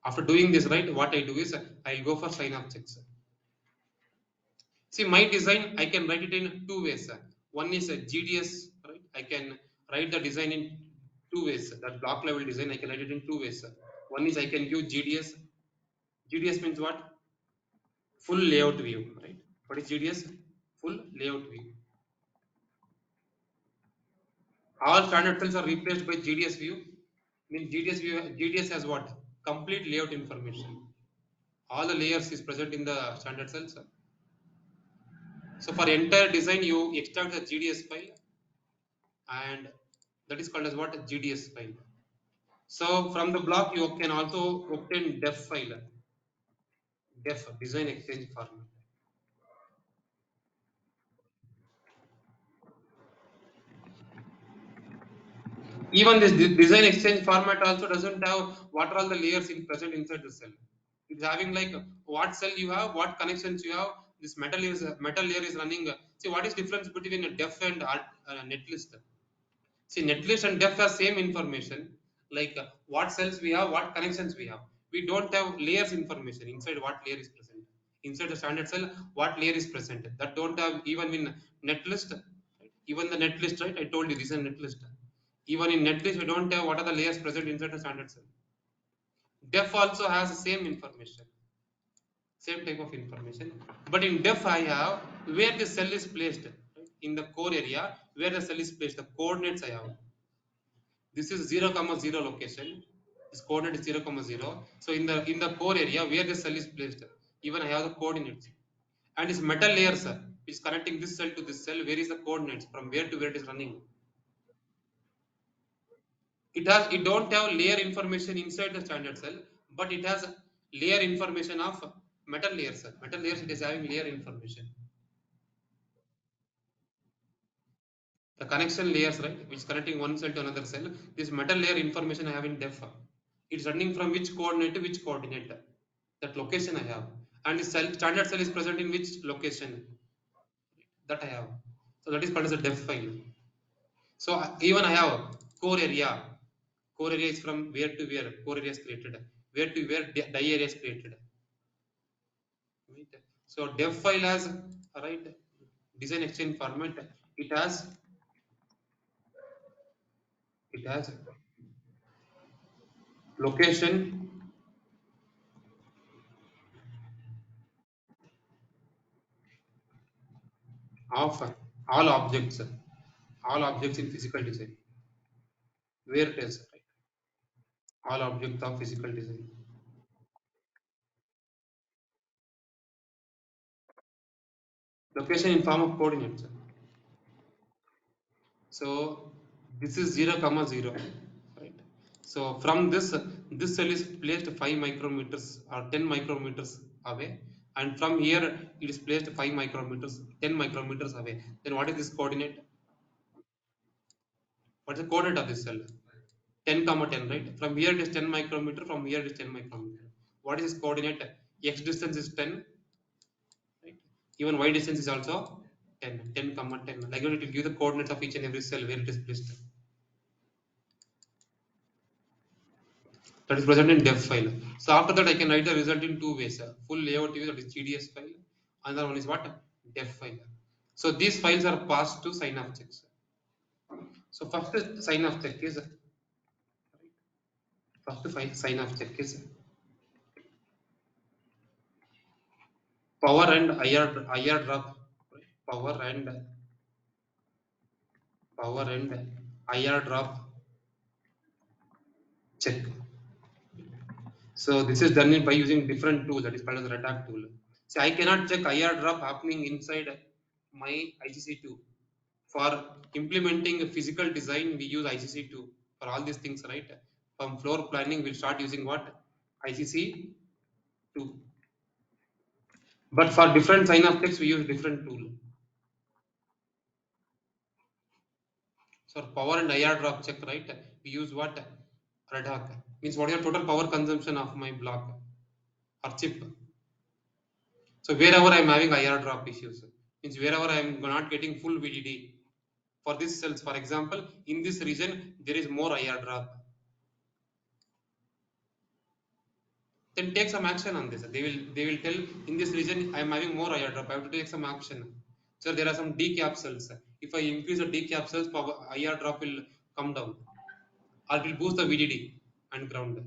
After doing this, right, what I do is I'll go for sign off checks. See, my design, I can write it in two ways. One is a GDS, right? I can write the design in two ways. That block level design, I can write it in two ways. One is I can use GDS. GDS means what? Full layout view, right? What is GDS? Full layout view. All standard cells are replaced by GDS view. Means GDS has what? Complete layout information. All the layers is present in the standard cells. So for entire design, you extract the GDS file, and that is called as what? GDS file. So from the block, you can also obtain def file, def design exchange format. Even this design exchange format also doesn't have what are all the layers in present inside the cell. It's having like what cell you have, what connections you have. This metal layer is running. See what is difference between a def and netlist? See, netlist and def have same information, like what cells we have, what connections we have. We don't have layers information inside what layer is present. Inside the standard cell, what layer is present. That don't have even in netlist. Right? Even the netlist, right? I told you this is a netlist. Even in netlist, we don't have what are the layers present inside the standard cell. Def also has the same information, same type of information. But in def, I have where the cell is placed, right? In the core area, where the cell is placed, the coordinates I have. This is 0 comma 0 location. This coordinate is 0 comma 0. So in the core area where the cell is placed, even I have the coordinates. And it's metal layers which is connecting this cell to this cell. Where is the coordinates from where to where it is running? It don't have layer information inside the standard cell, but it has layer information of metal layers. Metal layers it is having layer information. The connection layers, right, which is connecting one cell to another cell. This metal layer information I have in def. It's running from which coordinate to which coordinate. That location I have. And the standard cell is present in which location that I have. So that is called as a def file. So even I have core area. Core area is from where to where core area is created. Where to where die area is created. Right? So def file has right design exchange format. It has it has location of all objects in physical design. Where it is right? All objects of physical design. Location in form of coordinates. So this is 0 comma 0, right? So from this cell is placed 5 micrometers or 10 micrometers away, and from here it is placed 5 micrometers 10 micrometers away. Then what is this coordinate? What is the coordinate of this cell? 10 comma 10, right? From here it is 10 micrometer, from here it is 10 micrometer. What is this coordinate? X distance is 10, right? Even y distance is also 10, 10 comma 10. Like it will give the coordinates of each and every cell where it is placed. That is present in def file. So after that, I can write the result in two ways: full layout view, that is GDS file. Another one is what? Def file. So these files are passed to sign off checks. So first sign off check is first file sign off check is power and IR drop. Power and IR drop check. So this is done by using different tool, that is called as the redact tool. So I cannot check IR drop happening inside my ICC2. For implementing a physical design, we use ICC2 for all these things, right? From floor planning, we'll start using what? ICC2. But for different sign of text, we use different tool. So power and IR drop check, right? We use what? Red Hawk. Means what is the total power consumption of my block or chip. So wherever I am having IR drop issues, means wherever I am not getting full VDD for this cells, for example, in this region there is more IR drop, then take some action on this. They will tell in this region I am having more IR drop. I have to take some action. So there are some decap cells. If I increase the decap cells, power IR drop will come down, or it will boost the VDD and ground.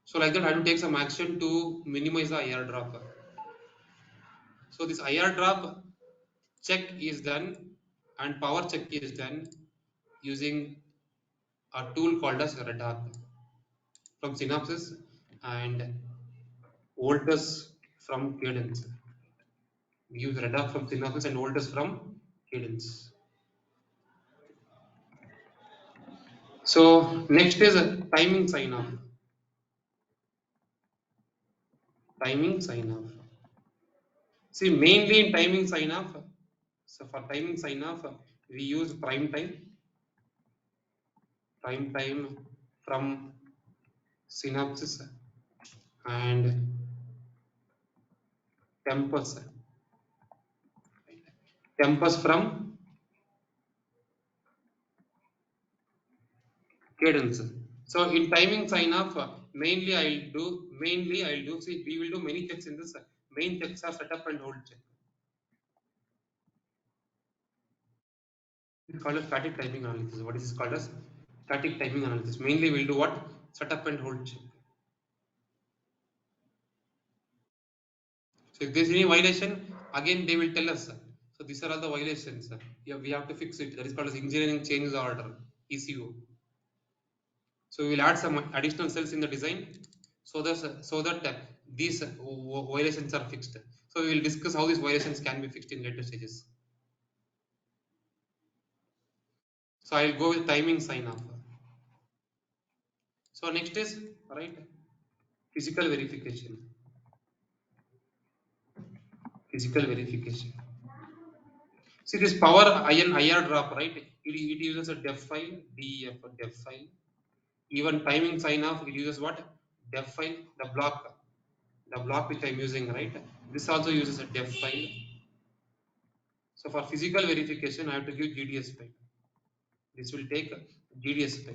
So like that, I have to take some action to minimize the IR drop. So this IR drop check is done and power check is done using a tool called as radar from Synopsys and voltage from cadence. We use radar from Synopsys and voltage from cadence. So next is a timing sign off. Timing sign off. See, mainly in timing sign off. So for timing sign off, we use prime time from Synopsys and tempus, tempus from cadence. So in timing sign off, mainly I'll do, see, we will do many checks in this. Main checks are setup and hold check. It's called as static timing analysis. What is this called as? Static timing analysis. Mainly we'll do what? Setup and hold check. So if there's any violation, again they will tell us. So these are all the violations. Yeah, we have to fix it. That is called as engineering change order, ECO. So we will add some additional cells in the design so that these violations are fixed. So we will discuss how these violations can be fixed in later stages. So I will go with timing sign off. So next is right physical verification. Physical verification. See this power ion IR drop, right? It uses a def file, DEF def file. Even timing sign off, it uses what? Def file, the block which I'm using, right? This also uses a def file. So for physical verification, I have to give GDS file. This will take GDS file.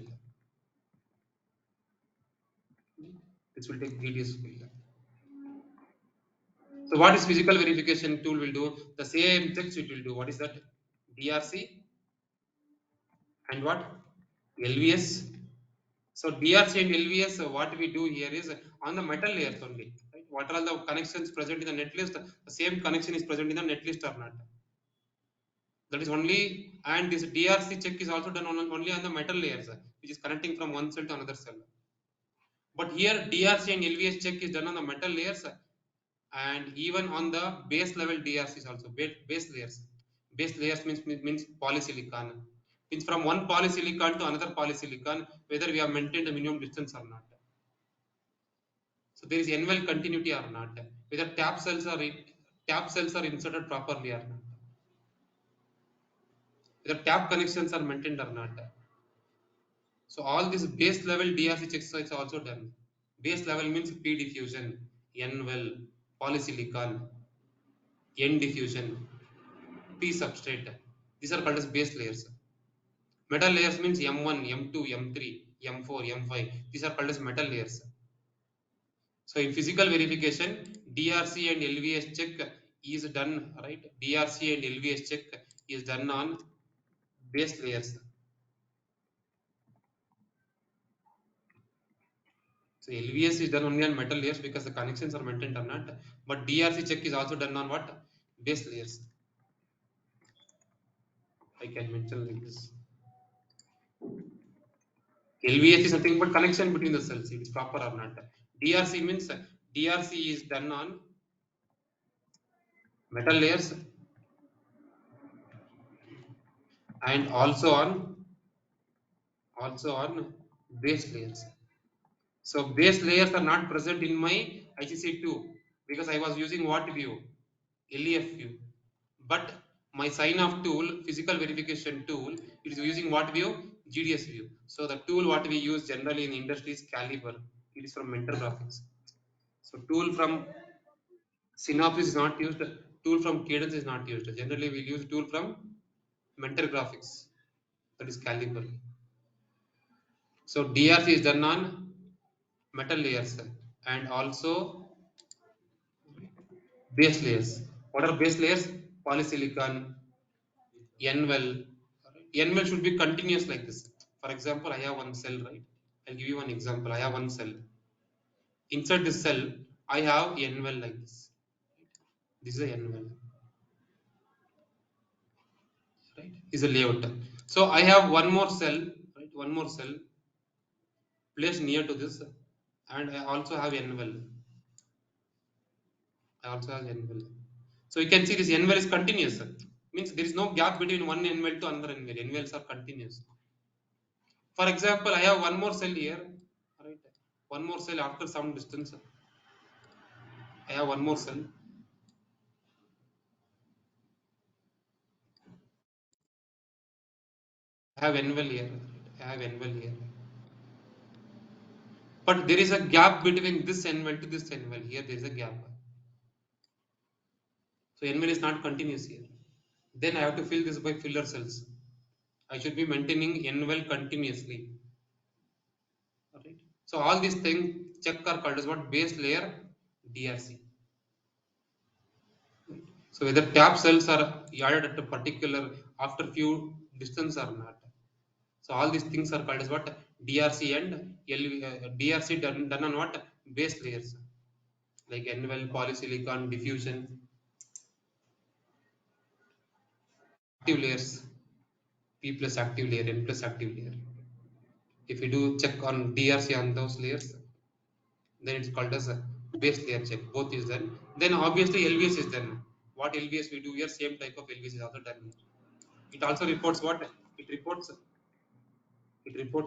This will take GDS file. So what is physical verification tool will do? The same checks it will do. What is that? DRC and what? LVS. So DRC and LVS, what we do here is on the metal layers only. Right? What are all the connections present in the netlist? The same connection is present in the netlist or not. That is only, and this DRC check is also done only on the metal layers, which is connecting from one cell to another cell. But here DRC and LVS check is done on the metal layers and even on the base level DRCs also, base layers. Base layers means polysilicon. Means from one polysilicon to another polysilicon, whether we have maintained the minimum distance or not. So there is n-well continuity or not. Whether tap cells are inserted properly or not. Whether tap connections are maintained or not. So all these base level DRC checks is also done. Base level means P diffusion, N-well, polysilicon, N diffusion, P substrate. These are called as base layers. Metal layers means M1, M2, M3, M4, M5. These are called as metal layers. So in physical verification, DRC and LVS check is done, right? DRC and LVS check is done on base layers. So LVS is done only on metal layers because the connections are maintained or not. But DRC check is also done on what? Base layers. I can mention like this. LVS is nothing but connection between the cells. It is proper or not. DRC means DRC is done on metal layers and also on base layers. So base layers are not present in my ICC2 because I was using what view? LEF view. But my sign off tool, physical verification tool, it is using what view? GDS view. So the tool what we use generally in industry is Caliber. It is from Mentor Graphics. So tool from Synopsys is not used. Tool from Cadence is not used. Generally we use tool from Mentor Graphics. That is Caliber. So DRC is done on metal layers and also base layers. What are base layers? Polysilicon, N-well. N-well should be continuous like this. For example, I have one cell, right? I'll give you one example. I have one cell. Inside this cell, I have N-well like this. This is a N-well, right? Is a layout. So I have one more cell, right? One more cell placed near to this, and I also have N-well. I also have N-well. So you can see this N-well is continuous. Means there is no gap between one N-well to another N-well. N-wells are continuous. For example, I have one more cell here, right? One more cell after some distance. I have one more cell. I have N-well here. I have N-well here. But there is a gap between this N-well to this N-well. Here there is a gap. So N-well is not continuous here. Then I have to fill this by filler cells. I should be maintaining N-well continuously. Alright. So all these things check are called as what? Base layer DRC. So whether tap cells are added at a particular after few distance or not. So all these things are called as what? DRC and DRC done on what? Base layers like N-well, polysilicon, diffusion, active layers, P plus active layer, N plus active layer. If you do check on DRC on those layers, then it's called as a base layer check. Both is done. Then obviously LVS is done. What LVS we do here, same type of LVS is also done here. It also reports what? It reports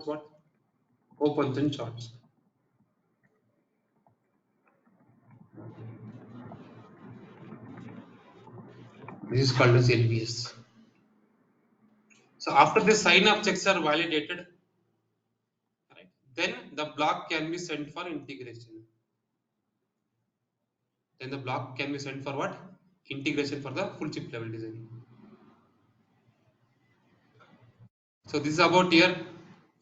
what? Opens and shorts. This is called as LVS. So after the sign of checks are validated, right, then the block can be sent for integration. Then the block can be sent for what? Integration for the full chip level design. So this is about your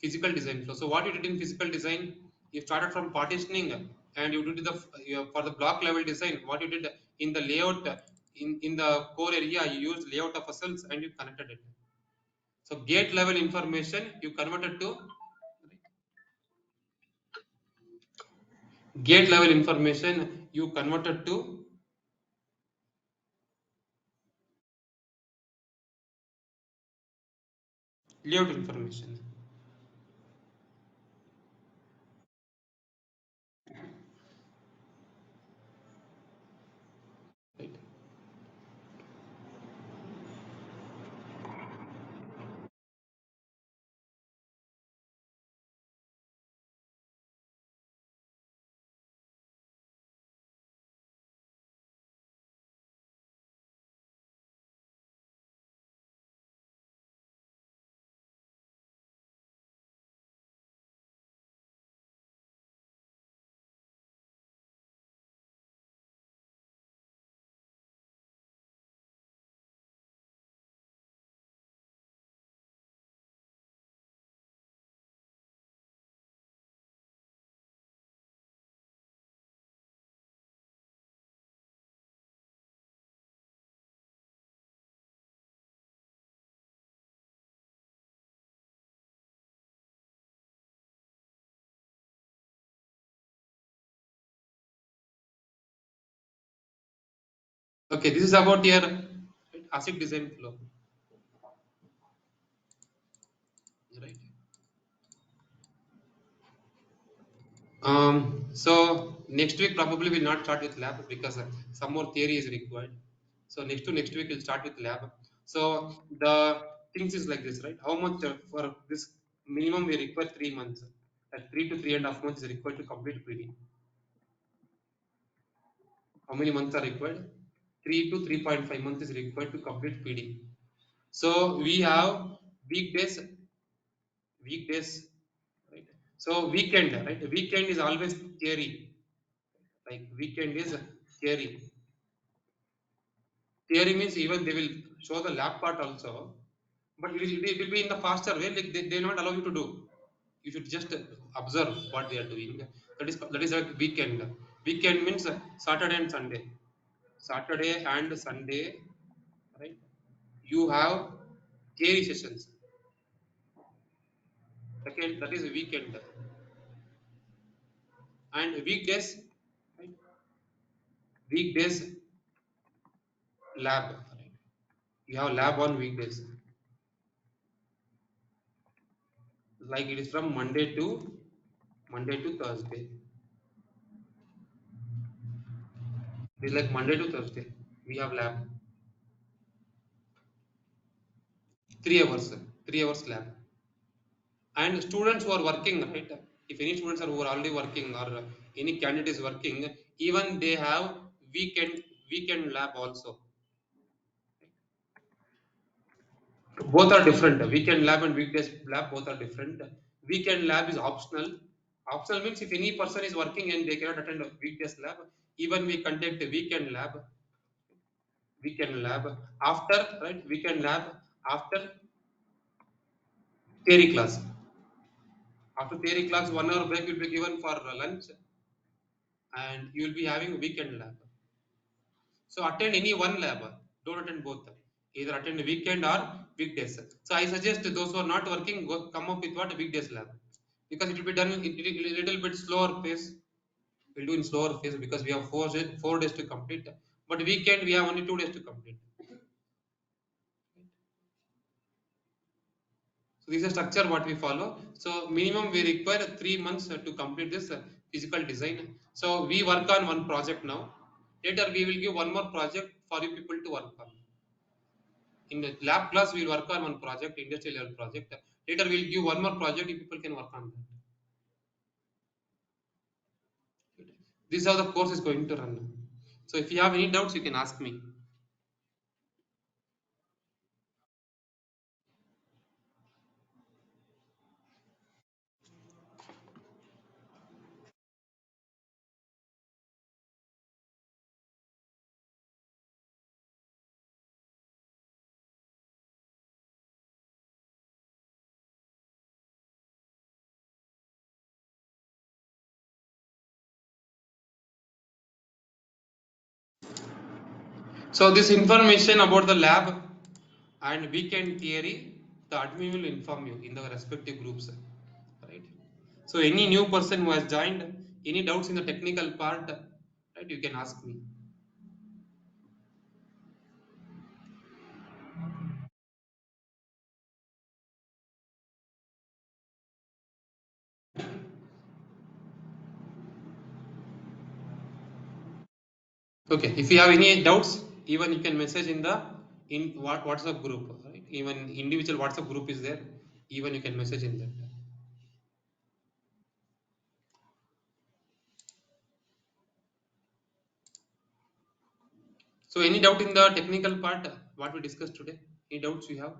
physical design flow. So what you did in physical design, you started from partitioning and you did the for the block level design. What you did in the layout in the core area, you used layout of cells and you connected it. So gate level information you converted to gate level information you converted to layout information. Right. Okay, this is about your ASIC design flow. Right. So next week probably will not start with lab because some more theory is required. So next week we'll start with lab. So the things is like this, right? How much for this minimum we require 3 months. 3 to 3.5 months is required to complete PD. How many months are required? 3 to 3.5 months is required to complete PD. So we have weekdays weekdays, right? So weekend, right? Weekend is always theory. Like weekend is theory. Theory means even they will show the lab part also, but it will be in the faster way. Like they will not allow you to do. You should just observe what they are doing. That is like weekend. Weekend means Saturday and Sunday. Saturday and Sunday, right? You have theory sessions. Second, that is weekend. And weekdays, right? Weekdays lab. Right? You have lab on weekdays. Like it is from Monday to Thursday. It is like Monday to Thursday. We have lab 3 hours, 3 hours lab. And students who are working, right? If any students are who are already working or any candidate is working, even they have weekend lab also. Both are different. Weekend lab and weekdays lab both are different. Weekend lab is optional. Optional means if any person is working and they cannot attend a weekdays lab, even we conduct a weekend lab after, right? Weekend lab after theory class. After theory class, 1 hour break will be given for lunch, and you will be having weekend lab. So attend any one lab. Don't attend both. Either attend weekend or weekdays. So I suggest those who are not working come up with what weekdays lab, because it will be done in a little bit slower pace. We'll do in slower pace because we have 4 days to complete. But weekend we have only 2 days to complete. So this is a structure what we follow. So minimum we require 3 months to complete this physical design. So we work on one project now. Later we will give one more project for you people to work on. In the lab class, we will work on one project, industrial level project. Later, we will give one more project if people can work on that. This is how the course is going to run. So, if you have any doubts, you can ask me. So, this information about the lab and weekend theory, the admin will inform you in the respective groups. Right. So, any new person who has joined, any doubts in the technical part, right, you can ask me. Okay, if you have any doubts, even you can message in the WhatsApp group. Right? Even individual WhatsApp group is there. Even you can message in that. So, any doubt in the technical part, what we discussed today? Any doubts you have?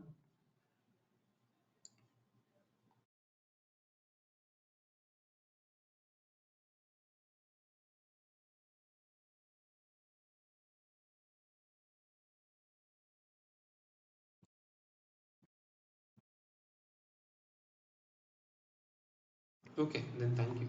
Okay, then thank you.